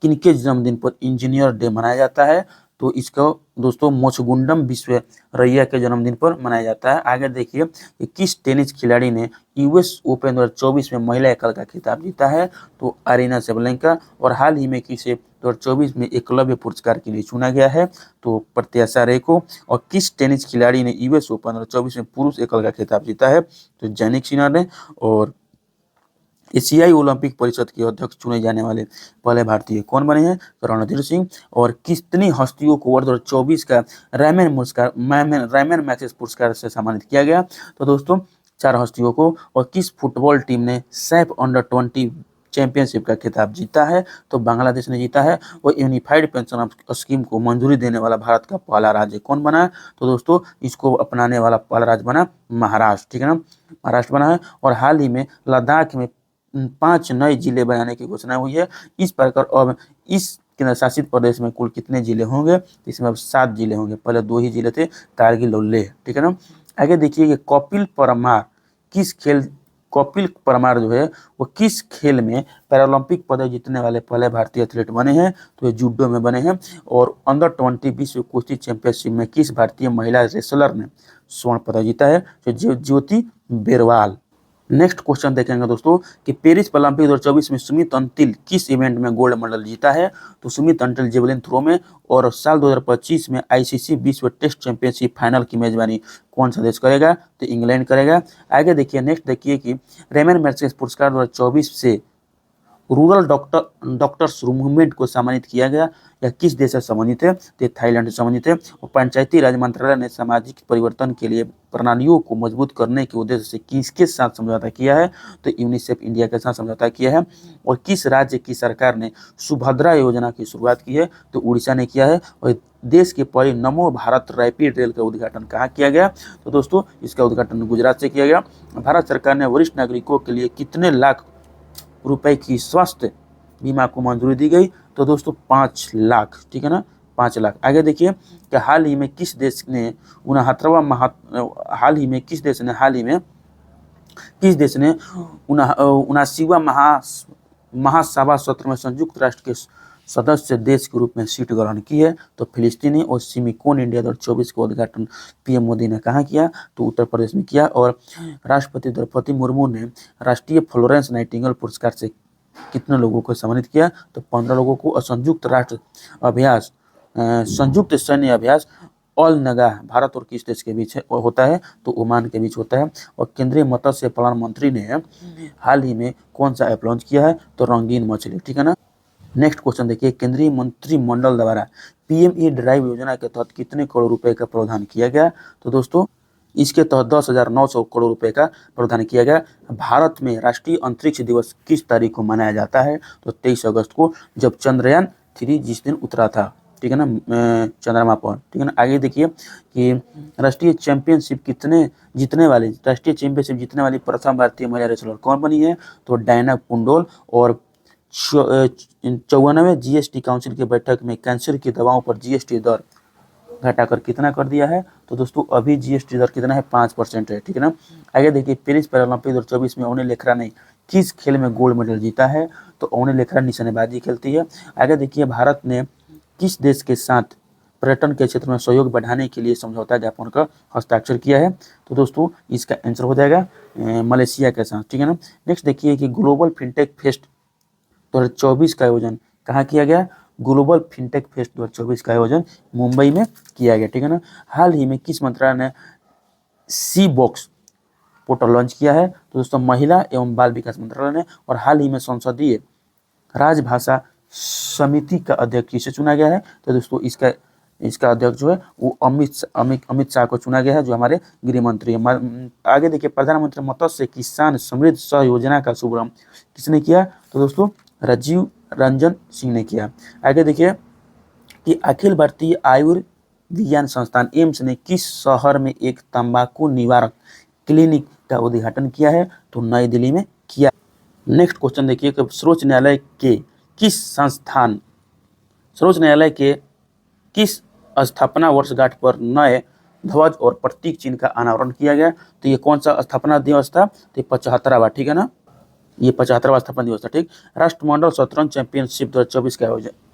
किनके जन्मदिन पर इंजीनियर डे मनाया जाता है, तो इसका दोस्तों मोक्षगुंडम विश्वेश्वरैया के जन्मदिन पर मनाया जाता है। आगे देखिए कि किस टेनिस खिलाड़ी ने US ओपन 2024 में महिला एकल का खिताब जीता है, तो अरीना सेबलेंका। और हाल ही में किसे 2024 में एकलव्य पुरस्कार के लिए चुना गया है, तो प्रत्याशा रे को। और किस टेनिस खिलाड़ी ने US ओपन 2024 में पुरुष एकल का खिताब जीता है, तो जैनिक सिन्हा ने। और एशियाई ओलंपिक परिषद के अध्यक्ष चुने जाने वाले पहले भारतीय कौन बने हैं, तो रणधीर सिंह। और कितनी हस्तियों को वर्ष 2024 का रैमन मैग्सेस पुरस्कार से सम्मानित किया गया, तो दोस्तों 4 हस्तियों को। और किस फुटबॉल टीम ने सैफ अंडर-20 चैंपियनशिप का खिताब जीता है, तो बांग्लादेश ने जीता है। और यूनिफाइड पेंशन स्कीम को मंजूरी देने वाला भारत का पहला राज्य कौन बना है, तो दोस्तों इसको अपनाने वाला पहला राज्य बना महाराष्ट्र, ठीक है ना, महाराष्ट्र बना है। और हाल ही में लद्दाख में 5 नए जिले बनाने की घोषणा हुई है। इस प्रकार अब इस केंद्र शासित प्रदेश में कुल कितने जिले होंगे, इसमें अब 7 जिले होंगे, पहले 2 ही जिले थे, कारगिल और लेह, ठीक है ना। आगे देखिए कि कपिल परमार जो है वो किस खेल में पैरालंपिक पदक जीतने वाले पहले भारतीय एथलीट बने हैं, तो ये जूडो में बने हैं। और अंडर-20 विश्व कुश्ती चैंपियनशिप में किस भारतीय महिला रेसलर ने स्वर्ण पदक जीता है, तो ज्योति बेरवाल। नेक्स्ट क्वेश्चन देखेंगे दोस्तों कि पेरिस ओलंपिक 2024 में सुमित अंतिल किस इवेंट में गोल्ड मेडल जीता है। तो सुमित अंतिल जेवलिन थ्रो में। और साल 2025 में आईसीसी विश्व टेस्ट चैंपियनशिप फाइनल की मेजबानी कौन सा देश करेगा। तो इंग्लैंड करेगा। आगे देखिए, नेक्स्ट देखिए कि रेमन मैग्सेसे पुरस्कार 2024 से रूरल डॉक्टर्स मूवमेंट को सम्मानित किया गया। यह किस देश से संबंधित है। तो थाईलैंड से संबंधित है। और पंचायती राज मंत्रालय ने सामाजिक परिवर्तन के लिए प्रणालियों को मजबूत करने के उद्देश्य से किसके साथ समझौता किया है। तो यूनिसेफ इंडिया के साथ समझौता किया है। और किस राज्य की सरकार ने सुभद्रा योजना की शुरुआत की है। तो उड़ीसा ने किया है। और देश के पहले नमो भारत रैपिड रेल का उद्घाटन कहाँ किया गया। तो दोस्तों इसका उद्घाटन गुजरात से किया गया। भारत सरकार ने वरिष्ठ नागरिकों के लिए कितने लाख रुपए की स्वास्थ्य बीमा को मंजूरी दी गई। तो दोस्तों 5 लाख, ठीक है ना, 5 लाख। आगे देखिए कि हाल ही में किस देश ने 79वां महासभा सत्र में संयुक्त राष्ट्र के सदस्य देश के रूप में सीट ग्रहण की है। तो फिलिस्तीनी और सिमिकोन इंडिया 2024 का उद्घाटन पीएम मोदी ने कहाँ किया। तो उत्तर प्रदेश में किया। और राष्ट्रपति द्रौपदी मुर्मू ने राष्ट्रीय फ्लोरेंस नाइटिंगेल पुरस्कार से कितने लोगों को सम्मानित किया। तो 15 लोगों को। और संयुक्त सैन्य अभ्यास ऑल नगा भारत और किस देश के बीच होता है। तो ओमान के बीच होता है। और केंद्रीय मत्स्य पालन मंत्री ने हाल ही में कौन सा ऐप लॉन्च किया है। तो रंगीन मछली, ठीक है ना। नेक्स्ट क्वेश्चन देखिए, केंद्रीय मंत्रिमंडल द्वारा पीएमई ड्राइव योजना के तहत कितने करोड़ रुपए का प्रावधान किया गया। तो दोस्तों इसके तहत 10,900 करोड़ रुपए का प्रावधान किया गया। भारत में राष्ट्रीय अंतरिक्ष दिवस किस तारीख को मनाया जाता है। तो 23 अगस्त को, जब चंद्रयान 3 जिस दिन उतरा था, ठीक है ना, चंद्रमा पर, ठीक है ना। आगे देखिए कि राष्ट्रीय चैंपियनशिप जीतने वाली प्रथम भारतीय महिला रेसलर कौन बनी है। तो डायना कुंडोल। और 54वें जीएसटी काउंसिल की बैठक में कैंसर की दवाओं पर जीएसटी दर घटाकर कितना कर दिया है। तो दोस्तों अभी जीएसटी दर कितना है, 5% है, ठीक है ना। आगे देखिए, पेरिस पैरालंपिक 2024 में अवनी लेखरा ने किस खेल में गोल्ड मेडल जीता है। तो अवनी लेखरा निशानेबाजी खेलती है। आगे देखिए, भारत ने किस देश के साथ पर्यटन के क्षेत्र में सहयोग बढ़ाने के लिए समझौता ज्ञापन का हस्ताक्षर किया है। तो दोस्तों इसका आंसर हो जाएगा मलेशिया के साथ, ठीक है ना। नेक्स्ट देखिए कि ग्लोबल फिनटेक फेस्ट 2024 का आयोजन कहाँ किया गया। ग्लोबल फिनटेक फेस्ट 2024 का आयोजन मुंबई में किया गया, ठीक है ना। हाल ही में किस मंत्रालय ने सी बॉक्स पोर्टल लॉन्च किया है। तो दोस्तों महिला एवं बाल विकास मंत्रालय ने। और हाल ही में संसदीय राजभाषा समिति का अध्यक्ष किसे चुना गया है। तो दोस्तों इसका अध्यक्ष जो है वो अमित शाह को चुना गया है, जो हमारे गृह मंत्री है। आगे देखिए, प्रधानमंत्री मत्स्य किसान समृद्ध सह योजना का शुभारंभ किसने किया। तो दोस्तों राजीव रंजन सिंह ने किया। आगे देखिए कि अखिल भारतीय आयुर्विज्ञान संस्थान एम्स ने किस शहर में एक तंबाकू निवारक क्लिनिक का उद्घाटन किया है। तो नई दिल्ली में किया। नेक्स्ट क्वेश्चन देखिए कि सर्वोच्च न्यायालय के किस स्थापना वर्षगांठ पर नए ध्वज और प्रतीक चिन्ह का अनावरण किया गया। तो ये कौन सा स्थापना दिवस था। तो 75वां, ठीक है ना, ये 75वां स्थापना दिवस था, ठीक। राष्ट्रमंडल शतरंज चैंपियनशिप 2024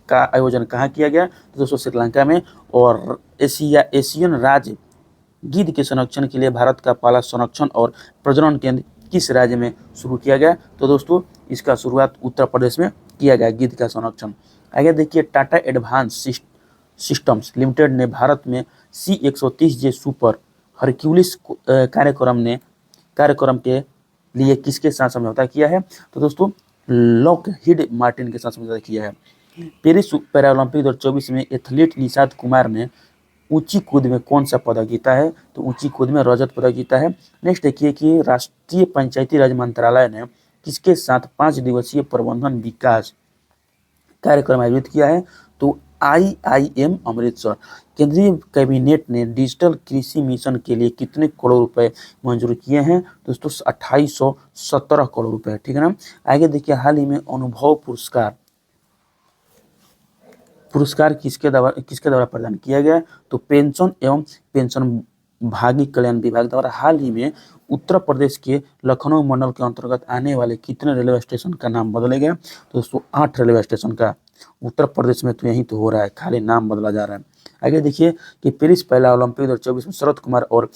का आयोजन कहाँ किया गया। तो दोस्तों श्रीलंका में। और एशियन राज्य गिद्ध के संरक्षण के लिए भारत का पहला संरक्षण और प्रजनन केंद्र किस राज्य में शुरू किया गया। तो दोस्तों इसका शुरुआत उत्तर प्रदेश में किया गया, गिद्ध का संरक्षण। आगे देखिए, टाटा एडवांस सिस्टम्स लिमिटेड ने भारत में C-130J सुपर हरक्यूलिस कार्यक्रम के लिए किसके साथ समझौता किया है। तो दोस्तों लॉकहीड मार्टिन के साथ समझौता किया है। पेरिस पैरालंपिक 2024 में एथलीट निषाद कुमार ने ऊंची कूद में कौन सा पदक जीता है। तो ऊंची कूद में रजत पदक जीता है। नेक्स्ट देखिए कि राष्ट्रीय पंचायती राज मंत्रालय ने किसके साथ 5 दिवसीय प्रबंधन विकास कार्यक्रम आयोजित किया है। तो IIM अमृतसर। केंद्रीय कैबिनेट ने डिजिटल कृषि मिशन के लिए कितने करोड़ रुपए मंजूर किए हैं। दोस्तों 2817 करोड़ रुपए, ठीक है ना। आगे देखिए, हाल ही में अनुभव पुरस्कार किसके द्वारा प्रदान किया गया। तो पेंशन एवं पेंशनभागी कल्याण विभाग द्वारा हाल ही में उत्तर प्रदेश के लखनऊ मंडल के अंतर्गत आने वाले कितने रेलवे स्टेशन का नाम बदले गए। तो दोस्तों 8 रेलवे स्टेशन का उत्तर प्रदेश में तो यही तो हो रहा है, खाली नाम बदला जा रहा है। आगे देखिए कि पेरिस पहला ओलंपिक 2024 में शरद कुमार और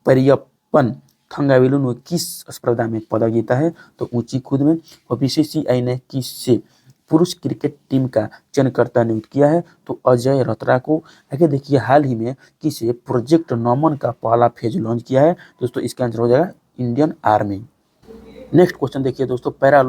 परियप्पन थंगावेलु ने किस स्पर्धा में पदक जीता है? तो ऊंची कूद में। और बीसीसीआई ने किससे पुरुष क्रिकेट टीम का चयनकर्ता नियुक्त किया है? तो अजय रतरा को। आगे देखिए, हाल ही में किसे प्रोजेक्ट नमन का पहला फेज लॉन्च किया है? दोस्तों इसका आंसर हो जाएगा इंडियन आर्मी। नेक्स्ट क्वेश्चन देखिए दोस्तों, पैरा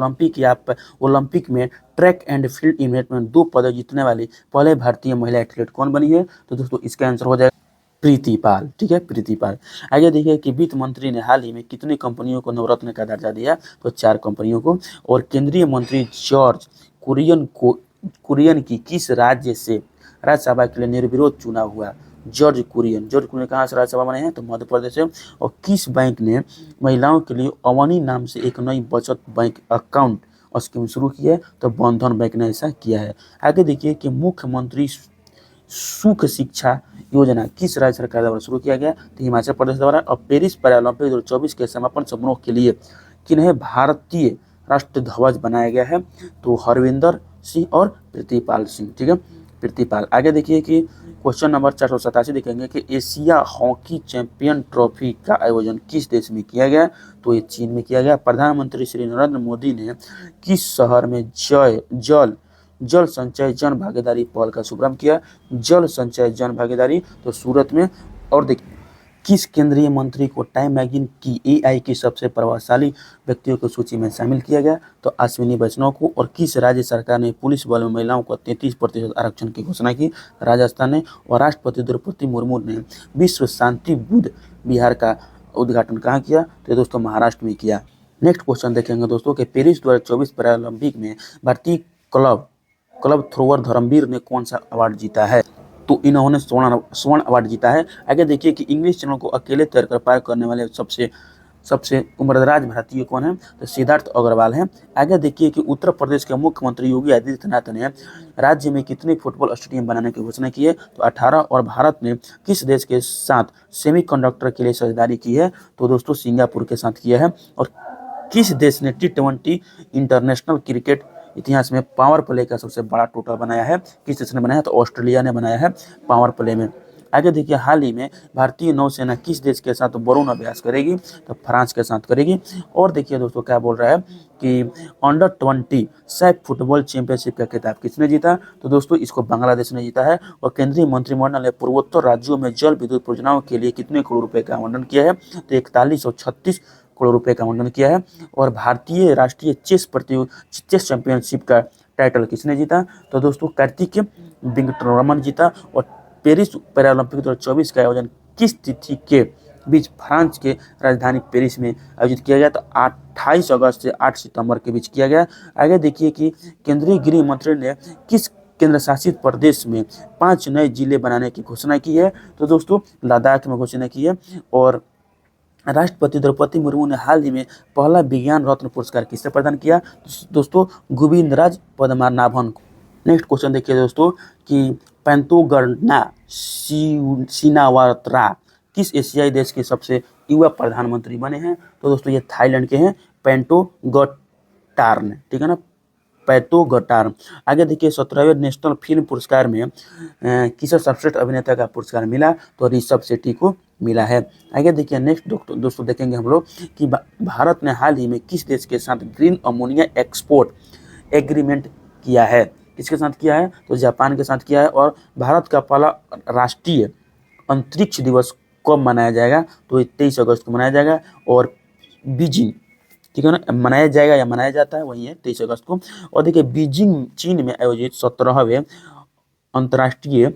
ओलंपिक में ट्रैक एंड फील्ड इवेंट में 2 पदक जीतने वाली पहले भारतीय महिला एथलीट कौन बनी है? तो दोस्तों इसका आंसर हो जाएगा प्रीति पाल। ठीक है, प्रीति पाल। आगे देखिए कि वित्त मंत्री ने हाल ही में कितनी कंपनियों को नवरत्न का दर्जा दिया? तो 4 कंपनियों को। और केंद्रीय मंत्री जॉर्ज कुरियन की किस राज्य से राज्यसभा के लिए निर्विरोध चुनाव हुआ? जॉर्ज कुरियन कहाँ से राज्यसभा बने हैं? तो मध्य प्रदेश से। और किस बैंक ने महिलाओं के लिए अवनी नाम से एक नई बचत बैंक अकाउंट स्कीम शुरू की है? तो बंधन बैंक ने ऐसा किया है। आगे देखिए कि मुख्यमंत्री सुख शिक्षा योजना किस राज्य सरकार द्वारा शुरू किया गया? तो हिमाचल प्रदेश द्वारा। और पेरिस पैरालंपिक 2024 के समापन समारोह के लिए किन्हें भारतीय राष्ट्र ध्वज बनाया गया है? तो हरविंदर सिंह और प्रीतिपाल सिंह। ठीक है, प्रीतिपाल। आगे देखिए कि क्वेश्चन नंबर 487 देखेंगे कि एशिया हॉकी चैंपियन ट्रॉफी का आयोजन किस देश में किया गया? तो ये चीन में किया गया। प्रधानमंत्री श्री नरेंद्र मोदी ने किस शहर में जल संचय जन भागीदारी पहल का शुभारंभ किया? जल संचय जन भागीदारी, तो सूरत में। और देखिए, किस केंद्रीय मंत्री को टाइम मैगजीन की एआई की सबसे प्रभावशाली व्यक्तियों की सूची में शामिल किया गया? तो अश्विनी वैष्णव को। और किस राज्य सरकार ने पुलिस बल में महिलाओं को 33% आरक्षण की घोषणा की? राजस्थान ने। और राष्ट्रपति द्रौपदी मुर्मू ने विश्व शांति बुद्ध विहार का उद्घाटन कहाँ किया? तो दोस्तों महाराष्ट्र में किया। नेक्स्ट क्वेश्चन देखेंगे दोस्तों कि पेरिस 2024 पैरालंपिक में भारतीय क्लब थ्रोवर धर्मवीर ने कौन सा अवार्ड जीता है? तो इन्होंने स्वर्ण अवार्ड जीता है। आगे देखिए कि इंग्लिश चैनल को अकेले तैरकर पार करने वाले सबसे उम्रदराज भारतीय कौन है? तो सिद्धार्थ अग्रवाल हैं। आगे देखिए कि उत्तर प्रदेश के मुख्यमंत्री योगी आदित्यनाथ ने राज्य में कितने फुटबॉल स्टेडियम बनाने की घोषणा की है? तो 18। और भारत ने किस देश के साथ सेमीकंडक्टर के लिए साझेदारी की है? तो दोस्तों सिंगापुर के साथ किया है। और किस देश ने T20 इंटरनेशनल क्रिकेट इतिहास में पावर प्ले का सबसे बड़ा टोटल बनाया है? किस देश ने बनाया है? तो ऑस्ट्रेलिया ने बनाया है पावर प्ले में। आगे देखिए, हाल ही में भारतीय नौसेना किस देश के साथ बरून अभ्यास करेगी? तो फ्रांस के साथ करेगी। और देखिए दोस्तों क्या बोल रहा है कि अंडर-20 सैफ फुटबॉल चैंपियनशिप का खिताब किसने जीता? तो दोस्तों इसको बांग्लादेश ने जीता है। और केंद्रीय मंत्रिमंडल ने पूर्वोत्तर राज्यों में जल विद्युत परियोजनाओं के लिए कितने करोड़ रुपए का आवंटन किया है? तो 4136 करोड़ रुपए का आवंटन किया है। और भारतीय राष्ट्रीय चेस चैंपियनशिप का टाइटल किसने जीता? तो दोस्तों कार्तिक वेंकटरमन जीता। और पेरिस पैरालंपिक 2024 का आयोजन किस तिथि के बीच फ्रांस के राजधानी पेरिस में आयोजित किया गया? तो 28 अगस्त से 8 सितंबर के बीच किया गया। आगे देखिए कि केंद्रीय गृह मंत्री ने किस केंद्र शासित प्रदेश में 5 नए जिले बनाने की घोषणा की है? तो दोस्तों लद्दाख में घोषणा की है। और राष्ट्रपति द्रौपदी मुर्मू ने हाल ही में पहला विज्ञान रत्न पुरस्कार किसे प्रदान किया? दोस्तों गोविंदराज पद्मनाभन को। नेक्स्ट क्वेश्चन देखिए दोस्तों कि पैंतोगर्ना सिनावात्रा किस एशियाई देश के सबसे युवा प्रधानमंत्री बने हैं? तो दोस्तों ये थाईलैंड के हैं, पैंटोगटार्न। ठीक है ना, पैंटोगटार्न। आगे देखिए 17वें नेशनल फिल्म पुरस्कार में किसे सर्वश्रेष्ठ अभिनेता का पुरस्कार मिला? तो ऋषभ शेट्टी को मिला है। आगे देखिए नेक्स्ट दोस्तों देखेंगे हम लोग कि भारत ने हाल ही में किस देश के साथ ग्रीन अमोनिया एक्सपोर्ट एग्रीमेंट किया है? किसके साथ किया है? तो जापान के साथ किया है। और भारत का पहला राष्ट्रीय अंतरिक्ष दिवस कब मनाया जाएगा? तो 23 अगस्त को मनाया जाएगा। और बीजिंग, ठीक है ना, मनाया जाएगा या मनाया जाता है वही है 23 अगस्त को। और देखिए बीजिंग चीन में आयोजित 17वें अंतर्राष्ट्रीय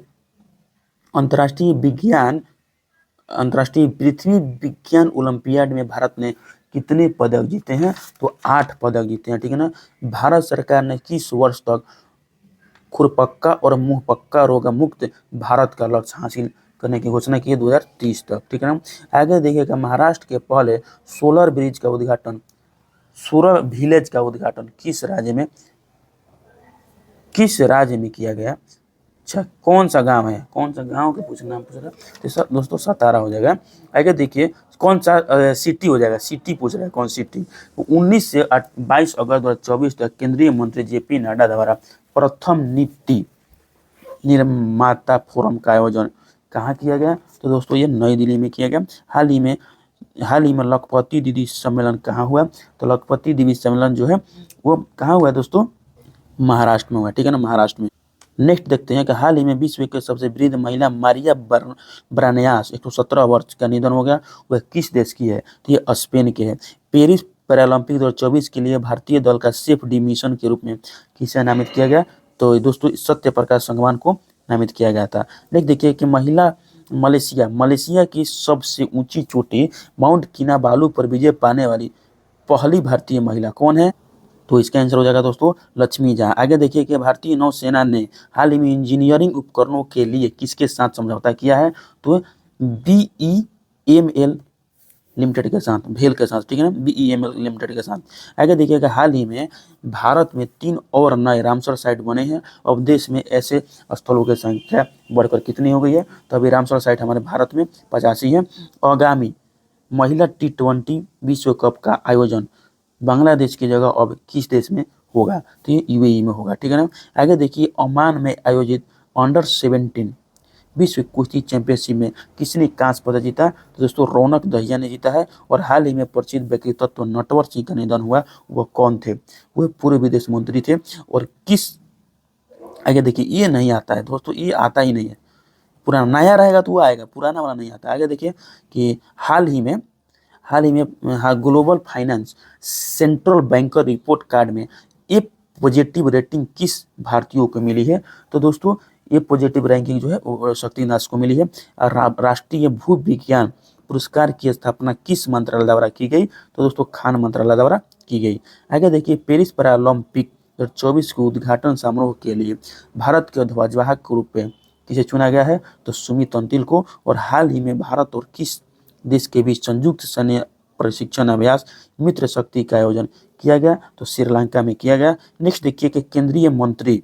पृथ्वी विज्ञान ओलंपियाड में भारत ने कितने पदक जीते हैं? तो 8 पदक जीते हैं। ठीक है ना। भारत सरकार ने किस वर्ष तक खुरपक्का और मुंहपक्का रोग मुक्त भारत का लक्ष्य हासिल करने की घोषणा की है 2030 तक? ठीक है ना। आगे देखिएगा महाराष्ट्र के पहले सोलर विलेज का उद्घाटन किस राज्य में किया गया? अच्छा, कौन सा गांव है? कौन सा गांव के नाम पूछ रहा है? तो दोस्तों सतारा हो जाएगा। आगे देखिए कौन सा सिटी हो जाएगा? सिटी पूछ रहा है, कौन सिटी? तो 19 से 22 अगस्त 2024 तक केंद्रीय मंत्री जेपी नड्डा द्वारा प्रथम नीति निर्माता फोरम का आयोजन कहाँ किया गया? तो दोस्तों ये नई दिल्ली में किया गया। हाल ही में हाल ही में लखपति दीदी सम्मेलन कहाँ हुआ? तो लखपति दीदी सम्मेलन जो है वो कहाँ हुआ है दोस्तों? महाराष्ट्र में हुआ, ठीक है ना, महाराष्ट्र में। नेक्स्ट देखते हैं कि हाल ही में विश्व के सबसे वृद्ध महिला मारिया ब्रानियास 117 वर्ष का निधन हो गया। वह किस देश की है? तो ये स्पेन के है। पेरिस पैरालंपिक 2024 के लिए भारतीय दल का सेफ डी मिशन के रूप में किसे नामित किया गया? तो दोस्तों सत्य प्रकाश संगवान को नामित किया गया था। नेक्स्ट देखिए कि महिला मलेशिया की सबसे ऊंची चोटी माउंट किनाबालू पर विजय पाने वाली पहली भारतीय महिला कौन है? तो इसका आंसर हो जाएगा दोस्तों लक्ष्मी जहाँ। आगे देखिए कि भारतीय नौसेना ने हाल ही में इंजीनियरिंग उपकरणों के लिए किसके साथ समझौता किया है? तो BEML लिमिटेड के साथ, भेल के साथ, ठीक है ना, BEML लिमिटेड के साथ। आगे देखिएगा हाल ही में भारत में 3 और नए रामसर साइट बने हैं। अब देश में ऐसे स्थलों की संख्या बढ़कर कितनी हो गई है? तो अभी रामसर साइट हमारे भारत में 85 है। आगामी महिला T20 विश्व कप का आयोजन बांग्लादेश की जगह अब किस देश में होगा? तो ये UAE में होगा, ठीक है ना। आगे देखिए ओमान में आयोजित अंडर-17 विश्व कुश्ती चैंपियनशिप में किसने कांस्य पदक जीता? तो दोस्तों रौनक दहिया ने जीता है। और हाल ही में प्रसिद्ध व्यक्तित्व नटवर सिंह का निधन हुआ, वह कौन थे? वह पूर्व विदेश मंत्री थे। और किस, आगे देखिए ये नहीं आता है दोस्तों, ये आता ही नहीं है, पुराना, नया रहेगा तो वो आएगा, पुराना वाला नहीं आता। आगे देखिए कि हाल ही में हाँ global finance central banker report card में ये पॉजिटिव रेटिंग किस भारतीयों को मिली है? तो दोस्तों ये पॉजिटिव रैंकिंग जो है वो शक्तिनाश को मिली है। राष्ट्रीय भू विज्ञान पुरस्कार की स्थापना किस मंत्रालय द्वारा की गई? तो दोस्तों खान मंत्रालय द्वारा की गई। आगे देखिए पेरिस पैरालंपिक 2024 के उद्घाटन समारोह के लिए भारत के ध्वजवाहक के रूप में किसे चुना गया है? तो सुमित अंतिल को। और हाल ही में भारत और किस देश के बीच संयुक्त सैन्य प्रशिक्षण अभ्यास मित्र शक्ति का आयोजन किया गया? तो श्रीलंका में किया गया। नेक्स्ट देखिए कि केंद्रीय मंत्री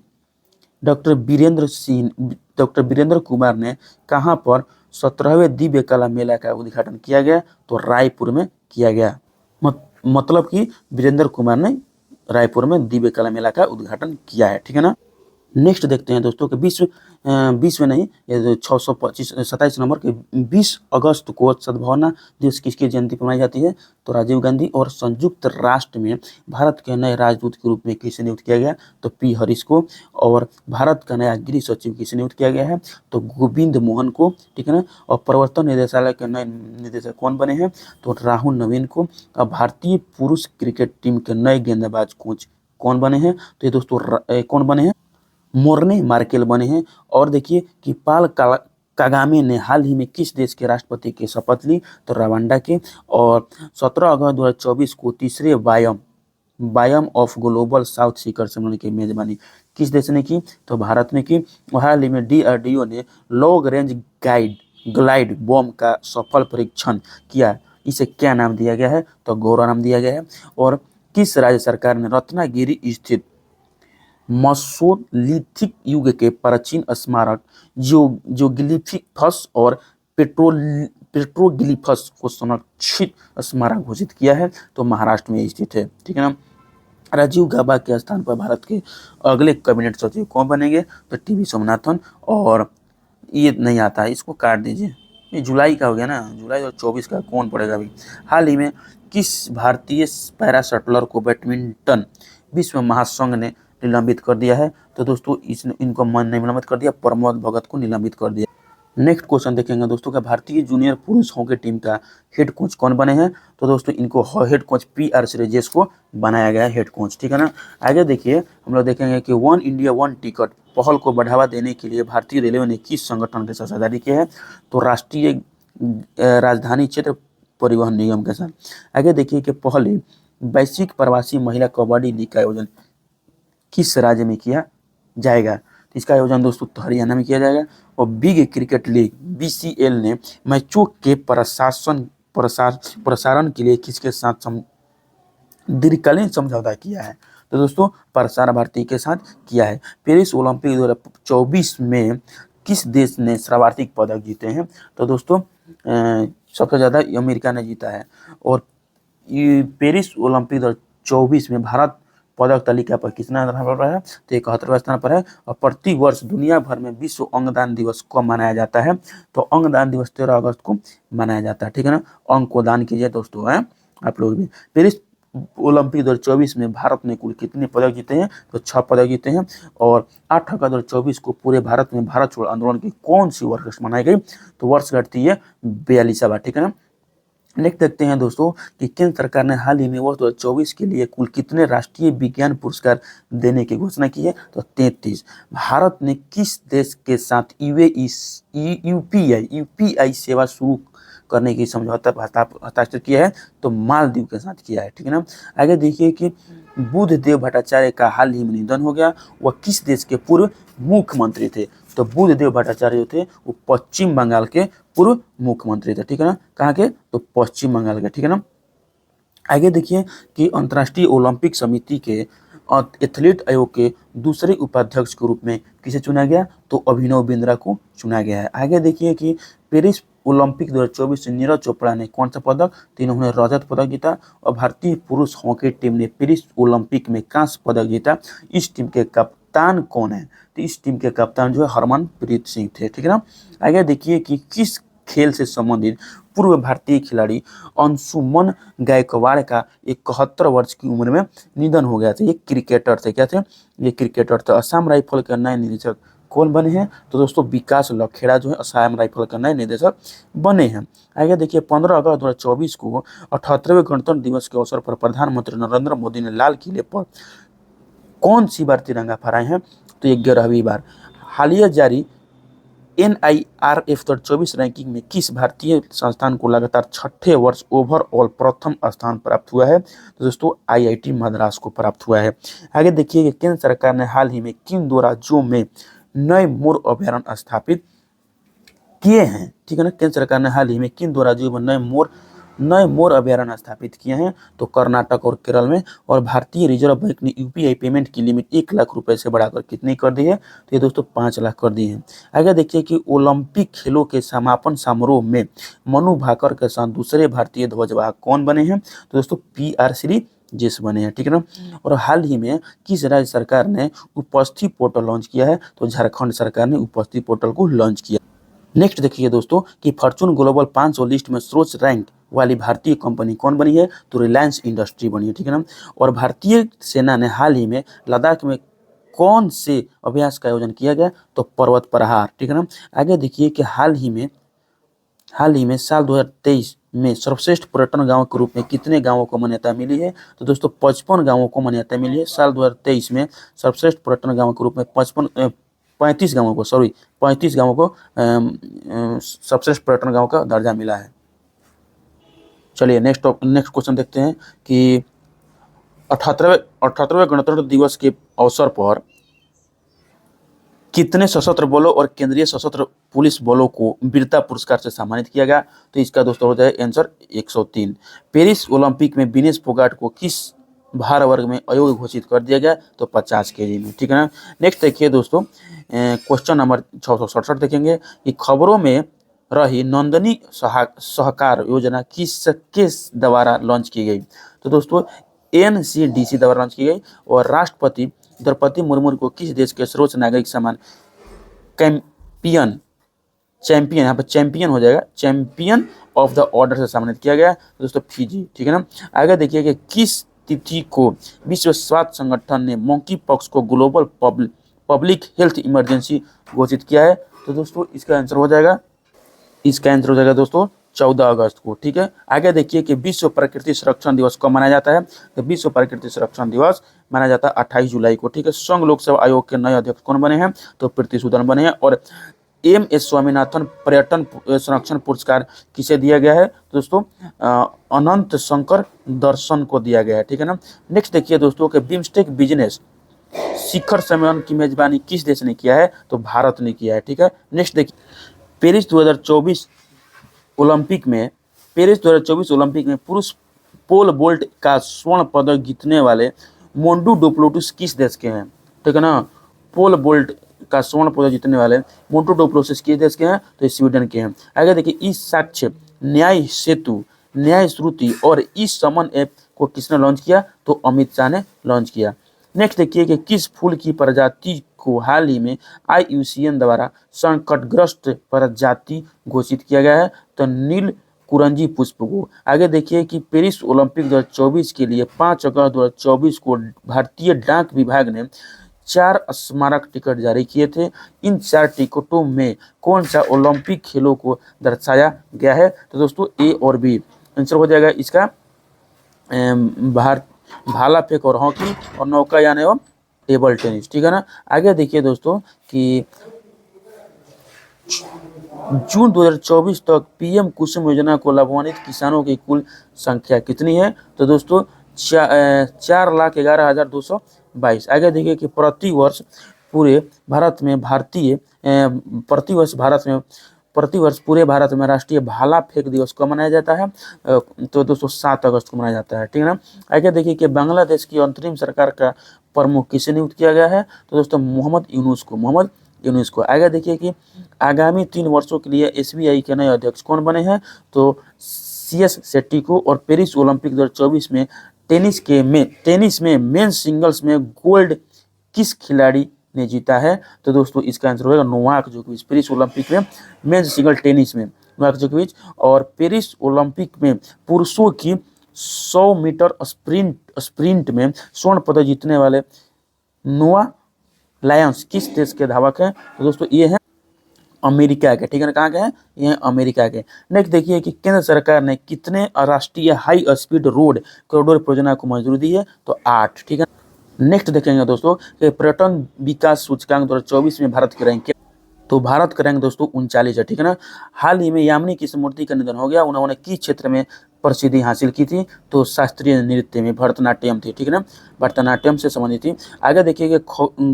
डॉक्टर वीरेंद्र कुमार ने कहां पर 17वें दिव्य कला मेला का उद्घाटन किया गया? तो रायपुर में किया गया। मतलब कि वीरेंद्र कुमार ने रायपुर में दिव्य कला मेला का उद्घाटन किया है, ठीक है ना। नेक्स्ट देखते हैं दोस्तों कि विश्व नहीं, ये 627 नंबर के 20 अगस्त को सद्भावना दिवस किसकी जयंती पर मनाई जाती है? तो राजीव गांधी। और संयुक्त राष्ट्र में भारत के नए राजदूत के रूप में किसे नियुक्त किया गया? तो P हरीश को। और भारत का नया गृह सचिव किसे नियुक्त किया गया है? तो गोविंद मोहन को, ठीक है ना। और प्रवर्तन निदेशालय के नए निदेशक कौन बने हैं? तो राहुल नवीन को। और भारतीय पुरुष क्रिकेट टीम के नए गेंदबाज कोच कौन बने हैं? तो ये दोस्तों कौन बने हैं? मोर्ने मार्केल बने हैं। और देखिए कि पाल कागामे ने हाल ही में किस देश के राष्ट्रपति की शपथ ली? तो रवांडा के। और 17 अगस्त 2024 को तीसरे बायम ऑफ ग्लोबल साउथ शिखर सम्मेलन की मेजबानी किस देश ने की? तो भारत ने की। और हाल ही में DRDO ने लॉन्ग रेंज ग्लाइड बॉम्ब का सफल परीक्षण किया, इसे क्या नाम दिया गया है? तो गौरव नाम दिया गया है। और किस राज्य सरकार ने रत्नागिरी स्थित मेसोलिथिक युग के प्राचीन स्मारक जियोग्लिफस और पेट्रोग्लिफस को संरक्षित स्मारक घोषित किया है? तो महाराष्ट्र में स्थित है, ठीक है ना। राजीव गाबा के स्थान पर भारत के अगले कैबिनेट सचिव कौन बनेंगे? तो TB सोमनाथन। और ये नहीं आता है, इसको काट दीजिए, ये जुलाई का हो गया ना, जुलाई 2024 का कौन पड़ेगा अभी। हाल ही में किस भारतीय पैरा शटलर को बैडमिंटन विश्व महासंघ ने निलंबित कर दिया है? तो दोस्तों इनको मन नहीं निलंबित कर दिया, प्रमोद भगत को निलंबित कर दिया। नेक्स्ट क्वेश्चन देखेंगे दोस्तों का भारतीय जूनियर पुरुष हॉकी टीम का हेड कोच कौन बने हैं? तो दोस्तों इनको हेड कोच PR श्रीजेश को बनाया गया है हेड कोच, ठीक है ना। आगे देखिए हम लोग देखेंगे कि 1 इंडिया 1 टिकट पहल को बढ़ावा देने के लिए भारतीय रेलवे ने किस संगठन के साथ साझेदारी की है? तो राष्ट्रीय राजधानी क्षेत्र परिवहन निगम के साथ। आगे देखिए कि पहले वैश्विक प्रवासी महिला कबड्डी लीग का आयोजन किस राज्य में किया जाएगा? तो इसका आयोजन दोस्तों हरियाणा में किया जाएगा। और बिग क्रिकेट लीग BCL ने मैचों के प्रसारण के लिए किसके साथ दीर्घकालीन समझौता किया है? तो दोस्तों प्रसार भारती के साथ किया है। पेरिस ओलंपिक 2024 में किस देश ने सर्वाधिक पदक जीते हैं? तो दोस्तों सबसे ज़्यादा अमेरिका ने जीता है। और पेरिस ओलंपिक 2024 में भारत पदक तालिका पर कितना स्थान पर है, तो 71वें स्थान पर है। और प्रति वर्ष दुनिया भर में विश्व अंगदान दिवस कब मनाया जाता है, तो अंगदान दिवस 13 अगस्त को मनाया जाता है, ठीक है ना। अंग को दान कीजिए दोस्तों, है आप लोग भी। पेरिस ओलंपिक 2024 में भारत ने कुल कितने पदक जीते हैं, तो 6 पदक जीते हैं। और 8 अगस्त 2024 को पूरे भारत में भारत छोड़ो आंदोलन की कौन सी वर्षगांठ मनाई गई, तो वर्षगांठ थी ये 42वां, ठीक है ना। नेक्स्ट देखते हैं दोस्तों कि केंद्र सरकार ने हाल ही में वर्ष 2024 के लिए कुल कितने राष्ट्रीय विज्ञान पुरस्कार देने की घोषणा की है, तो 33। भारत ने किस देश के साथ यूपीआई सेवा शुरू करने की समझौता हस्ताक्षर किया है, तो मालदीव के साथ किया है, ठीक है ना। आगे देखिए कि बुद्धदेव भट्टाचार्य का हाल ही में निधन हो गया, वह किस देश के पूर्व मुख्यमंत्री थे, तो बुद्धदेव भट्टाचार्य जो थे वो पश्चिम बंगाल के पूर्व मुख्यमंत्री थे, ठीक है ना। कहाँ के, तो पश्चिम बंगाल के, ठीक है ना। आगे देखिए कि अंतर्राष्ट्रीय ओलंपिक समिति के एथलीट आयोग के दूसरे उपाध्यक्ष के रूप में किसे चुना गया, तो अभिनव बिंद्रा को चुना गया है। आगे देखिए कि पेरिस ओलंपिक 2024 से नीरज चोपड़ा ने कौन सा पदक, तो इन्होंने रजत पदक जीता। और भारतीय पुरुष हॉकी टीम ने पेरिस ओलंपिक में कांस्य पदक जीता। इस टीम के कप्तान कौन है, तो इस टीम के कप्तान जो है हरमनप्रीत सिंह थे, ठीक है ना। आगे देखिए कि किस खेल से संबंधित पूर्व भारतीय खिलाड़ी अंशुमन गायकवाड़ का 71 वर्ष की उम्र में निधन हो गया था। ये क्रिकेटर थे, क्या थे, ये क्रिकेटर थे। असम राइफल के नए निदेशक कौन बने हैं, तो दोस्तों विकास लखेड़ा जो है असम राइफल के नए निदेशक बने हैं। आगे देखिए 15 अगस्त 2024 को 78वें गणतंत्र दिवस के अवसर पर प्रधानमंत्री नरेंद्र मोदी ने लाल किले पर कौन सी बार तिरंगा फहराए हैं, तो 11वीं बार। हालिया जारी NIRF 2024 रैंकिंग में किस भारतीय संस्थान को लगातार 6ठे वर्ष ओवरऑल प्रथम स्थान प्राप्त हुआ है, तो दोस्तों IIT मद्रास को प्राप्त हुआ है। आगे देखिए कि केंद्र सरकार ने हाल ही में किन 2 राज्यों में नए मोर अभयारण्य स्थापित किए हैं, ठीक है ना। केंद्र सरकार ने हाल ही में किन 2 राज्यों में नए मोर अभयारण्य स्थापित किए हैं, तो कर्नाटक और केरल में। और भारतीय रिजर्व बैंक ने यूपीआई पेमेंट की लिमिट 1 लाख रुपए से बढ़ाकर कितनी कर दी है, तो ये दोस्तों 5 लाख कर दी है। आगे देखिए कि ओलंपिक खेलों के समापन समारोह में मनु भाकर के साथ दूसरे भारतीय ध्वजवाहक कौन बने हैं, तो दोस्तों PR श्रीजेश बने हैं, ठीक है ना। और हाल ही में किस राज्य सरकार ने उपस्थिति पोर्टल लॉन्च किया है, तो झारखंड सरकार ने उपस्थिति पोर्टल को लॉन्च किया। नेक्स्ट देखिए दोस्तों कि फॉर्चून ग्लोबल 500 लिस्ट में सर्वोच्च रैंक वाली भारतीय कंपनी कौन बनी है, तो रिलायंस इंडस्ट्री बनी है, ठीक है ना। और भारतीय सेना ने हाल ही में लद्दाख में कौन से अभ्यास का आयोजन किया गया, तो पर्वत प्रहार, ठीक है ना। आगे देखिए कि हाल ही में साल 2023 में सर्वश्रेष्ठ पर्यटन गांव के रूप में कितने गांवों को मान्यता मिली है, तो दोस्तों 55 गांवों को मान्यता मिली है। साल 2023 में सर्वश्रेष्ठ पर्यटन गांव के रूप में 35 गांवों को सर्वश्रेष्ठ पर्यटन गांव का दर्जा मिला है। चलिए नेक्स्ट क्वेश्चन देखते हैं कि 78वें गणतंत्र दिवस के अवसर पर कितने सशस्त्र बलों और केंद्रीय सशस्त्र पुलिस बलों को वीरता पुरस्कार से सम्मानित किया गया, तो इसका दोस्तों हो जाए आंसर 103। पेरिस ओलंपिक में विनेश फोगाट को किस भार वर्ग में अयोग्य घोषित कर दिया गया, तो 50 केजी में, ठीक है ना। नेक्स्ट देखिए दोस्तों क्वेश्चन नंबर 667 देखेंगे कि खबरों में रही नंदनी सहकार योजना किसके द्वारा लॉन्च की गई, तो दोस्तों NCDC द्वारा लॉन्च की गई। और राष्ट्रपति द्रौपदी मुर्मू को किस देश के सर्वोच्च नागरिक सम्मान चैंपियन यहाँ पर चैंपियन हो जाएगा, चैंपियन ऑफ द ऑर्डर से सम्मानित किया गया, तो दोस्तों फिजी, ठीक है ना। आगे देखिए कि किस तिथि को विश्व स्वास्थ्य संगठन ने मंकी पॉक्स को ग्लोबल पब्लिक हेल्थ इमरजेंसी घोषित किया है, तो दोस्तों इसका आंसर हो जाएगा दोस्तों 14 अगस्त को, ठीक है। आगे देखिए कि विश्व प्रकृति संरक्षण दिवस कब मनाया जाता है, तो विश्व प्रकृति संरक्षण दिवस मनाया जाता है 28 जुलाई को, ठीक है। संघ लोक सेवा आयोग के नए अध्यक्ष कौन बने हैं, तो प्रीति सूदन बने हैं। और MS स्वामीनाथन पर्यटन संरक्षण पुरस्कार किसे दिया गया है, दोस्तों अनंत शंकर दर्शन को दिया गया है, ठीक है ना। नेक्स्ट देखिए दोस्तों कि बिम्स्टेक बिजनेस शिखर सम्मेलन की मेजबानी किस देश ने किया है, तो भारत ने किया है, ठीक है। नेक्स्ट देखिए पेरिस 2024 ओलंपिक में पुरुष पोल वोल्ट का स्वर्ण पदक जीतने वाले मोंडू डोप्लोटस किस देश के हैं, ठीक है ना। पोल वोल्ट का स्वर्ण पदक जीतने वाले मोंटू डोप्लोटस किस देश के हैं, तो स्वीडन के हैं। आगे देखिए इस साक्ष्य न्याय सेतु न्याय श्रुति और इस समन ऐप को किसने लॉन्च किया, तो अमित शाह ने लॉन्च किया। नेक्स्ट देखिए कि किस फूल की प्रजाति को हाल ही में IUCN द्वारा संकटग्रस्त प्रजाति घोषित किया गया है, तो नील कुरंजी पुष्प को। आगे देखिए कि पेरिस ओलंपिक 2024 के लिए 5 अगस्त 2024 को भारतीय डाक विभाग ने 4 स्मारक टिकट जारी किए थे। इन 4 टिकटों में कौन सा ओलंपिक खेलों को दर्शाया गया है, तो दोस्तों ए और बी आंसर हो जाएगा इसका भाला फेंक और हॉकी और नौकायान एवं टेबल टेनिस, ठीक है ना। आगे देखिए दोस्तों कि जून 2024 तक पीएम कुसुम योजना को लाभान्वित किसानों की कुल संख्या कितनी है, तो दोस्तों 4,11,222। आगे देखिए कि प्रतिवर्ष पूरे भारत में राष्ट्रीय भाला फेंक दिवस कब मनाया जाता है, तो दोस्तों 7 अगस्त को मनाया जाता है, ठीक है ना। आगे देखिए कि बांग्लादेश की अंतरिम सरकार का प्रमुख किसे नियुक्त किया गया है, तो दोस्तों मोहम्मद यूनुस को। आगे देखिए कि आगामी 3 वर्षों के लिए SBI के नए अध्यक्ष कौन बने हैं, तो CS शेट्टी को। और पेरिस ओलंपिक 2024 में टेनिस में मेंस सिंगल्स में गोल्ड किस खिलाड़ी ने जीता है, तो दोस्तों इसका आंसर होगा नोवाक जोकोविच। पेरिस ओलंपिक में मेंस सिंगल टेनिस में नोवाक जोकोविच। और पेरिस ओलंपिक में पुरुषों की 100 मीटर स्प्रिंट में स्वर्ण पदक जीतने वाले नोआ लायंस किस देश के धावक हैं, तो दोस्तों ये है अमेरिका के, ठीक है ना। कहाँ के हैं, ये है अमेरिका के। नेक्स्ट देखिए कि केंद्र सरकार ने कितने राष्ट्रीय हाई स्पीड रोड कॉरिडोर परियोजना को मंजूरी दी है, तो 8, ठीक है। नेक्स्ट देखेंगे दोस्तों कि पर्यटन विकास सूचकांक 2024 में भारत की रैंक, तो भारत का रैंक दोस्तों 39 है, ठीक है ना। हाल ही में यामिनी कृष्णमूर्ति का निधन हो गया। उन्होंने किस क्षेत्र में प्रसिद्धि हासिल की थी, तो शास्त्रीय नृत्य में भरतनाट्यम थी, ठीक है ना, भरतनाट्यम से संबंधित थी। आगे देखिए कि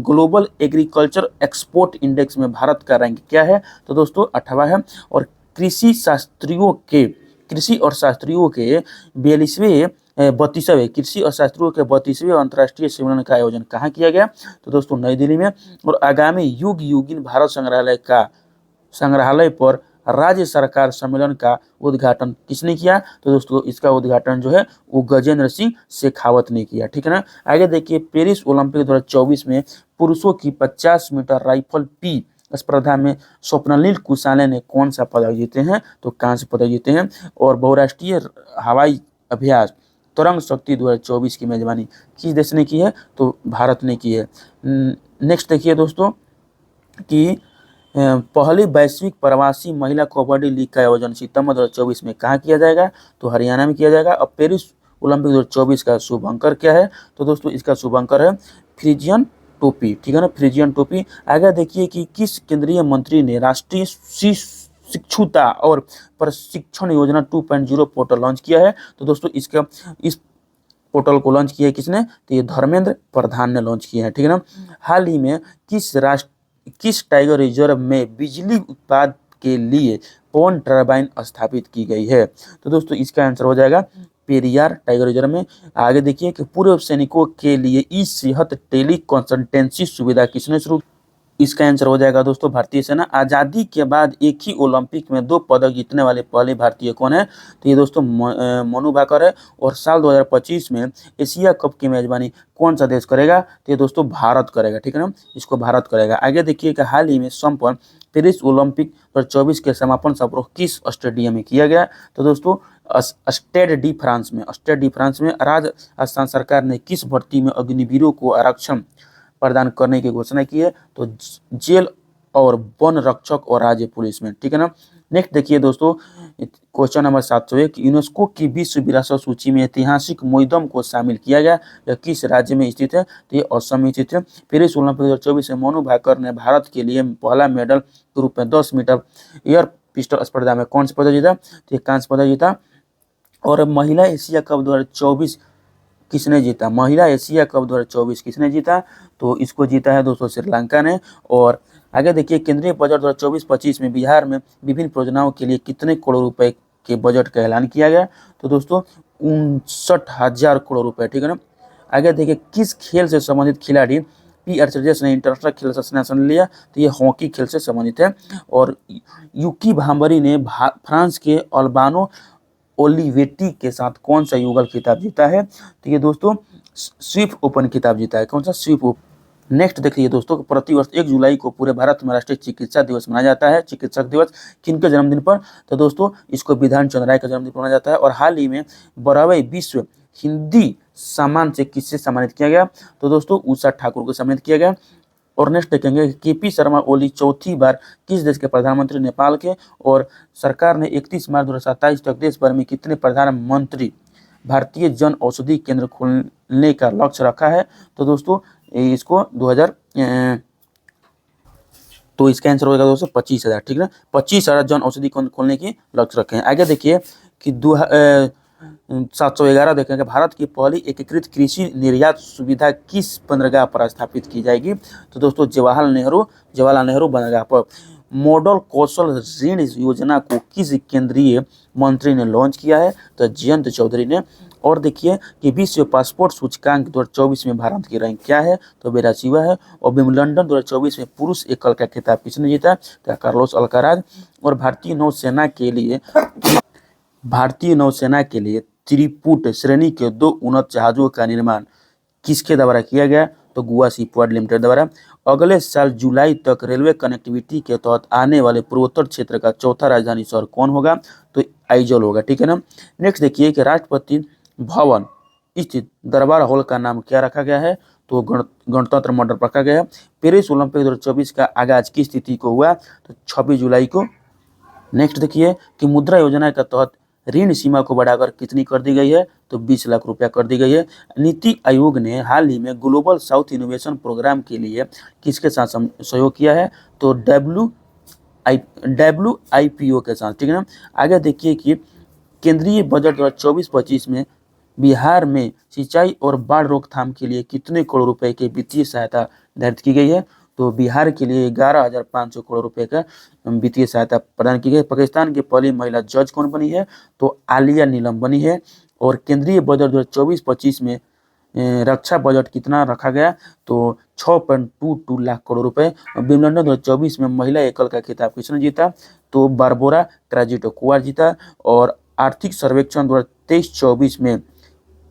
ग्लोबल एग्रीकल्चर एक्सपोर्ट इंडेक्स में भारत का रैंक क्या है, तो दोस्तों 8वां है। और कृषि और शास्त्रियों के 32वें अंतर्राष्ट्रीय सम्मेलन का आयोजन कहाँ किया गया, तो दोस्तों नई दिल्ली में। और आगामी युग युगिन भारत संग्रहालय पर राज्य सरकार सम्मेलन का उद्घाटन किसने किया, तो दोस्तों इसका उद्घाटन जो है वो गजेंद्र सिंह शेखावत ने किया, ठीक है ना। आगे देखिए पेरिस ओलंपिक 2024 में पुरुषों की 50 मीटर राइफल पी स्पर्धा में स्वप्निल कुसाले ने कौन सा पदक जीते हैं, तो कांस्य पदक जीते हैं। और बहुराष्ट्रीय हवाई अभ्यास तरंग शक्ति 2024 की मेजबानी किस देश ने की है, तो भारत ने की है। नेक्स्ट देखिए दोस्तों कि पहली वैश्विक प्रवासी महिला कबड्डी लीग का आयोजन सितंबर 2024 में कहाँ किया जाएगा, तो हरियाणा में किया जाएगा। और पेरिस ओलंपिक 2024 का शुभ अंकर क्या है, तो दोस्तों इसका शुभ अंकर है फ्रिजियन टोपी, ठीक है ना, फ्रिजियन टोपी। आगे देखिए कि किस केंद्रीय मंत्री ने राष्ट्रीय शिक्षुता और प्रशिक्षण योजना 2.0 पोर्टल लॉन्च किया है, तो दोस्तों इस पोर्टल को लॉन्च किया है किसने, तो ये धर्मेंद्र प्रधान ने लॉन्च किया है, ठीक है ना। हाल ही में किस टाइगर रिजर्व में बिजली उत्पादन के लिए पवन टरबाइन स्थापित की गई है, तो दोस्तों इसका आंसर हो जाएगा पेरियार टाइगर रिजर्व में। आगे देखिए कि पूर्व सैनिकों के लिए ई-सेहत टेली कंसल्टेंसी सुविधा किसने शुरू, इसका आंसर हो जाएगा दोस्तों भारतीय सेना। आज़ादी के बाद एक ही ओलंपिक में 2 पदक जीतने वाले पहले भारतीय कौन है, तो ये दोस्तों मनु भाकर है। और साल 2025 में एशिया कप की मेजबानी कौन सा देश करेगा, तो ये दोस्तों भारत करेगा, ठीक है ना, इसको भारत करेगा। आगे देखिए कि हाल ही में संपन्न पेरिस ओलंपिक 2024 के समापन समारोह किस स्टेडियम में किया गया, तो दोस्तों स्टेड डी फ्रांस में। राजस्थान सरकार ने किस भर्ती में अग्निवीरों को आरक्षण प्रदान करने की घोषणा की है, तो जेल और वन रक्षक और राज्य पुलिस में, ठीक है ना। नेक्स्ट देखिए दोस्तों क्वेश्चन नंबर 701, यूनेस्को की विश्व विरासत सूची में ऐतिहासिक मोइदम को शामिल किया गया, यह किस राज्य में स्थित है, तो ये असम में स्थित है। पेरिस ओलंपिक 2024 में मनु भाकर ने भारत के लिए पहला मेडल के रूप में 10 मीटर एयर पिस्टल स्पर्धा में कौन सा पदक जीता, तो ये कांस्य पदक जीता। और महिला एशिया कप 2024 किसने जीता, महिला एशिया कप 2024 किसने जीता, तो इसको जीता है दोस्तों श्रीलंका ने। और आगे देखिए केंद्रीय बजट 2024-25 में बिहार में विभिन्न परियोजनाओं के लिए कितने करोड़ रुपए के बजट का ऐलान किया गया, तो दोस्तों 59,000 करोड़ रुपए, ठीक है ना। आगे देखिए किस खेल से संबंधित खिलाड़ी पी आर्चरीज ने इंटरनेशनल खेल से स्नातक लिया, तो ये हॉकी खेल से संबंधित है। और यूकी भांबरी ने फ्रांस के अल्बानो ओलिवेटी के साथ कौन सा युगल खिताब जीता है, तो ये दोस्तों स्विफ्ट ओपन खिताब जीता है। कौन सा? Swift open. नेक्स्ट देखिए दोस्तों, प्रतिवर्ष 1 जुलाई को पूरे भारत में राष्ट्रीय चिकित्सा दिवस मनाया जाता है। चिकित्सक दिवस किनके जन्मदिन पर? तो दोस्तों इसको विधान चंद्र राय का जन्मदिन मनाया जाता है। और हाल ही में 12वें विश्व हिंदी सम्मान से किससे सम्मानित किया गया? तो दोस्तों उषा ठाकुर को सम्मानित किया गया। और नेक्स्ट देखेंगे केपी शर्मा ओली चौथी बार किस देश के प्रधानमंत्री? नेपाल के। और सरकार ने 31 मार्च 2027 तक देश भर में कितने प्रधानमंत्री भारतीय जन औषधि केंद्र खोलने का लक्ष्य रखा है? तो दोस्तों इसको 2000 तो इसका आंसर होगा दोस्तों 25,000। ठीक है, 25,000 जन औषधि खोलने की लक्ष्य रखे हैं। आगे देखिए कि 711 देखेंगे, भारत की पहली एकीकृत कृषि निर्यात सुविधा किस बंदरगाह पर स्थापित की जाएगी? तो दोस्तों जवाहरलाल नेहरू बंदरगाह पर। मॉडल कौशल ऋण योजना को किस केंद्रीय मंत्री ने लॉन्च किया है? तो जयंत चौधरी ने। और देखिए कि विश्व पासपोर्ट सूचकांक 2024 में भारत की रैंक क्या है? तो 82वां है। और विंबलडन 2024 में पुरुष एकल का खिताब किसने जीता? तो कार्लोस अल्काराज। और भारतीय नौसेना के लिए त्रिपुट श्रेणी के 2 उन्नत जहाजों का निर्माण किसके द्वारा किया गया? तो गोवा शिपयार्ड लिमिटेड द्वारा। अगले साल जुलाई तक रेलवे कनेक्टिविटी के तहत आने वाले पूर्वोत्तर क्षेत्र का चौथा राजधानी शहर कौन होगा? तो आइजोल होगा। ठीक है ना। नेक्स्ट देखिए कि राष्ट्रपति भवन स्थित दरबार हॉल का नाम क्या रखा गया है? तो गणतंत्र मंडप रखा गया है। पेरिस ओलंपिक 2024 का आगाज किस तिथि को हुआ? तो 26 जुलाई को। नेक्स्ट देखिए कि मुद्रा योजना के तहत ऋण सीमा को बढ़ाकर कितनी कर दी गई है? तो 20 लाख रुपया कर दी गई है। नीति आयोग ने हाल ही में ग्लोबल साउथ इनोवेशन प्रोग्राम के लिए किसके साथ सहयोग किया है? तो WIPO के साथ। ठीक है ना। आगे देखिए कि केंद्रीय बजट 2024-25 में बिहार में सिंचाई और बाढ़ रोकथाम के लिए कितने करोड़ रुपए की वित्तीय सहायता निर्धारित की गई है? तो बिहार के लिए 11,500 करोड़ रुपए का वित्तीय सहायता प्रदान की गई। पाकिस्तान की पहली महिला जज कौन बनी है? तो आलिया नीलम बनी है। और केंद्रीय बजट 2024-25 में रक्षा बजट कितना रखा गया? तो 6.22 लाख करोड़ रुपए। विंबलडन 2024 में महिला एकल का खिताब किसने जीता? तो बारबोरा क्राजिटोकुआ जीता। और आर्थिक सर्वेक्षण 2023-24 में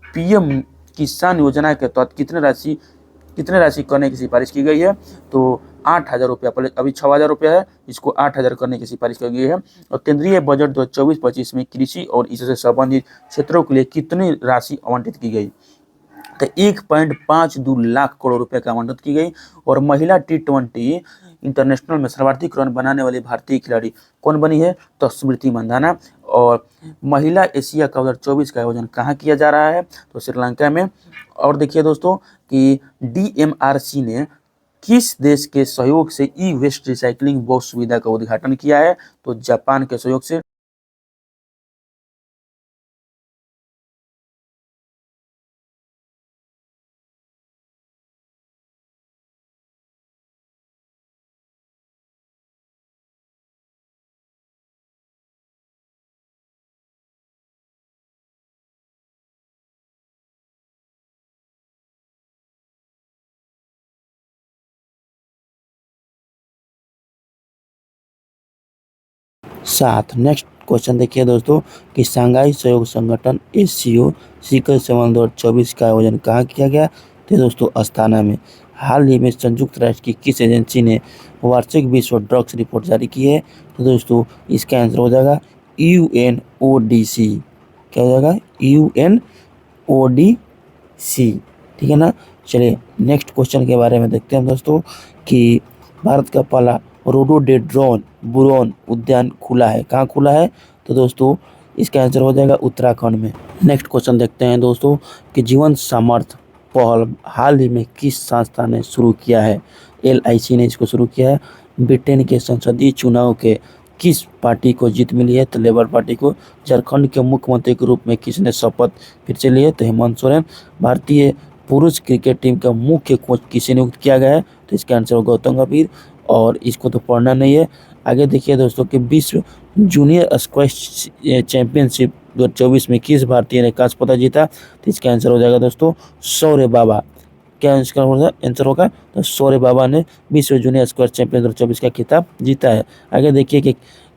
पीएम किसान योजना के तहत कितने राशि करने की सिफारिश की गई है? तो 8,000 रुपया। पहले अभी 6,000 रुपया है, इसको 8,000 करने की सिफारिश की गई है। और केंद्रीय बजट 2024-25 में कृषि और इससे संबंधित क्षेत्रों के लिए कितनी राशि आवंटित की गई? तो 1.52 लाख करोड़ रुपए का आवंटित की गई। और महिला T20 इंटरनेशनल में सर्वाधिक रन बनाने वाली भारतीय खिलाड़ी कौन बनी है? तो स्मृति मंधाना। और महिला एशिया कप 2024 का आयोजन कहाँ किया जा रहा है? तो श्रीलंका में। और देखिए दोस्तों कि DMRC ने किस देश के सहयोग से ई वेस्ट रिसाइकलिंग बॉक्स सुविधा का उद्घाटन किया है? तो जापान के सहयोग से। साथ नेक्स्ट क्वेश्चन देखिए दोस्तों कि शंघाई सहयोग संगठन SCO शिखर सम्मेलन 2024 का आयोजन कहाँ किया गया? तो दोस्तों अस्थाना में। हाल ही में संयुक्त राष्ट्र की किस एजेंसी ने वार्षिक विश्व ड्रग्स रिपोर्ट जारी की है? तो दोस्तों इसका आंसर हो जाएगा UNODC। क्या हो जाएगा? UNODC। ठीक है ना। चलिए नेक्स्ट क्वेश्चन के बारे में देखते हैं दोस्तों कि भारत का पहला रोडोडेंड्रॉन बुरोन उद्यान खुला है। कहाँ खुला है? तो दोस्तों इसका आंसर हो जाएगा उत्तराखंड में। नेक्स्ट क्वेश्चन देखते हैं दोस्तों कि जीवन सामर्थ्य पहल हाल ही में किस संस्था ने शुरू किया है? LIC ने इसको शुरू किया है। ब्रिटेन के संसदीय चुनाव के किस पार्टी को जीत मिली है? तो लेबर पार्टी को। झारखंड के मुख्यमंत्री के रूप में किसने शपथ फिर से ली है? तो हेमंत सोरेन। भारतीय पुरुष क्रिकेट टीम का मुख्य कोच किसे नियुक्त किया गया है? तो इसका आंसर होगा गौतम गंभीर। और इसको तो पढ़ना नहीं है। आगे देखिए दोस्तों कि विश्व जूनियर स्क्वैश चैंपियनशिप 2024 में किस भारतीय ने कांस्य पदक जीता? तो इसका आंसर हो जाएगा दोस्तों सौर्य बाबा। क्या आंसर होगा? तो सौर्य बाबा ने विश्व जूनियर स्क्वैश चैंपियन 2024 का खिताब जीता है। आगे देखिए कि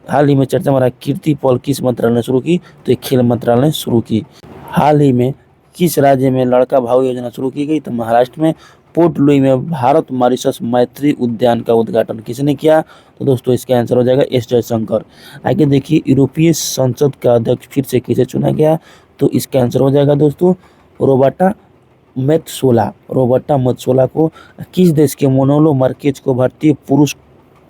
हाल ही में चर्चा में रहा कीर्ति पॉल किस मंत्रालय ने शुरू की? तो खेल मंत्रालय ने शुरू की। हाल ही में किस राज्य में लड़का भाऊ योजना शुरू की गई? तो महाराष्ट्र में। पोर्ट लुई में भारत मॉरिशस मैत्री उद्यान का उद्घाटन किसने किया? तो दोस्तों इसका आंसर हो जाएगा एस जयशंकर। आगे देखिए, यूरोपीय संसद का अध्यक्ष फिर से किसे चुना गया? तो इसका आंसर हो जाएगा दोस्तों रोबर्टा मेत्सोला। रोबर्टा मेत्सोला को किस देश के मोनालो मार्केज को भारतीय पुरुष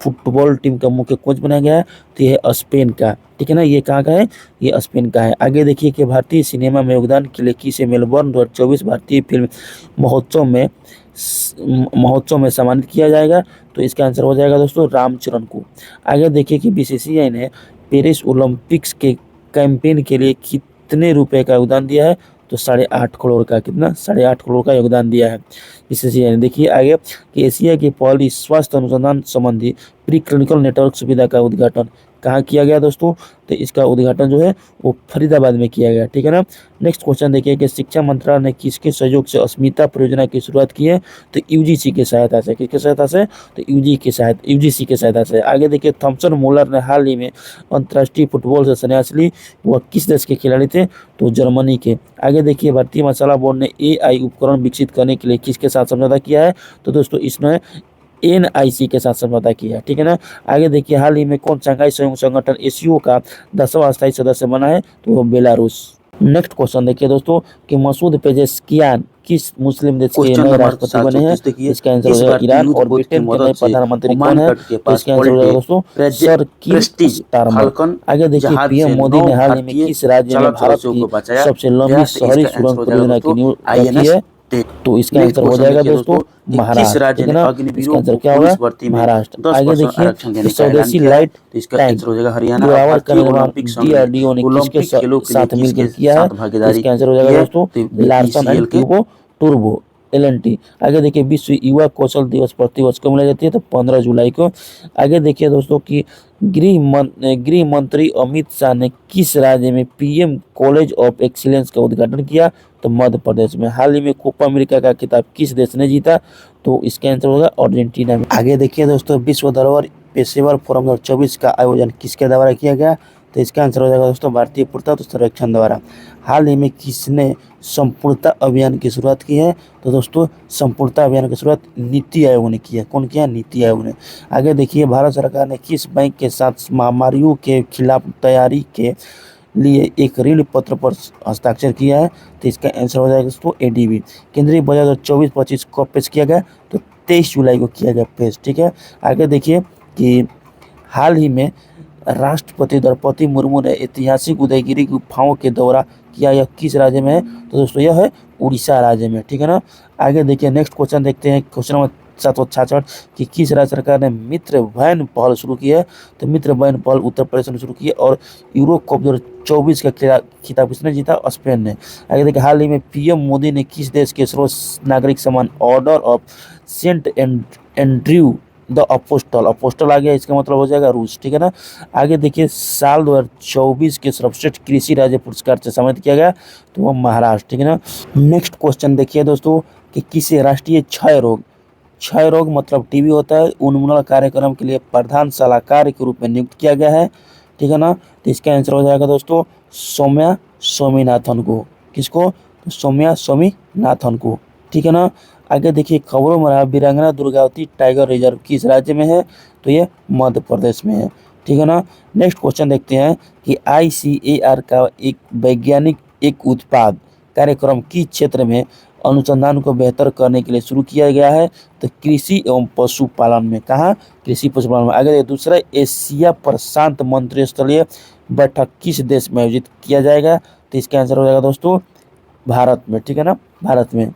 फुटबॉल टीम का मुख्य कोच बनाया गया है? तो यह है स्पेन का, ठीक है ना। ये कहाँ का है? ये स्पेन का है। आगे देखिए कि भारतीय सिनेमा में योगदान के लिए किसे मेलबर्न 2024 भारतीय फिल्म महोत्सव में सम्मानित किया जाएगा? तो इसका आंसर हो जाएगा दोस्तों रामचरण को। आगे देखिए कि बीसीसीआई ने पेरिस ओलंपिक्स के कैंपेन के लिए कितने रुपए का योगदान दिया है? तो 8.5 करोड़ का। कितना? 8.5 करोड़ का योगदान दिया है बीसीसीआई ने। देखिए आगे कि एशिया की पहली स्वास्थ्य अनुसंधान संबंधी प्री क्लिनिकल नेटवर्क सुविधा का उद्घाटन कहाँ किया गया दोस्तों? तो इसका उद्घाटन जो है वो फरीदाबाद में किया गया, ठीक है ना। नेक्स्ट क्वेश्चन देखिए कि शिक्षा मंत्रालय ने किसके सहयोग से अस्मिता परियोजना की शुरुआत की है? तो यूजीसी की सहायता से। किसके सहायता से? तो यूजीसी की सहायता से। आगे देखिए थॉमसन मुलर ने हाल ही में अंतर्राष्ट्रीय फुटबॉल से संन्यास ली, वह किस देश के खिलाड़ी थे? तो जर्मनी के। आगे देखिए भारतीय मसाला बोर्ड ने एआई उपकरण विकसित करने के लिए किसके साथ समझौता किया है? तो दोस्तों इसमें एनआईसी के साथ समझौता किया है, ठीक है ना। आगे देखिए हाल ही में कौन शंघाई सहयोग संगठन एसीओ का 10वां स्थायी सदस्य बना है? तो वो बेलारूस। नेक्स्ट क्वेश्चन देखिए दोस्तों कि मसूद पेजेस्कियान किस मुस्लिम देश के नए राष्ट्रपति बने हैं? इसका आंसर हो जाएगा ईरान। और ब्रिटेन के नए प्रधानमंत्री कौन है? तो इसका आंसर हो जाएगा दोस्तों सर कीर स्टारमर। आगे देखिए पीएम मोदी ने हाल ही में किस राज्य में भारत की सबसे लंबी शहरी सुरंग परियोजना की नींव रखी है? तो इसका आंसर हो जाएगा दोस्तों महाराष्ट्र, ठीक है ना। इसका आंसर क्या होगा? महाराष्ट्र। आगे देखिए स्वदेशी लाइट टैंक जोरावर का निर्माण डीआरडीओ ने किसके साथ मिलकर किया है? इसका आंसर हो जाएगा दोस्तों लार्सन एंड टूब्रो एलएनटी। आगे देखिए विश्व युवा कौशल दिवस प्रतिवर्ष कब मनाई जाती है? तो 15 जुलाई को। आगे देखिए दोस्तों कि गृह मंत्री अमित शाह ने किस राज्य में पीएम कॉलेज ऑफ एक्सीलेंस का उद्घाटन किया? तो मध्य प्रदेश में। हाल ही में कोपा अमेरिका का खिताब किस देश ने जीता? तो इसका आंसर होगा अर्जेंटीना में। आगे देखिए दोस्तों विश्व धरोहर पेशेवर फोरम 2024 का आयोजन किसके द्वारा किया गया? तो इसका आंसर हो जाएगा दोस्तों भारतीय पुरातत्व सर्वेक्षण द्वारा। हाल ही में किसने संपूर्णता अभियान की शुरुआत की है? तो दोस्तों संपूर्णता अभियान की शुरुआत नीति आयोग ने की है। कौन किया? नीति आयोग ने। आगे देखिए भारत सरकार ने किस बैंक के साथ महामारियों के खिलाफ तैयारी के लिए एक ऋण पत्र पर हस्ताक्षर किया है? तो इसका आंसर हो जाएगा दोस्तों एडीबी। केंद्रीय बजट 2024-25 कब पेश किया गया? तो 23 जुलाई को किया गया पेश, ठीक है। आगे देखिए कि हाल ही में राष्ट्रपति द्रौपदी मुर्मू ने ऐतिहासिक उदयगिरी गुफाओं के दौरा किया, यह किस राज्य में है? तो दोस्तों यह है उड़ीसा राज्य में, ठीक है ना। आगे देखिए नेक्स्ट क्वेश्चन देखते हैं, क्वेश्चन नंबर 766 कि किस राज्य सरकार ने मित्र वैन पहल शुरू की है? तो मित्र वैन पहल उत्तर प्रदेश ने शुरू की है। और यूरो कप 2024 का खिताब किसने जीता? स्पेन ने। आगे देखिए हाल ही में पीएम मोदी ने किस देश के सर्वोच्च नागरिक सम्मान order of Saint Andrew the apostle आ गया, इसका मतलब हो जाएगा रूस, ठीक है ना। आगे देखिए साल 2024 के सर्वश्रेष्ठ कृषि राज्य पुरस्कार से सम्मानित किया गया, तो वो महाराष्ट्र, ठीक है ना। नेक्स्ट क्वेश्चन देखिए दोस्तों कि किसे राष्ट्रीय क्षय रोग मतलब टीबी होता है उन्मूलन कार्यक्रम के लिए प्रधान सलाहकार के रूप में नियुक्त किया गया है, ठीक है ना। तो इसका आंसर हो जाएगा दोस्तों सौम्या स्वामीनाथन को। किसको? तो सौम्या स्वामीनाथन को, ठीक है ना। आगे देखिए खबरों में रहा वीरांगना दुर्गावती टाइगर रिजर्व किस राज्य में है? तो ये मध्य प्रदेश में है, ठीक है ना। नेक्स्ट क्वेश्चन देखते हैं कि ICAR का एक वैज्ञानिक एक उत्पाद कार्यक्रम किस क्षेत्र में अनुसंधान को बेहतर करने के लिए शुरू किया गया है? तो कृषि एवं पशुपालन में। कहाँ? कृषि पशुपालन में। आगे दूसरा एशिया प्रशांत मंत्रिस्तरीय बैठक किस देश में आयोजित किया जाएगा? तो इसका आंसर हो जाएगा दोस्तों भारत में, ठीक है ना, भारत में।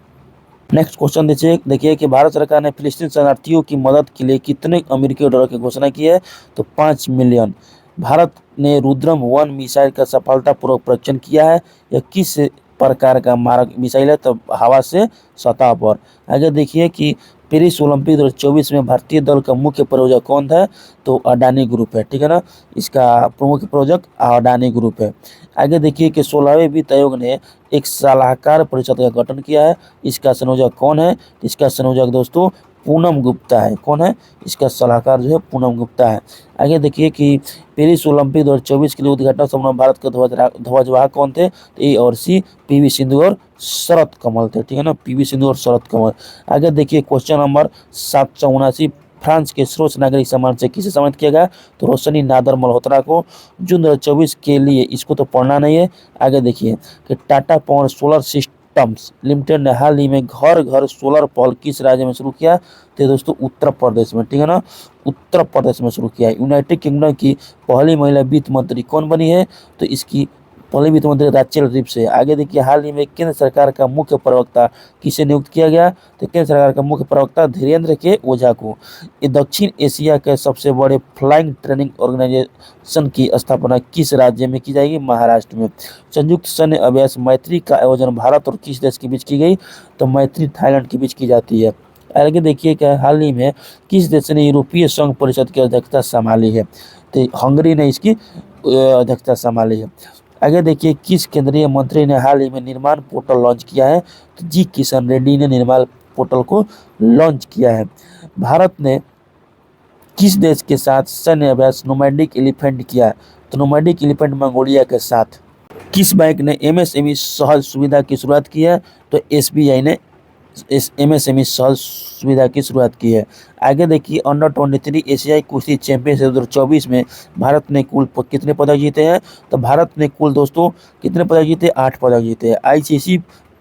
नेक्स्ट क्वेश्चन देखिए कि भारत सरकार ने फिलिस्तीन शरणार्थियों की मदद के लिए कितने अमेरिकी डॉलर की घोषणा की है? तो 5 मिलियन। भारत ने रुद्रम 1 मिसाइल का सफलतापूर्वक परीक्षण किया है, यह किस प्रकार का मारक मिसाइल है? तो हवा से सतह पर। आगे देखिए कि पेरिस ओलंपिक 2024 में भारतीय दल का मुख्य प्रायोजक कौन था? तो अडानी ग्रुप है, ठीक है ना। इसका प्रमुख प्रायोजक अडानी ग्रुप है। आगे देखिए कि 16वें वित्त आयोग ने एक सलाहकार परिषद का गठन किया है, इसका संयोजक कौन है? इसका संयोजक दोस्तों पूनम गुप्ता है। कौन है? इसका सलाहकार जो है पूनम गुप्ता है। आगे देखिए कि पेरिस ओलंपिक 2024 के लिए उद्घाटन समारोह भारत के ध्वजवाहक कौन थे? तो A और C PV सिंधु और शरत कमल थे, ठीक है ना, पीवी सिंधु और शरत कमल। आगे देखिए क्वेश्चन नंबर 779, फ्रांस के सर्वोच्च नागरिक सम्मान से किसे सम्मानित किया गया? तो रोशनी नादर मल्होत्रा को जून 2024 के लिए। इसको तो पढ़ना नहीं है। आगे देखिए कि Tata power solar systems limited ने हाल ही में घर घर सोलर पहल किस राज्य में शुरू किया? तो दोस्तों उत्तर प्रदेश में, ठीक है ना, उत्तर प्रदेश में शुरू किया है। यूनाइटेड किंगडम की पहली महिला वित्त मंत्री कौन बनी है? तो इसकी पहले वित्त मंत्री राचेल रिप्स है। आगे देखिए हाल ही में केंद्र सरकार का मुख्य प्रवक्ता किसे नियुक्त किया गया? तो केंद्र सरकार का मुख्य प्रवक्ता धीरेन्द्र के ओझा को। ये दक्षिण एशिया के सबसे बड़े फ्लाइंग ट्रेनिंग ऑर्गेनाइजेशन की स्थापना किस राज्य में की जाएगी? महाराष्ट्र में। संयुक्त सैन्य अभ्यास मैत्री का आयोजन भारत और किस देश के बीच की गई? तो मैत्री थाईलैंड के बीच की जाती है। आगे देखिए कि हाल ही में किस देश ने यूरोपीय संघ परिषद की अध्यक्षता संभाली है? तो हंगरी ने इसकी अध्यक्षता संभाली है। आगे देखिए किस केंद्रीय मंत्री ने हाल ही में निर्माण पोर्टल लॉन्च किया है? तो जी किशन रेड्डी ने निर्माण पोर्टल को लॉन्च किया है। भारत ने किस देश के साथ सैन्य अभ्यास नोमैडिक एलिफेंट किया? तो नोमैडिक एलिफेंट मंगोलिया के साथ। किस बैंक ने एमएसएमई सहज सुविधा की शुरुआत की है? तो एसबीआई ने इस एमएसएमई सहज सुविधा की शुरुआत की है। आगे देखिए अंडर 23 एशियाई कुश्ती चैंपियनशिप 2024 में भारत ने कुल कितने पदक जीते हैं? तो भारत ने कुल दोस्तों कितने पदक जीते? 8 पदक जीते हैं। आईसीसी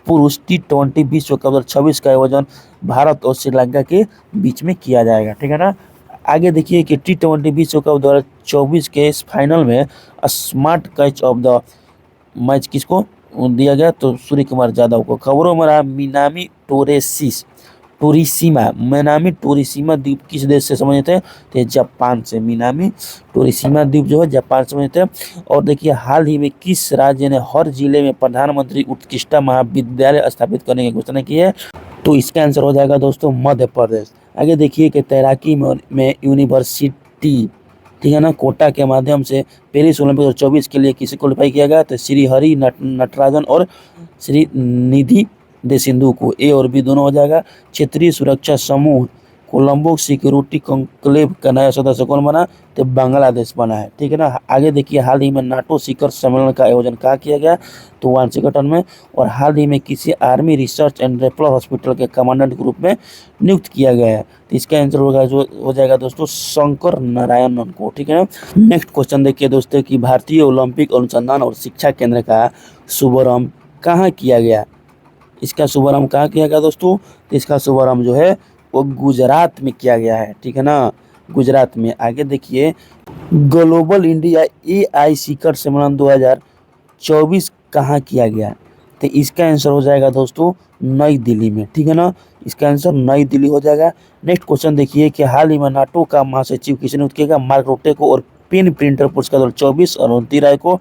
पुरुष T20 विश्व कप 2026 का आयोजन भारत और श्रीलंका के बीच में किया जाएगा, ठीक है ना। आगे देखिए कि T20 विश्व कप 2024 के इस फाइनल में smart catch of the match किसको दिया गया? तो सूर्य कुमार यादव को। खबरों में रहा मिनामी टोरिसीमा द्वीप किस देश से संबंधित है? तो जापान से। मिनामी टोरिसीमा द्वीप जो है जापान से संबंधित है। और देखिए हाल ही में किस राज्य ने हर जिले में प्रधानमंत्री उत्कृष्टता महाविद्यालय स्थापित करने की घोषणा की है? तो इसका आंसर हो जाएगा दोस्तों मध्य प्रदेश। आगे देखिए कि तैराकी में यूनिवर्सिटी, ठीक है ना, कोटा के माध्यम से पेरिस ओलंपिक 2024 के लिए किसे क्वालिफाई किया गया? तो श्री हरि नटराजन और श्री निधि दे सिंधु को। ए और बी दोनों हो जाएगा। क्षेत्रीय सुरक्षा समूह कोलंबो सिक्योरिटी कॉन्क्लेव का नया सदस्य कौन बना? तो बांग्लादेश बना है, ठीक है ना। आगे देखिए हाल ही में नाटो शिखर सम्मेलन का आयोजन कहाँ किया गया? तो वाशिंगटन में। और हाल ही में किसी army research and referral hospital के कमांडेंट के रूप में नियुक्त किया गया है? तो इसका आंसर होगा जो हो जाएगा दोस्तों शंकर नारायणन को, ठीक है ना। नेक्स्ट क्वेश्चन देखिए दोस्तों कि भारतीय ओलंपिक अनुसंधान और शिक्षा केंद्र का शुभारंभ कहाँ किया गया? इसका शुभारंभ कहाँ किया गया दोस्तों? तो इसका शुभारंभ जो है वो गुजरात में किया गया है, ठीक है ना, गुजरात में। आगे देखिए ग्लोबल इंडिया एआई शिखर सम्मेलन 2024 कहाँ किया गया? तो इसका आंसर हो जाएगा दोस्तों नई दिल्ली में, ठीक है ना। इसका आंसर नई दिल्ली हो जाएगा। नेक्स्ट क्वेश्चन देखिए कि हाल ही में नाटो का महासचिव किसने नियुक्त किया? मार्क रुटे को। और पेन प्रिंटर पुरस्कार 2024 अरुंधति राय को।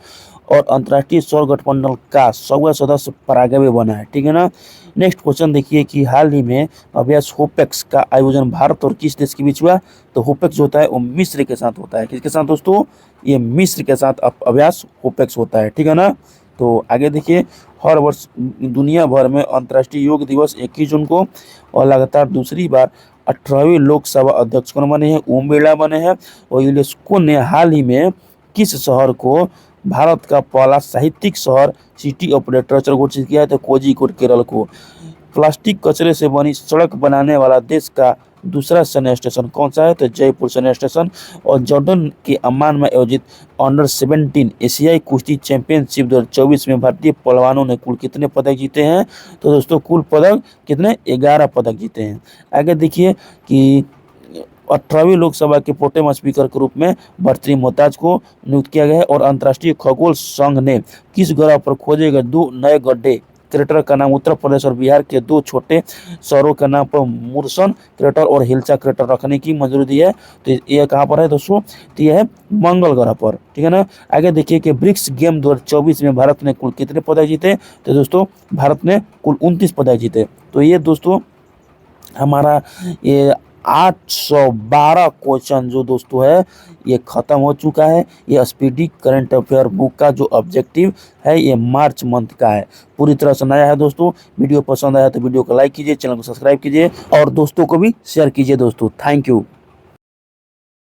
और अंतर्राष्ट्रीय सौर गठबंधन का 100वां सदस्य पराग्वे बना है, ठीक है ना। नेक्स्ट क्वेश्चन देखिए कि हाल ही में अभ्यास होपेक्स का आयोजन भारत और किस देश के बीच हुआ? तो होपेक्स जो होता है वो मिस्र के साथ होता है। किसके साथ दोस्तों? ये मिस्र के साथ अभ्यास होपेक्स होता है, ठीक है ना। तो आगे देखिए हर वर्ष दुनिया भर में अंतर्राष्ट्रीय योग दिवस 21 जून को। और लगातार दूसरी बार 18वें लोकसभा अध्यक्ष कौन बने हैं? ओम बिरला बने हैं। और यूनेस्को ने हाल ही में किस शहर को भारत का पहला साहित्यिक शहर सिटी ऑफ लिटरेचर घोषित किया है? तो कोझिकोड केरल को। प्लास्टिक कचरे से बनी सड़क बनाने वाला देश का दूसरा सैन्य स्टेशन कौन सा है? तो जयपुर सैन्य स्टेशन। और जॉर्डन के अम्मान में आयोजित अंडर 17 एशियाई कुश्ती चैंपियनशिप 2024 में भारतीय पहलवानों ने कुल कितने पदक जीते हैं? तो दोस्तों कुल पदक कितने? 11 पदक जीते हैं। आगे देखिए कि 18वीं लोकसभा के प्रोटेम स्पीकर के रूप में भर्तृहरि मोहताज को नियुक्त किया गया है। और अंतर्राष्ट्रीय खगोल संघ ने किस ग्रह पर खोजे गए 2 नए गड्ढे क्रेटर का नाम उत्तर प्रदेश और बिहार के 2 छोटे शहरों के नाम पर मुरसन क्रेटर और हिल्सा क्रेटर रखने की मंजूरी दी है? तो ये कहाँ पर है दोस्तों? तो यह है मंगल ग्रह पर, ठीक है ना। आगे देखिए कि ब्रिक्स गेम 2024 में भारत ने कुल कितने पदक जीते? तो दोस्तों भारत ने कुल 29 पदक जीते। तो ये दोस्तों हमारा ये 812 क्वेश्चन जो दोस्तों है ये ख़त्म हो चुका है। ये स्पीडी करंट अफेयर बुक का जो ऑब्जेक्टिव है ये मार्च मंथ का है। पूरी तरह से नया है दोस्तों। वीडियो पसंद आया तो वीडियो को लाइक कीजिए, चैनल को सब्सक्राइब कीजिए और दोस्तों को भी शेयर कीजिए दोस्तों। Thank you.